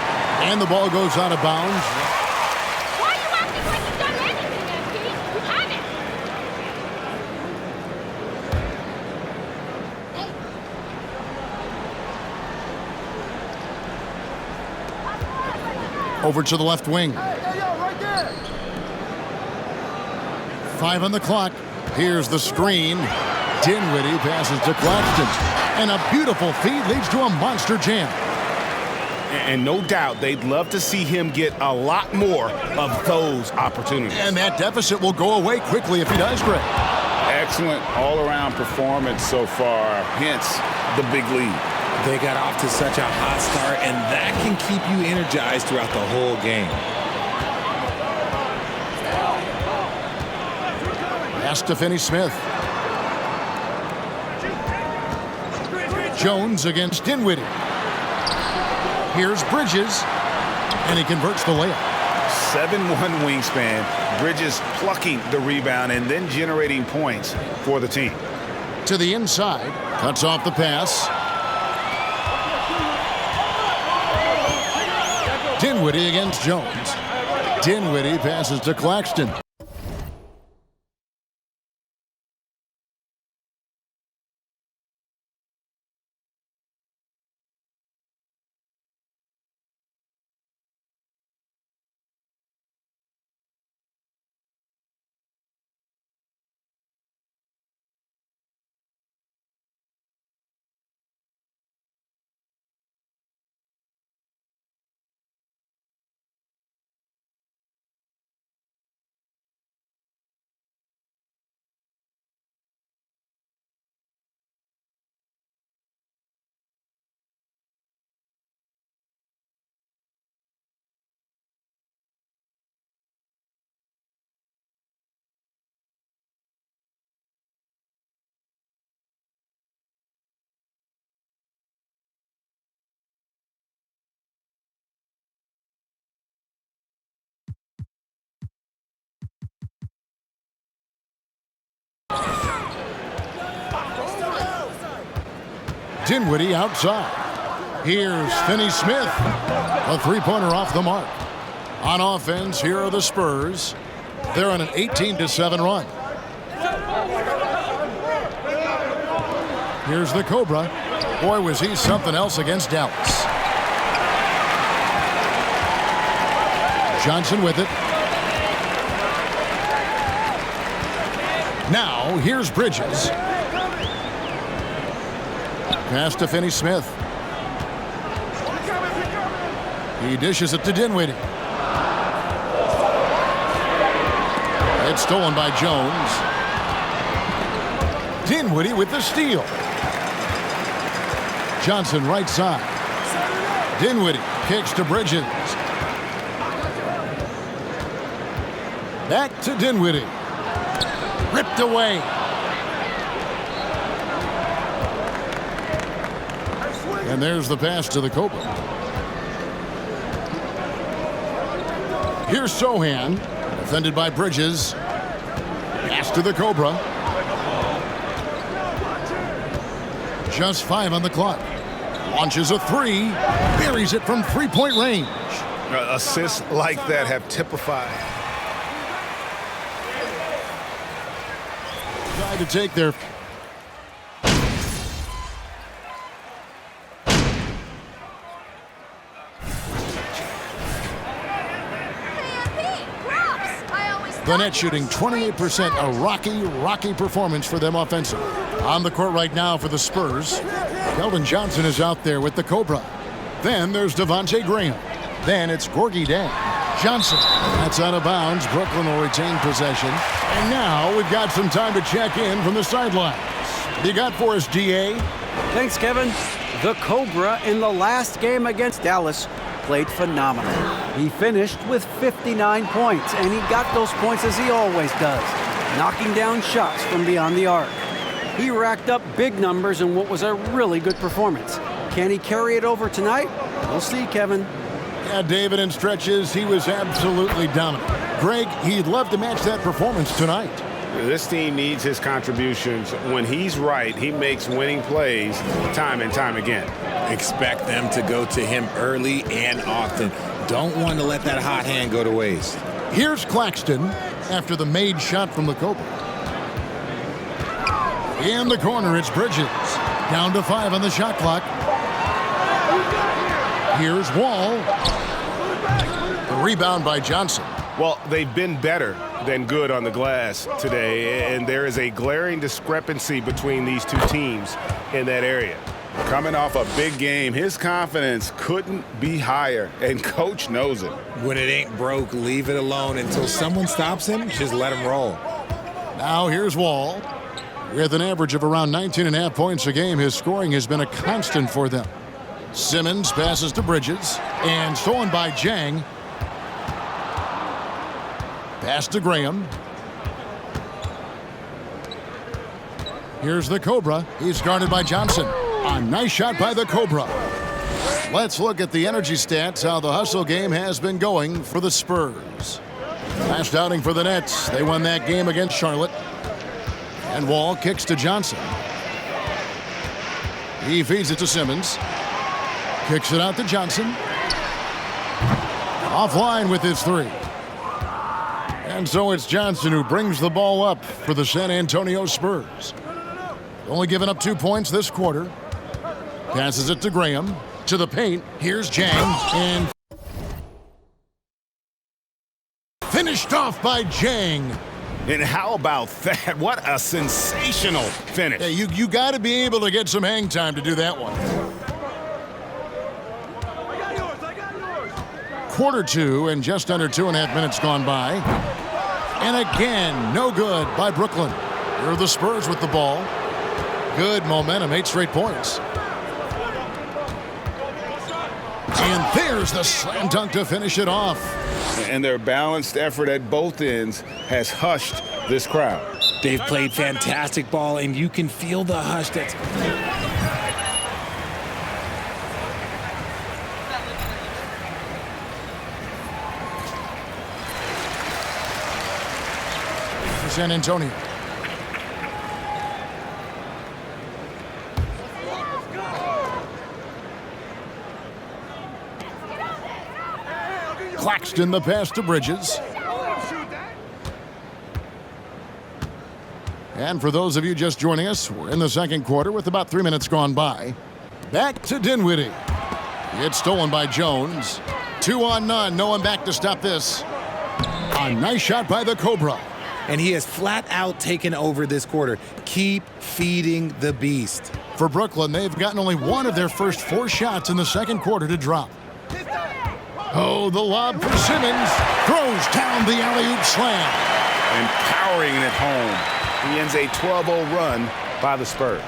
And the ball goes out of bounds. Why are you acting like you've done anything, MP? You haven't. Over to the left wing. 5 on the clock. Here's the screen. Dinwiddie passes to Claxton. And a beautiful feed leads to a monster jam. And no doubt they'd love to see him get a lot more of those opportunities. And that deficit will go away quickly if he does, Greg. Excellent all-around performance so far, hence the big lead. They got off to such a hot start, and that can keep you energized throughout the whole game. Pass to Finney-Smith. Jones against Dinwiddie. Here's Bridges, and he converts the layup. 7'1" wingspan. Bridges plucking the rebound and then generating points for the team. To the inside, cuts off the pass. Dinwiddie against Jones. Dinwiddie passes to Claxton. Dinwiddie outside. Here's Finney-Smith. A three-pointer off the mark. On offense, here are the Spurs. They're on an 18-7 run. Here's the Cobra. Boy, was he something else against Dallas. Johnson with it. Now, here's Bridges. Pass to Finney-Smith. He dishes it to Dinwiddie. It's stolen by Jones. Dinwiddie with the steal. Johnson right side. Dinwiddie kicks to Bridges. Back to Dinwiddie. Ripped away. And there's the pass to the Cobra. Here's Sohan. Defended by Bridges. Pass to the Cobra. Just 5 on the clock. Launches a three. Buries it from three-point range. Assists like that have typified. Try to take their... The net shooting 28%, a rocky performance for them offensively. On the court right now for the Spurs, Keldon Johnson is out there with the Cobra. Then there's Devontae Graham. Then it's Gorgie Dang. Johnson, that's out of bounds. Brooklyn will retain possession. And now we've got some time to check in from the sidelines. What you got for us, DA? Thanks, Kevin. The Cobra in the last game against Dallas played phenomenal. He finished with 59 points, and he got those points as he always does, knocking down shots from beyond the arc. He racked up big numbers in what was a really good performance. Can he carry it over tonight? We'll see, Kevin. Yeah, David, in stretches, he was absolutely dominant. Greg, he'd love to match that performance tonight. This team needs his contributions. When he's right, he makes winning plays time and time again. Expect them to go to him early and often. Don't want to let that hot hand go to waste. Here's Claxton after the made shot from the Cobra. In the corner, it's Bridges. Down to 5 on the shot clock. Here's Wall. The rebound by Johnson. Well, they've been better than good on the glass today, and there is a glaring discrepancy between these two teams in that area. Coming off a big game, his confidence couldn't be higher, and Coach knows it. When it ain't broke, leave it alone until someone stops him. Just let him roll. Now here's Wall. With an average of around 19.5 points a game, his scoring has been a constant for them. Simmons passes to Bridges, and stolen by Jang. Pass to Graham. Here's the Cobra. He's guarded by Johnson. A nice shot by the Cobra. Let's look at the energy stats, how the hustle game has been going for the Spurs. Last outing for the Nets. They won that game against Charlotte. And Wall kicks to Johnson. He feeds it to Simmons. Kicks it out to Johnson. Offline with his three. And so it's Johnson who brings the ball up for the San Antonio Spurs. Only given up 2 points this quarter. Passes it to Graham. To the paint. Here's Jang. And finished off by Jang. And how about that? What a sensational finish. Hey, you got to be able to get some hang time to do that one. Quarter 2 and just under 2.5 minutes gone by. And again, no good by Brooklyn. Here are the Spurs with the ball. Good momentum, 8 straight points. And there's the slam dunk to finish it off. And their balanced effort at both ends has hushed this crowd. They've played fantastic ball, and you can feel the hush that's... San Antonio. Claxton the pass to Bridges. And for those of you just joining us, we're in the second quarter with about 3 minutes gone by. Back to Dinwiddie. It's stolen by Jones. 2 on none. No one back to stop this. A nice shot by the Cobra. And he has flat out taken over this quarter. Keep feeding the beast. For Brooklyn, they've gotten only one of their first 4 shots in the second quarter to drop. Oh, the lob for Simmons. Throws down the alley-oop slam. And powering it home. He ends a 12-0 run by the Spurs.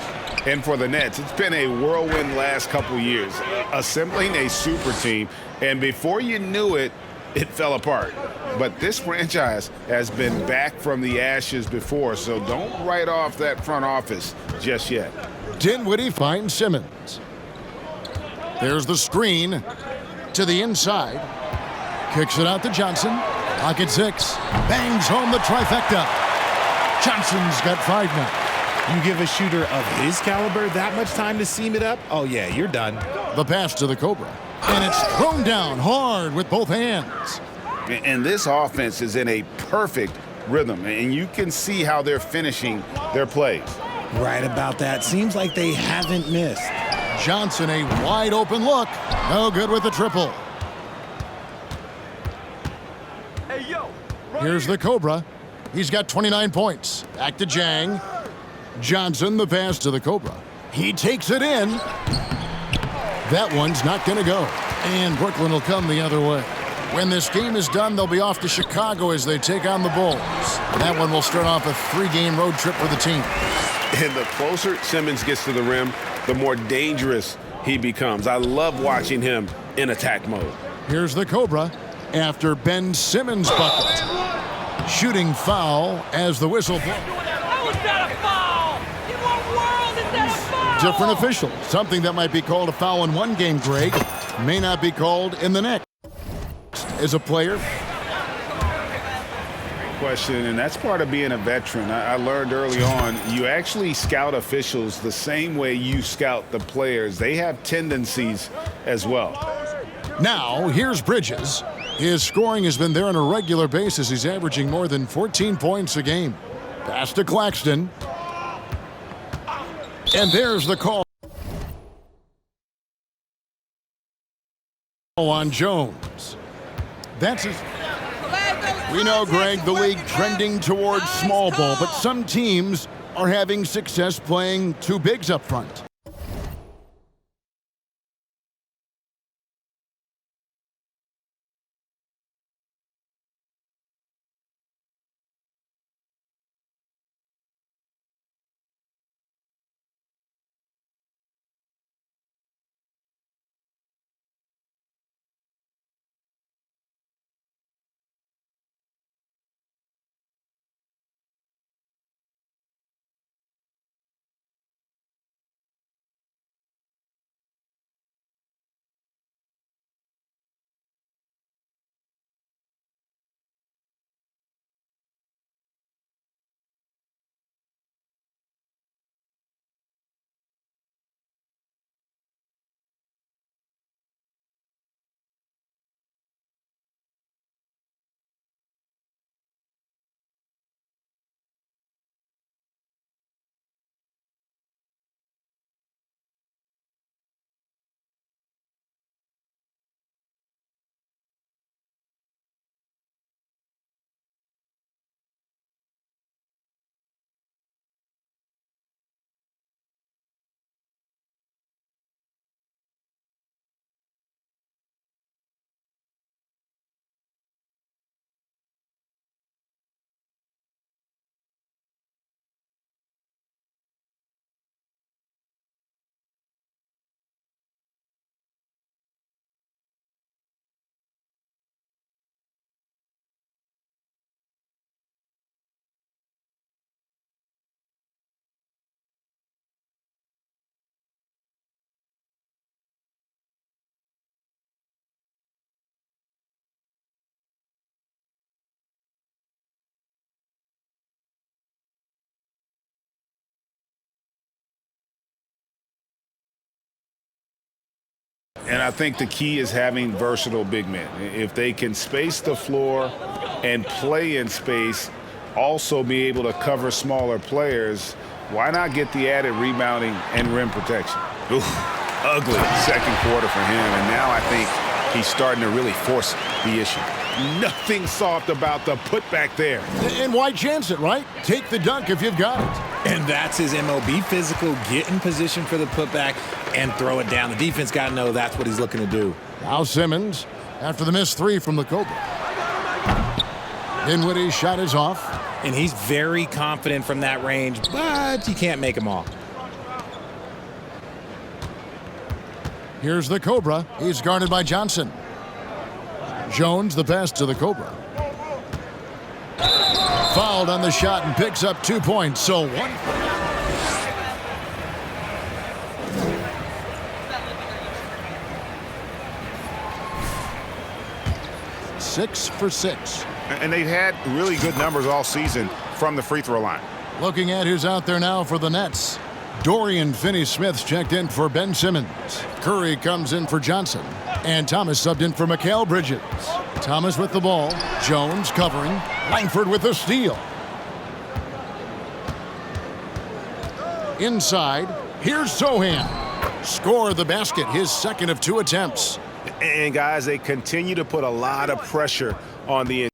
And for the Nets, it's been a whirlwind last couple years, assembling a super team. And before you knew it, it fell apart. But this franchise has been back from the ashes before, so don't write off that front office just yet. Dinwiddie finds Simmons. There's the screen to the inside. Kicks it out to Johnson. Pocket 6. Bangs home the trifecta. Johnson's got 5 now. You give a shooter of his caliber that much time to seam it up? Oh, yeah, you're done. The pass to the Cobra. And it's thrown down hard with both hands. And this offense is in a perfect rhythm, and you can see how they're finishing their plays. Right about that. Seems like they haven't missed. Johnson, a wide open look. No good with the triple. Hey, yo. Here's the Cobra. He's got 29 points. Back to Jang. Johnson, the pass to the Cobra. He takes it in. That one's not going to go. And Brooklyn will come the other way. When this game is done, they'll be off to Chicago as they take on the Bulls. That one will start off a 3-game road trip for the team. And the closer Simmons gets to the rim, the more dangerous he becomes. I love watching him in attack mode. Here's the Cobra after Ben Simmons' bucket. Shooting foul as the whistle blows. How is that a foul? In what world is that a foul? Different official. Something that might be called a foul in one game, Greg, may not be called in the next. As a player. Question, and that's part of being a veteran. I learned early on, you actually scout officials the same way you scout the players. They have tendencies as well. Now, here's Bridges. His scoring has been there on a regular basis. He's averaging more than 14 points a game. Pass to Claxton. And there's the call on Jones. That's his. We know, Greg, the league trending towards small ball, but some teams are having success playing 2 bigs up front. And I think the key is having versatile big men. If they can space the floor and play in space, also be able to cover smaller players, why not get the added rebounding and rim protection? Oof, ugly second quarter for him, and now I think he's starting to really force the issue. Nothing soft about the putback there. And why chance it, right? Take the dunk if you've got it. And that's his MO. Be physical, get in position for the putback, and throw it down. The defense got to know that's what he's looking to do. Now Simmons, after the missed three from the Cobra. Dinwiddie's shot is off. And he's very confident from that range, but you can't make him all. Here's the Cobra. He's guarded by Johnson. Jones, the pass to the Cobra. Fouled on the shot and picks up 2 points, so one. 6 for 6. And they've had really good numbers all season from the free throw line. Looking at who's out there now for the Nets. Dorian Finney-Smith's checked in for Ben Simmons. Curry comes in for Johnson. And Thomas subbed in for Mikal Bridges. Thomas with the ball. Jones covering. Langford with the steal. Inside. Here's Sohan. Score the basket. His second of 2 attempts. And guys, they continue to put a lot of pressure on the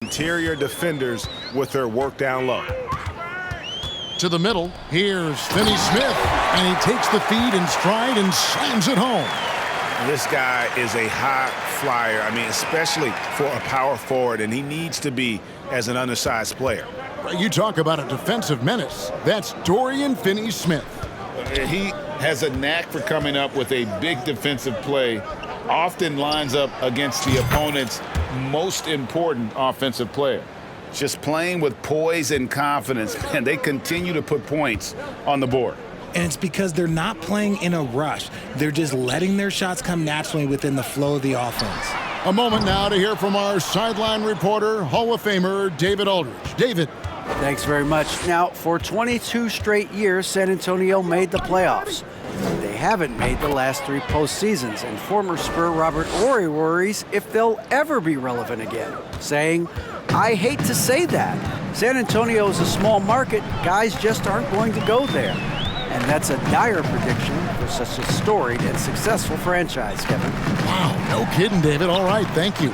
interior defenders with their work down low. To the middle, here's Finney-Smith, and he takes the feed in stride and slams it home. This guy is a high flyer, I mean, especially for a power forward, and he needs to be as an undersized player. You talk about a defensive menace. That's Dorian Finney-Smith. He has a knack for coming up with a big defensive play, often lines up against the opponent's most important offensive player. Just playing with poise and confidence, and they continue to put points on the board. And it's because they're not playing in a rush. They're just letting their shots come naturally within the flow of the offense. A moment now to hear from our sideline reporter, Hall of Famer David Aldridge. David. Thanks very much. Now, for 22 straight years, San Antonio made the playoffs. They haven't made the last 3 postseasons, and former Spur Robert Horry worries if they'll ever be relevant again, saying, "I hate to say that. San Antonio is a small market. Guys just aren't going to go there." And that's a dire prediction for such a storied and successful franchise, Kevin. Wow, no kidding, David. All right, thank you.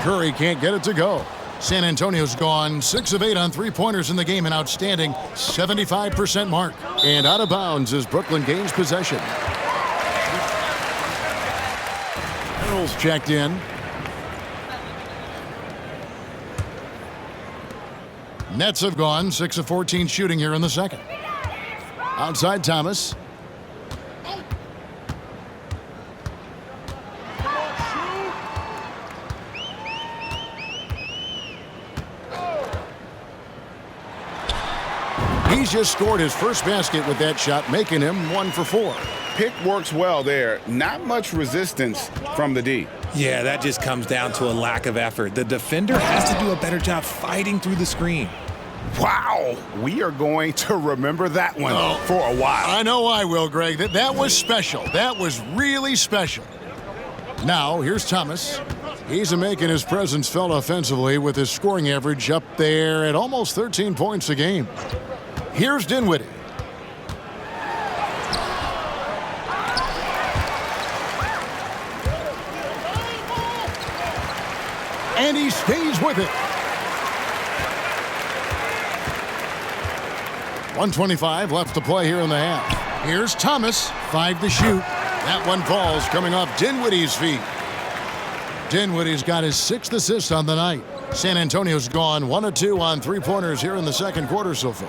Curry can't get it to go. San Antonio's gone 6 of 8 on 3-pointers in the game, an outstanding 75% mark. And out of bounds as Brooklyn gains possession. Earls checked in. Nets have gone 6 of 14 shooting here in the second. Outside Thomas. He's just scored his first basket with that shot, making him 1 for 4. Pick works well there. Not much resistance from the D. Yeah, that just comes down to a lack of effort. The defender has to do a better job fighting through the screen. Wow, we are going to remember that one for a while. I know I will, Greg. That was special. That was really special. Now, here's Thomas. He's making his presence felt offensively with his scoring average up there at almost 13 points a game. Here's Dinwiddie. And he stays with it. 1:25 left to play here in the half. Here's Thomas, 5 to shoot. That one falls coming off Dinwiddie's feet. Dinwiddie's got his 6th assist on the night. San Antonio's gone 1 of 2 on 3-pointers here in the second quarter so far.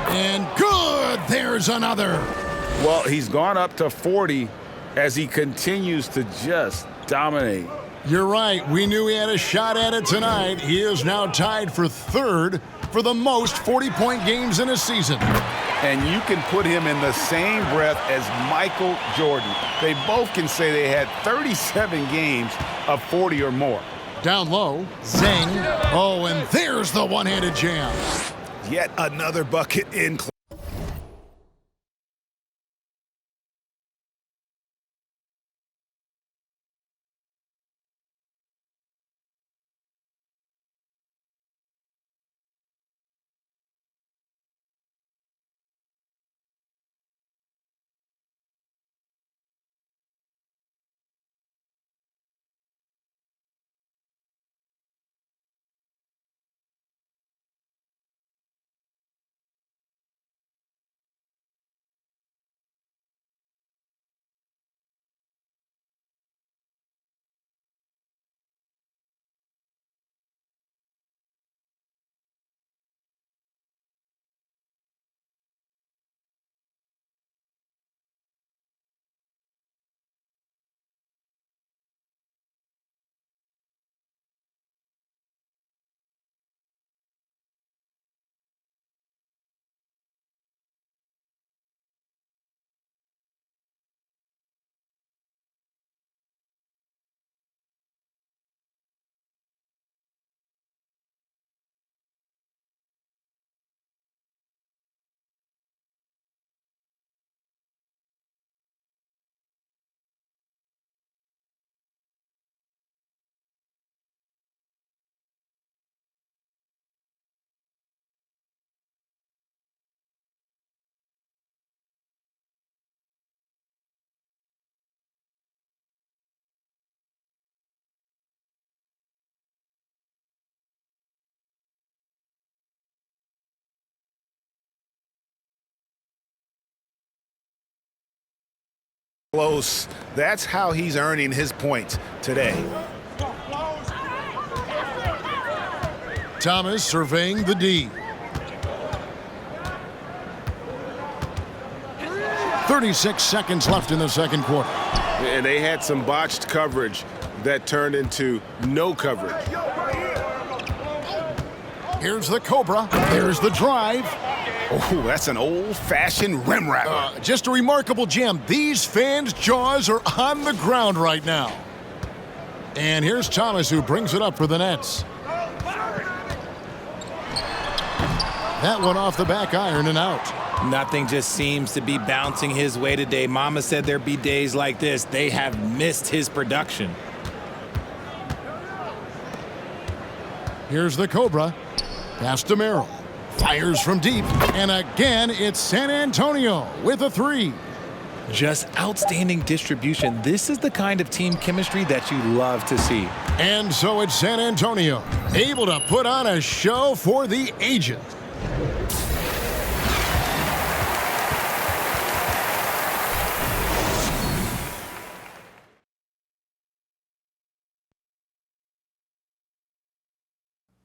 And good, there's another. Well, he's gone up to 40 as he continues to just dominate. You're right. We knew he had a shot at it tonight. He is now tied for 3rd for the most 40-point games in a season. And you can put him in the same breath as Michael Jordan. They both can say they had 37 games of 40 or more. Down low, Zhang. Oh, and there's the one-handed jam. Yet another bucket in. Close. That's how he's earning his points today. Thomas surveying the D. 36 seconds left in the second quarter. And they had some botched coverage that turned into no coverage. Here's the Cobra. There's the drive. Oh, that's an old-fashioned rim wrapper. Just a remarkable jam. These fans' jaws are on the ground right now. And here's Thomas, who brings it up for the Nets. That one off the back iron and out. Nothing just seems to be bouncing his way today. Mama said there'd be days like this. They have missed his production. Here's the Cobra. Pass to Merrill. Fires from deep. And again, it's San Antonio with a three. Just outstanding distribution. This is the kind of team chemistry that you love to see. And so it's San Antonio, able to put on a show for the ages.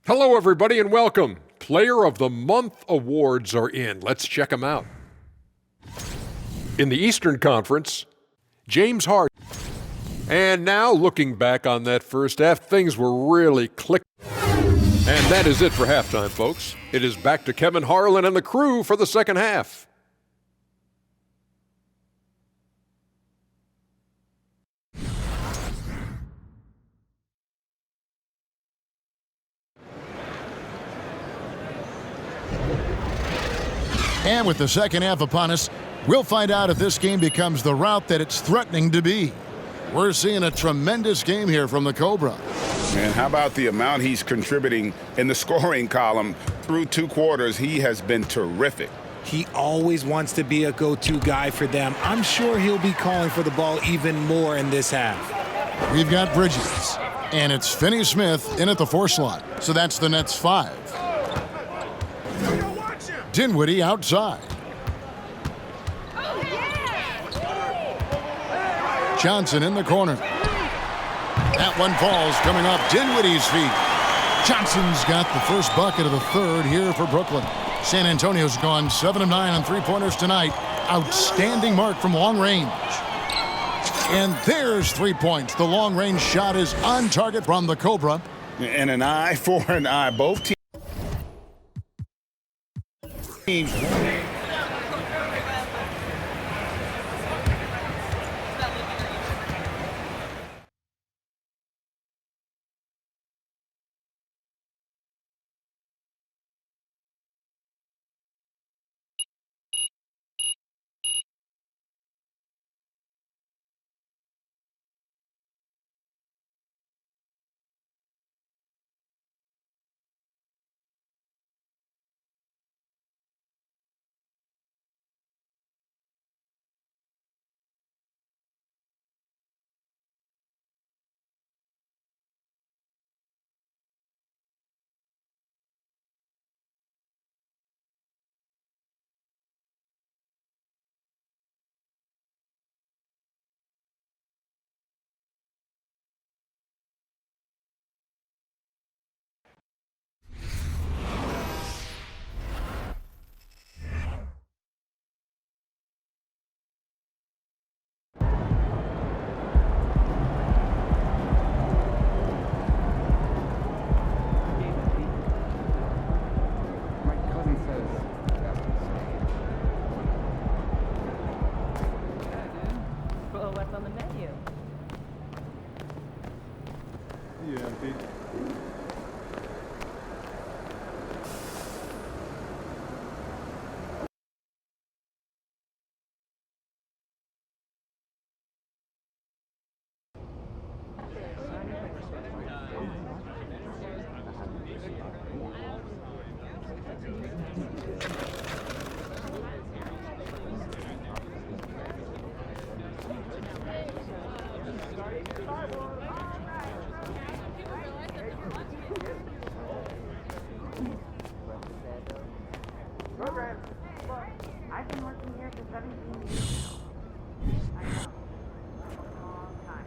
Hello, everybody, and welcome. Player of the Month awards are in. Let's check them out. In the Eastern Conference, James Harden. And now, looking back on that first half, things were really clicking. And that is it for halftime, folks. It is back to Kevin Harlan and the crew for the second half. And with the second half upon us, we'll find out if this game becomes the route that it's threatening to be. We're seeing a tremendous game here from the Cobra. And how about the amount he's contributing in the scoring column? Through two quarters, he has been terrific. He always wants to be a go-to guy for them. I'm sure he'll be calling for the ball even more in this half. We've got Bridges, and it's Finney-Smith in at the 4 slot. So that's the Nets 5. Dinwiddie outside. Johnson in the corner. That one falls, coming off Dinwiddie's feet. Johnson's got the first bucket of the third here for Brooklyn. San Antonio's gone 7 of 9 on three-pointers tonight. Outstanding mark from long range. And there's 3 points. The long-range shot is on target from the Cobra. And an eye for an eye. Both teams I've been working here for 17 years now. I know. That's a long time.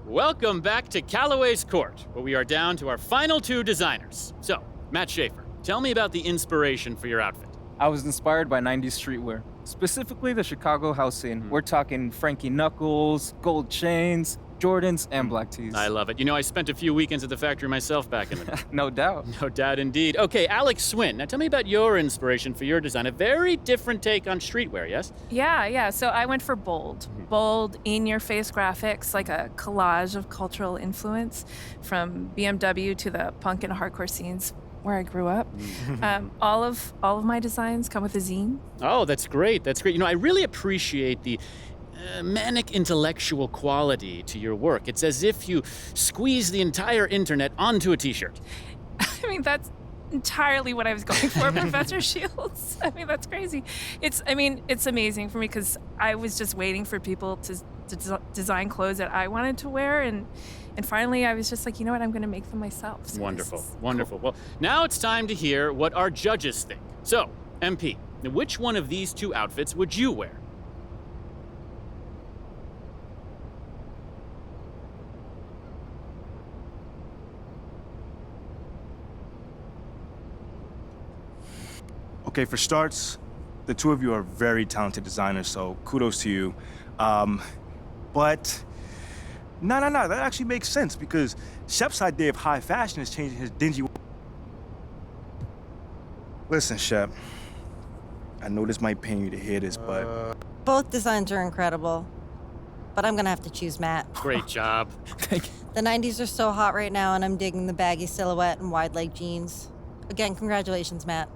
Welcome back to Callaway's Court, where we are down to our final two designers. So, Matt Schaefer, tell me about the inspiration for your outfit. I was inspired by 90s streetwear, specifically the Chicago house scene. We're talking Frankie Knuckles, gold chains, Jordans, and black tees. I love it. You know, I spent a few weekends at the factory myself back in the day. No doubt. No doubt indeed. Okay, Alex Swin, now tell me about your inspiration for your design. A very different take on streetwear, yes? Yeah. So I went for bold. Bold, in-your-face graphics, like a collage of cultural influence from BMW to the punk and hardcore scenes where I grew up. All of my designs come with a zine. Oh, that's great. That's great. You know, I really appreciate the manic intellectual quality to your work. It's as if you squeeze the entire internet onto a t-shirt. I mean, that's entirely what I was going for, Professor Shields. I mean, that's crazy. It's amazing for me because I was just waiting for people to design clothes that I wanted to wear, and finally I was just like, you know what, I'm going to make them myself. So Wonderful. Well, now it's time to hear what our judges think. So, MP, which one of these two outfits would you wear? Okay, for starts, the two of you are very talented designers, so kudos to you. But no, that actually makes sense because Shep's idea of high fashion is changing his dingy. Listen, Shep, I know this might pain you to hear this, but Both designs are incredible, but I'm gonna have to choose Matt. Great job. The 90s are so hot right now, and I'm digging the baggy silhouette and wide leg jeans. Again, congratulations, Matt.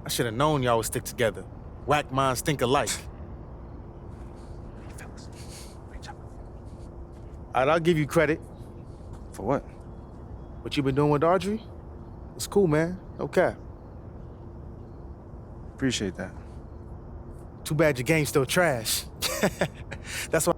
I should have known y'all would stick together. Whack minds think alike. Alright, I'll give you credit. For what? What you been doing with Audrey? It's cool, man. Okay. Appreciate that. Too bad your game's still trash. That's why.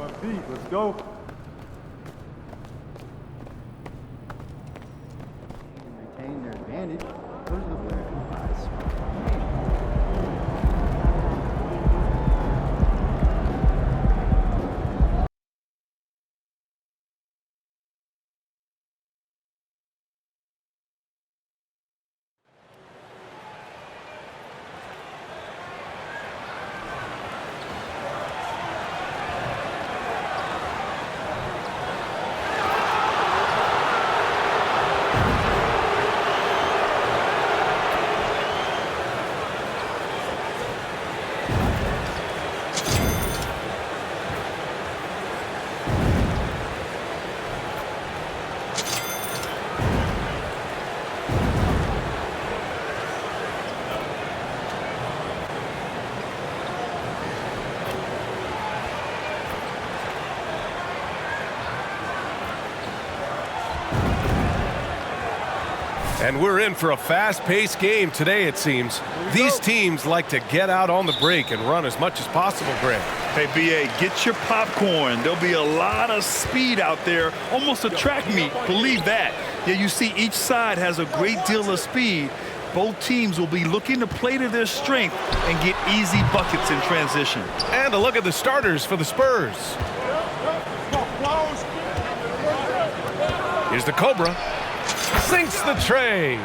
Let's go. Retain their advantage. Those are the players. And we're in for a fast-paced game today, it seems. These teams like to get out on the break and run as much as possible, Greg. Hey, B.A., get your popcorn. There'll be a lot of speed out there, almost a track meet. Believe that. Yeah, you see each side has a great deal of speed. Both teams will be looking to play to their strength and get easy buckets in transition. And a look at the starters for the Spurs. Here's the Cobra. Sinks the tray.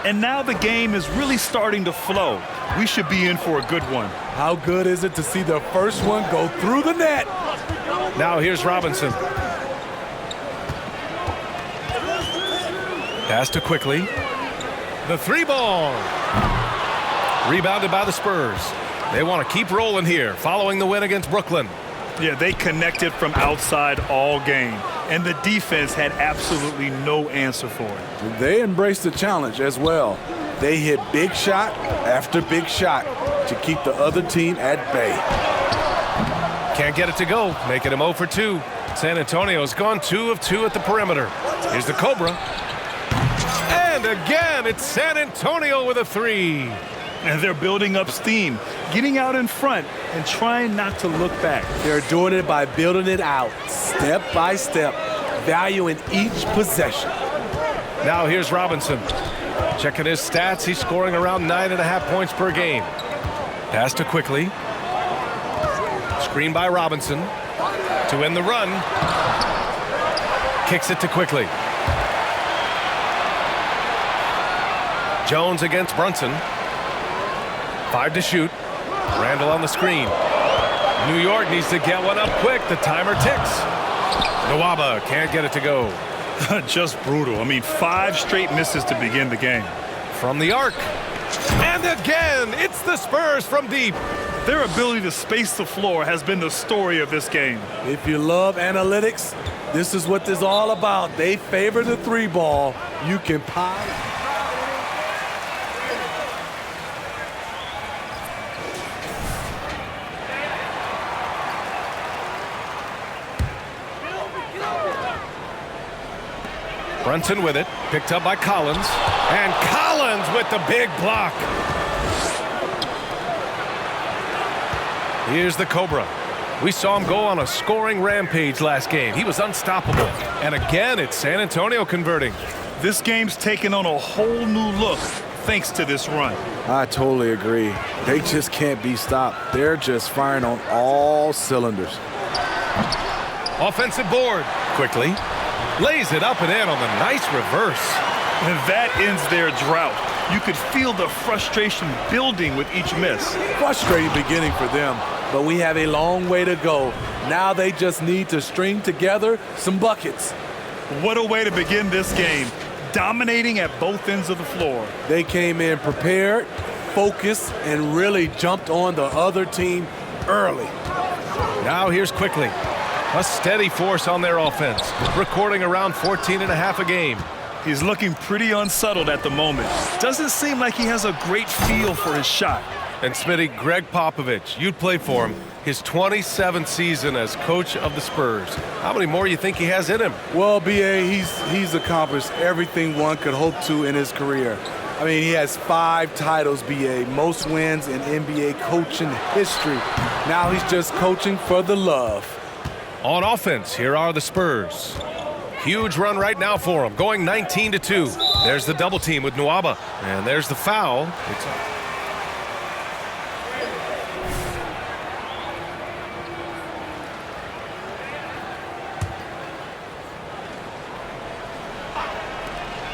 And now the game is really starting to flow. We should be in for a good one. How good is it to see the first one go through the net? Now here's Robinson. Pass to Quickly. The 3-ball. Rebounded by the Spurs. They want to keep rolling here following the win against Brooklyn. Yeah, they connected from outside all game, and the defense had absolutely no answer for it. They embraced the challenge as well. They hit big shot after big shot to keep the other team at bay. Can't get it to go, making him 0 for 2. San Antonio's gone 2 of 2 at the perimeter. Here's the Cobra. And again, it's San Antonio with a 3. And they're building up steam, getting out in front and trying not to look back. They're doing it by building it out, step by step, valuing each possession. Now here's Robinson. Checking his stats, he's scoring around 9.5 points per game. Pass to Quickly. Screen by Robinson. To end the run. Kicks it to Quickly. Jones against Brunson. 5 to shoot. Randall on the screen. New York needs to get one up quick. The timer ticks. Nwaba can't get it to go. Just brutal. I mean, 5 straight misses to begin the game. From the arc. And again, it's the Spurs from deep. Their ability to space the floor has been the story of this game. If you love analytics, this is what this is all about. They favor the 3-ball. You can pile. Brunson with it, picked up by Collins, and Collins with the big block. Here's the Cobra. We saw him go on a scoring rampage last game. He was unstoppable. And again, it's San Antonio converting. This game's taken on a whole new look thanks to this run. I totally agree. They just can't be stopped. They're just firing on all cylinders. Offensive board. Quickly. Lays it up and in on the nice reverse. And that ends their drought. You could feel the frustration building with each miss. Frustrating beginning for them, but we have a long way to go. Now they just need to string together some buckets. What a way to begin this game. Dominating at both ends of the floor. They came in prepared, focused, and really jumped on the other team early. Now here's Quickly. A steady force on their offense, recording around 14.5 a game. He's looking pretty unsettled at the moment. Doesn't seem like he has a great feel for his shot. And Smitty, Greg Popovich, you'd play for him. His 27th season as coach of the Spurs. How many more you think he has in him? Well, B.A., he's accomplished everything one could hope to in his career. I mean, he has 5 titles, B.A., most wins in NBA coaching history. Now he's just coaching for the love. On offense, here are the Spurs. Huge run right now for them, going 19-2. There's the double team with Nwaba, and there's the foul.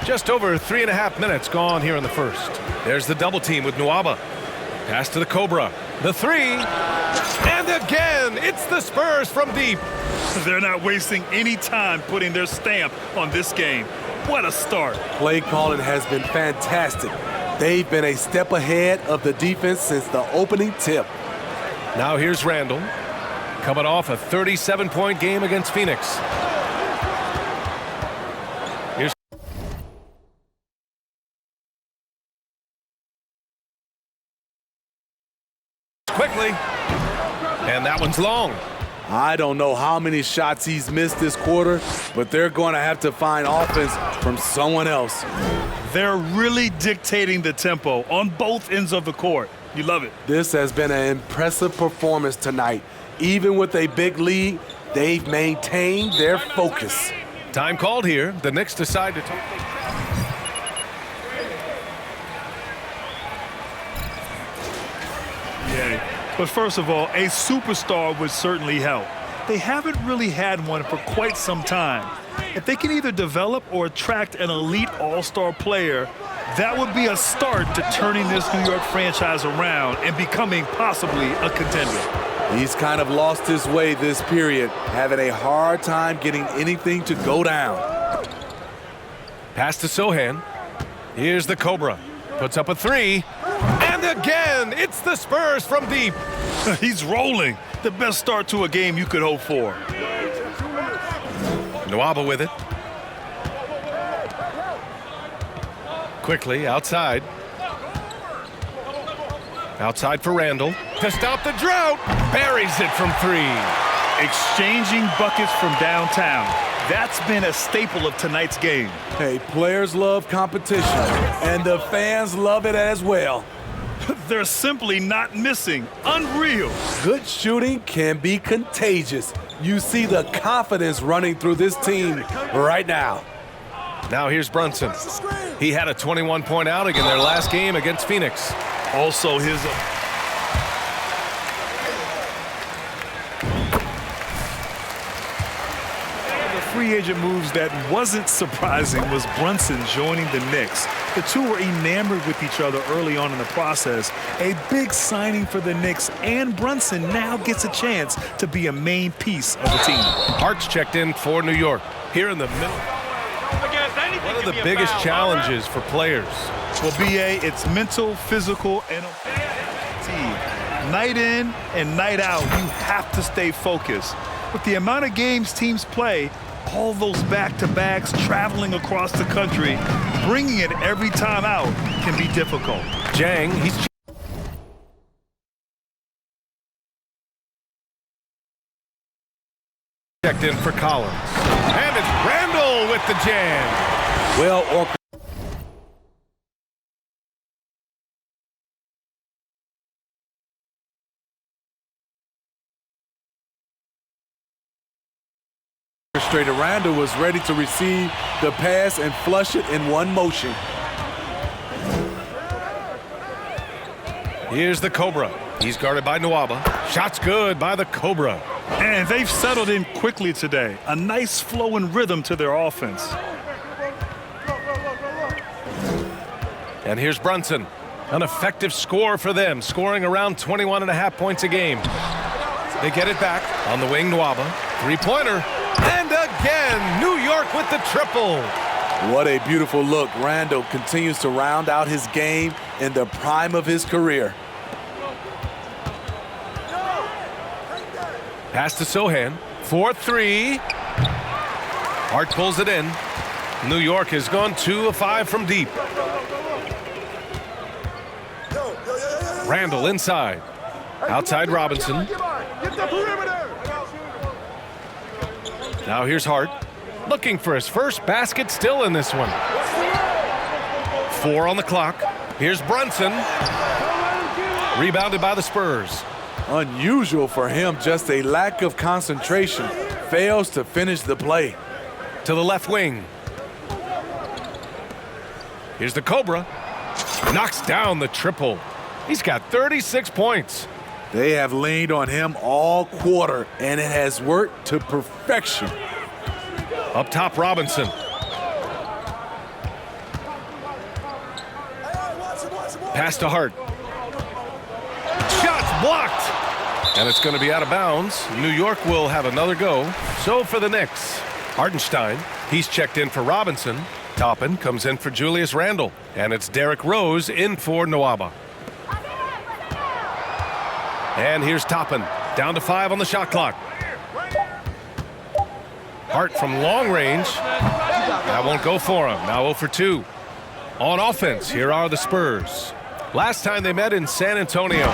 Just over 3.5 minutes gone here in the first. There's the double team with Nwaba. Pass to the Cobra. The three. And again, it's the Spurs from deep. They're not wasting any time putting their stamp on this game. What a start. Play calling has been fantastic. They've been a step ahead of the defense since the opening tip. Now here's Randall, coming off a 37-point game against Phoenix. Here's quickly, and that one's long. I don't know how many shots he's missed this quarter, but they're going to have to find offense from someone else. They're really dictating the tempo on both ends of the court. You love it. This has been an impressive performance tonight. Even with a big lead, they've maintained their focus. Time called here. The Knicks decide to take. Yeah. But first of all, a superstar would certainly help. They haven't really had one for quite some time. If they can either develop or attract an elite all-star player, that would be a start to turning this New York franchise around and becoming possibly a contender. He's kind of lost his way this period, having a hard time getting anything to go down. Pass to Sohan. Here's the Cobra. Puts up a three. And again, it's the Spurs from deep. He's rolling. The best start to a game you could hope for. Nwaba with it. Quickly outside. Outside for Randall. To stop the drought. Buries it from three. Exchanging buckets from downtown. That's been a staple of tonight's game. Hey, players love competition, and the fans love it as well. They're simply not missing. Unreal. Good shooting can be contagious. You see the confidence running through this team right now. Now here's Brunson. He had a 21-point outing in their last game against Phoenix. Also his... free agent moves that wasn't surprising was Brunson joining the Knicks. The two were enamored with each other early on in the process. A big signing for the Knicks, and Brunson now gets a chance to be a main piece of the team. Hart's checked in for New York. Here in the middle. What are the biggest challenges for players? Well, BA, it's mental, physical, and team. Night in and night out, you have to stay focused. With the amount of games teams play, all those back-to-backs, traveling across the country, bringing it every time out can be difficult. Jang, he's checked in for Collins. And it's Randall with the jam. Well, Randall was ready to receive the pass and flush it in one motion. Here's the Cobra. He's guarded by Nwaba. Shot's good by the Cobra. And they've settled in quickly today. A nice flow and rhythm to their offense. And here's Brunson. An effective score for them, scoring around 21.5 points a game. They get it back on the wing. Nwaba. Three-pointer. And again, New York with the triple. What a beautiful look. Randall continues to round out his game in the prime of his career. Pass to Sohan. 4-3. Hart pulls it in. New York has gone 2 of 5 from deep. Randall inside. Outside Robinson. Now here's Hart, looking for his first basket, still in this one. 4 on the clock. Here's Brunson. Rebounded by the Spurs. Unusual for him, just a lack of concentration. fails to finish the play. To the left wing. Here's the Cobra. Knocks down the triple. He's got 36 points. They have leaned on him all quarter, and it has worked to perfection. Up top, Robinson. Pass to Hart. Shots blocked. And it's going to be out of bounds. New York will have another go. So for the Knicks, Hartenstein, he's checked in for Robinson. Toppin comes in for Julius Randle. And it's Derrick Rose in for Nwaba. And here's Toppin, down to 5 on the shot clock. Hart from long range. That won't go for him. Now 0 for 2. On offense, here are the Spurs. Last time they met in San Antonio.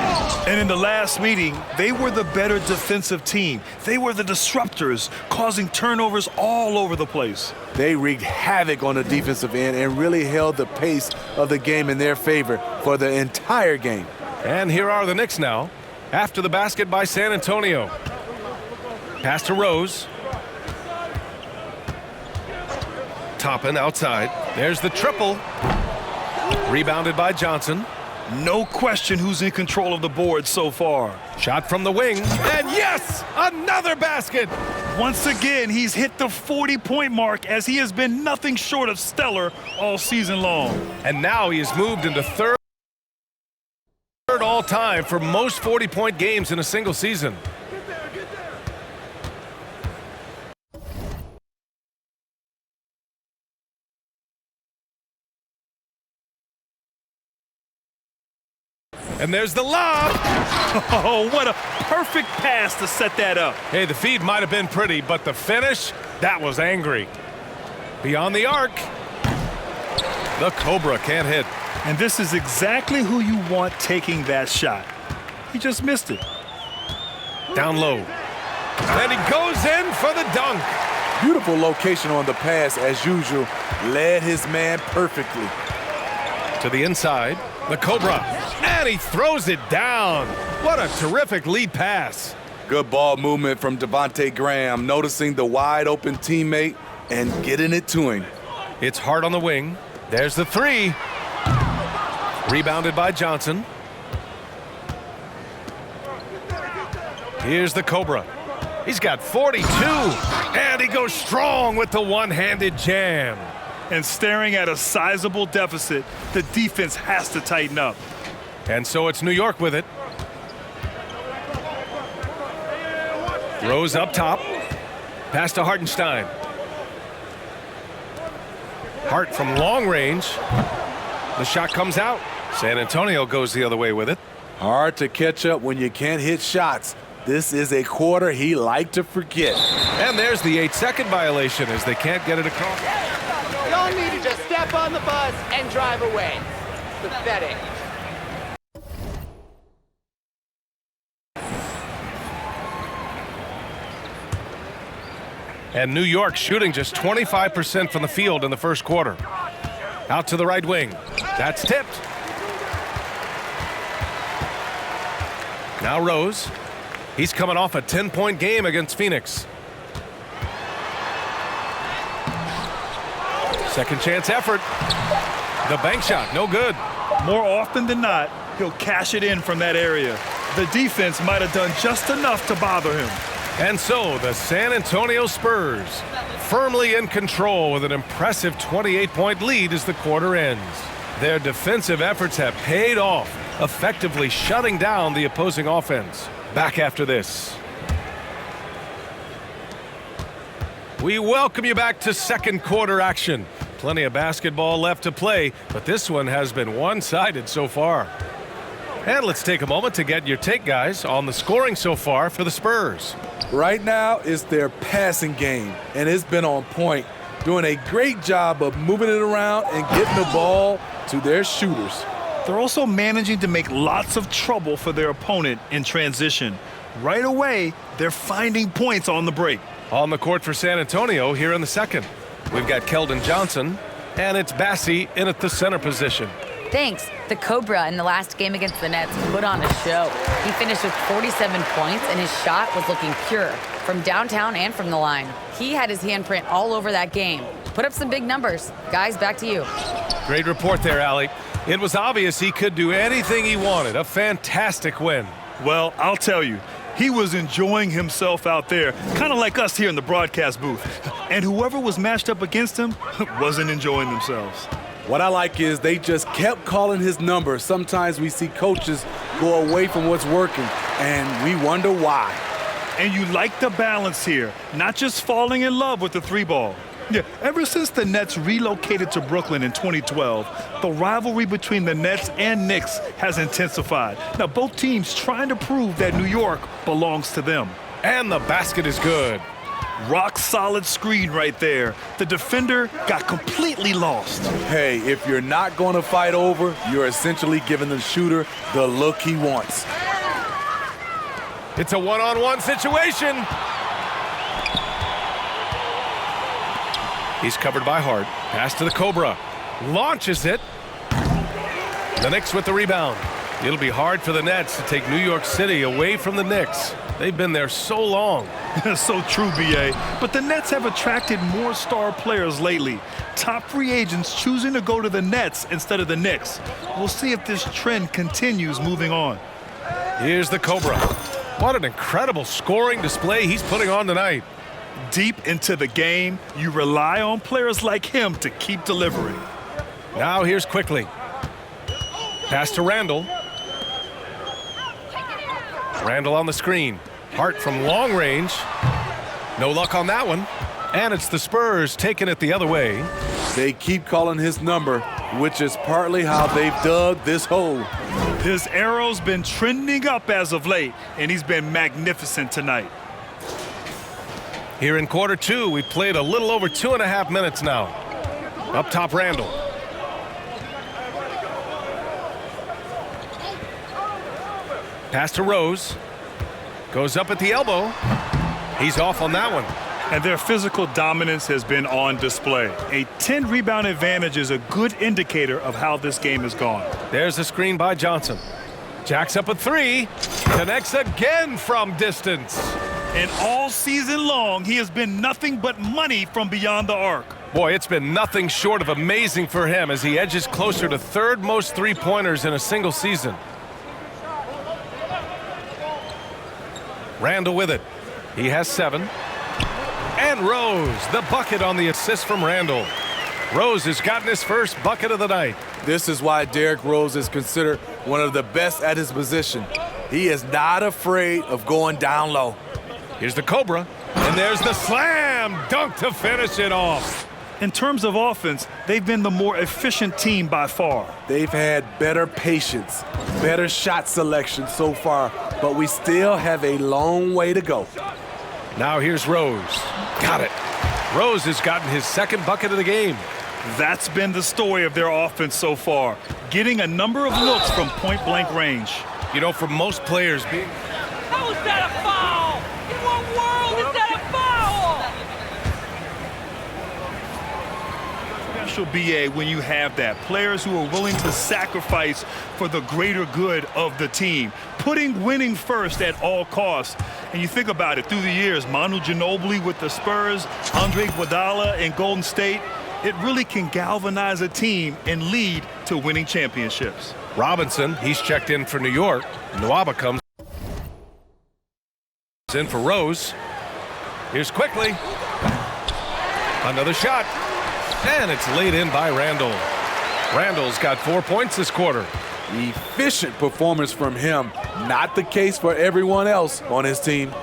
And in the last meeting, they were the better defensive team. They were the disruptors, causing turnovers all over the place. They wreaked havoc on the defensive end and really held the pace of the game in their favor for the entire game. And here are the Knicks now, after the basket by San Antonio. Pass to Rose. Toppin outside. There's the triple. Rebounded by Johnson. No question who's in control of the board so far. Shot from the wing. And yes, another basket. Once again, he's hit the 40-point mark as he has been nothing short of stellar all season long. And now he has moved into third all-time for most 40-point games in a single season. And there's the lob. Oh, what a perfect pass to set that up. Hey, the feed might have been pretty, but the finish, that was angry. Beyond the arc. The Cobra can't hit. And this is exactly who you want taking that shot. He just missed it. Down low. And he goes in for the dunk. Beautiful location on the pass, as usual. Led his man perfectly. To the inside, the Cobra. And he throws it down. What a terrific lead pass. Good ball movement from Devontae Graham, noticing the wide open teammate and getting it to him. It's Hart on the wing. There's the 3. Rebounded by Johnson. Here's the Cobra. He's got 42. And he goes strong with the one-handed jam. And staring at a sizable deficit, the defense has to tighten up. And so it's New York with it. Rose up top. Pass to Hartenstein. Hart from long range. The shot comes out. San Antonio goes the other way with it. Hard to catch up when you can't hit shots. This is a quarter he liked to forget. And there's the 8-second violation as they can't get it across. Y'all need to just step on the bus and drive away. Pathetic. And New York shooting just 25% from the field in the first quarter. Out to the right wing. That's tipped. Now Rose. He's coming off a 10-point game against Phoenix. Second chance effort. The bank shot, no good. More often than not, he'll cash it in from that area. The defense might have done just enough to bother him. And so the San Antonio Spurs firmly in control with an impressive 28-point lead as the quarter ends. Their defensive efforts have paid off, effectively shutting down the opposing offense. Back after this. We welcome you back to second quarter action. Plenty of basketball left to play, but this one has been one-sided so far. And let's take a moment to get your take, guys, on the scoring so far for the Spurs. Right now, it's their passing game, and it's been on point, doing a great job of moving it around and getting the ball to their shooters. They're also managing to make lots of trouble for their opponent in transition. Right away, they're finding points on the break. On the court for San Antonio here in the second. We've got Keldon Johnson, and it's Bassey in at the center position. Thanks. The Cobra in the last game against the Nets put on a show. He finished with 47 points, and his shot was looking pure from downtown and from the line. He had his handprint all over that game. Put up some big numbers. Guys, back to you. Great report there, Allie. It was obvious he could do anything he wanted. A fantastic win. Well, I'll tell you, he was enjoying himself out there, kind of like us here in the broadcast booth. And whoever was matched up against him wasn't enjoying themselves. What I like is they just kept calling his number. Sometimes we see coaches go away from what's working, and we wonder why. And you like the balance here, not just falling in love with the three ball. Yeah, ever since the Nets relocated to Brooklyn in 2012, the rivalry between the Nets and Knicks has intensified. Now, both teams trying to prove that New York belongs to them. And the basket is good. Rock solid screen right there. The defender got completely lost. Hey, if you're not going to fight over, you're essentially giving the shooter the look he wants. It's a one-on-one situation. He's covered by Hart. Pass to the Cobra. Launches it. The Knicks with the rebound. It'll be hard for the Nets to take New York City away from the Knicks. They've been there so long. So true, B.A. But the Nets have attracted more star players lately. Top free agents choosing to go to the Nets instead of the Knicks. We'll see if this trend continues moving on. Here's the Cobra. What an incredible scoring display he's putting on tonight. Deep into the game, you rely on players like him to keep delivering. Now here's Quickly. Pass to Randall. Randall on the screen. Hart from long range. No luck on that one. And it's the Spurs taking it the other way. They keep calling his number, which is partly how they've dug this hole. His arrow's been trending up as of late, and he's been magnificent tonight. Here in quarter two, we played a little over 2.5 minutes now. Up top, Randall. Pass to Rose. Goes up at the elbow. He's off on that one. And their physical dominance has been on display. A 10-rebound advantage is a good indicator of how this game has gone. There's a screen by Johnson. Jacks up a three. Connects again from distance. And all season long, he has been nothing but money from beyond the arc. Boy, it's been nothing short of amazing for him as he edges closer to third most three-pointers in a single season. Randall with it. He has 7. And Rose, the bucket on the assist from Randall. Rose has gotten his first bucket of the night. This is why Derrick Rose is considered one of the best at his position. He is not afraid of going down low. Here's the Cobra, and there's the slam dunk to finish it off. In terms of offense, they've been the more efficient team by far. They've had better patience, better shot selection so far, but we still have a long way to go. Now here's Rose. Got it. Rose has gotten his second bucket of the game. That's been the story of their offense so far, getting a number of looks from point-blank range. You know, for most players, How is that a foul? In what world is that a foul? Special BA when you have that. Players who are willing to sacrifice for the greater good of the team, putting winning first at all costs. And you think about it, through the years, Manu Ginobili with the Spurs, Andre Iguodala in Golden State, it really can galvanize a team and lead to winning championships. Robinson, he's checked in for New York. Nwaba comes in for Rose. Here's Quickly. Another shot. And it's laid in by Randall. Randall's got 4 points this quarter. Efficient performance from him. Not the case for everyone else on his team.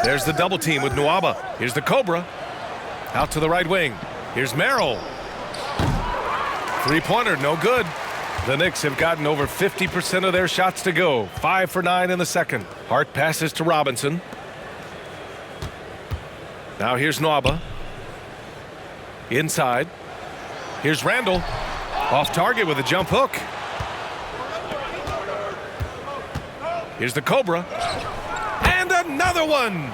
There's the double team with Nwaba. Here's the Cobra. Out to the right wing. Here's Merrill. Three-pointer, no good. The Knicks have gotten over 50% of their shots to go. 5 for 9 in the second. Hart passes to Robinson. Now here's Nwaba. Inside. Here's Randall. Off target with a jump hook. Here's the Cobra. And another one.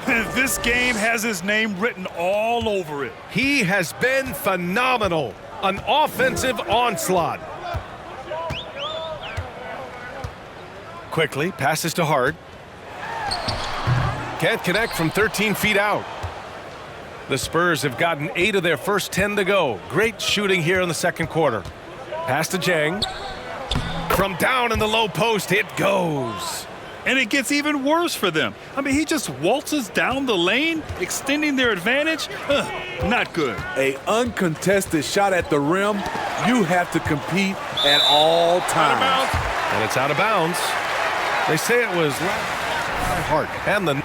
This game has his name written all over it. He has been phenomenal. An offensive onslaught. Quickly, passes to Hart. Can't connect from 13 feet out. The Spurs have gotten 8 of their first 10 to go. Great shooting here in the second quarter. Pass to Jang. From down in the low post, it goes. And it gets even worse for them. I mean, he just waltzes down the lane, extending their advantage. Not good. A uncontested shot at the rim, you have to compete at all times. And it's out of bounds. They say it was by Hart. And the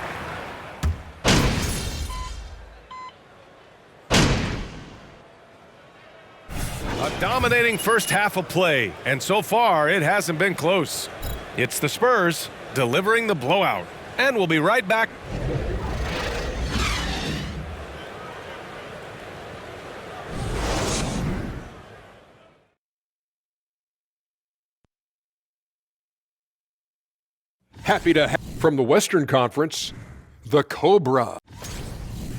a dominating first half of play. And so far, it hasn't been close. It's the Spurs delivering the blowout. And we'll be right back. Happy to have from the Western Conference, the Cobra.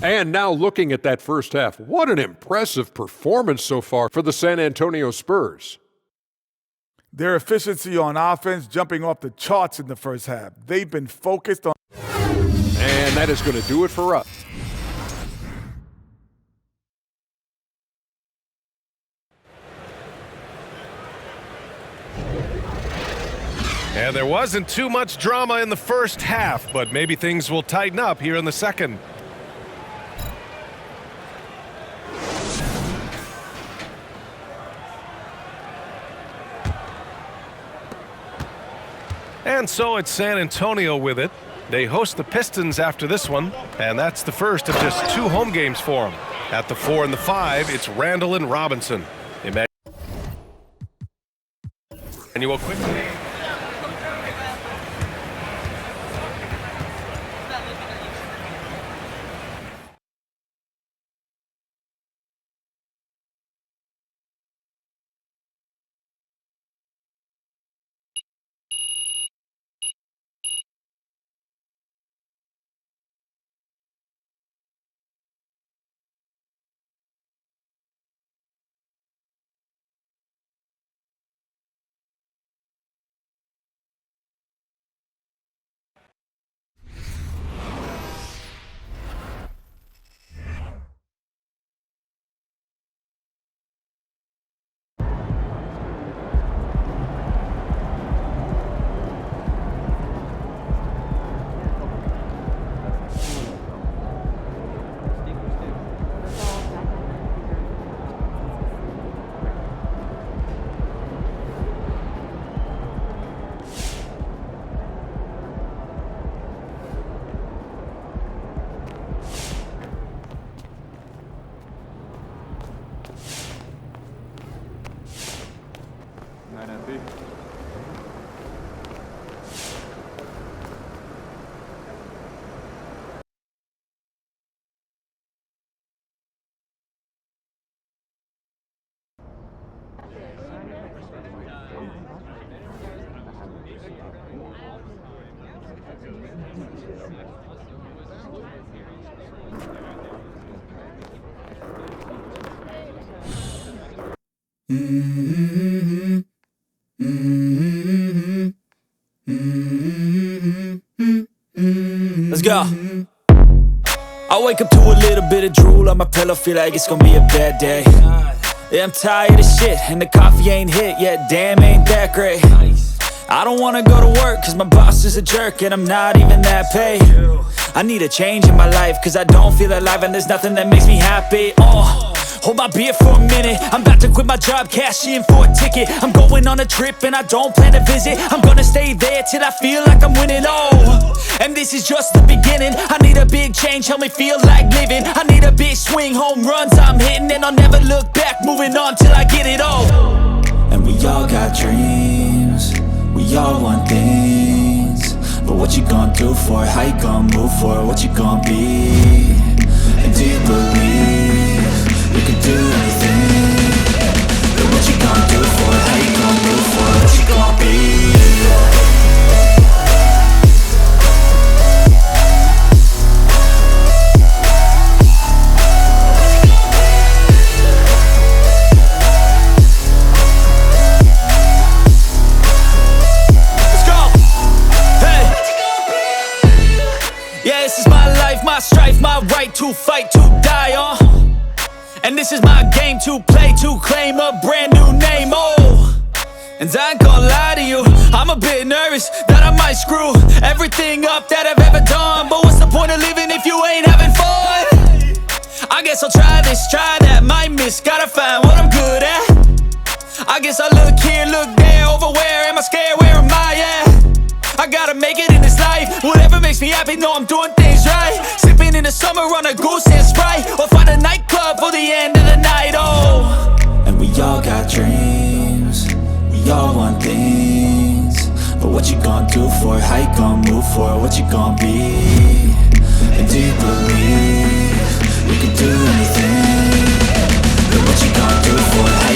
And now looking at that first half, what an impressive performance so far for the San Antonio Spurs. Their efficiency on offense jumping off the charts in the first half. They've been focused on. And that is going to do it for us. And there wasn't too much drama in the first half, but maybe things will tighten up here in the second. And so it's San Antonio with it. They host the Pistons after this one, and that's the first of just 2 home games for them. At the 4 and the 5, it's Randall and Robinson. Emmanuel quickly. Let's go. I wake up to a little bit of drool on my pillow, feel like it's gonna be a bad day. Yeah, I'm tired of shit, and the coffee ain't hit yet, damn, ain't that great. I don't wanna go to work, cause my boss is a jerk, and I'm not even that paid. I need a change in my life, cause I don't feel alive, and there's nothing that makes me happy. Hold my beer for a minute, I'm about to quit my job, cash in for a ticket. I'm going on a trip and I don't plan to visit. I'm gonna stay there till I feel like I'm winning, and this is just the beginning. I need a big change, help me feel like living. I need a big swing, home runs I'm hitting, and I'll never look back, moving on till I get it all. And we all got dreams, we all want things, but what you gonna do for it? How you gonna move for it? What you gonna be? And do you believe you can do anything? But what you gonna do for it? How you gonna move for it? What you gonna be? this is my game to play, to claim a brand new name, oh. And I ain't gonna lie to you, I'm a bit nervous that I might screw everything up that I've ever done. But what's the point of living if you ain't having fun? I guess I'll try this, try that, might miss, gotta find what I'm good at. I guess I look here, look there, over where am I scared, where am I at? I gotta make it in this life, whatever makes me happy, know I'm doing things right. Sipping in the summer on a goose and Sprite, or find a nightclub for the end of the night, oh. And we all got dreams, we all want things, but what you gonna do for it, how you gonna move for it, what you gonna be? And do you believe we can do anything? But what you gonna do for it?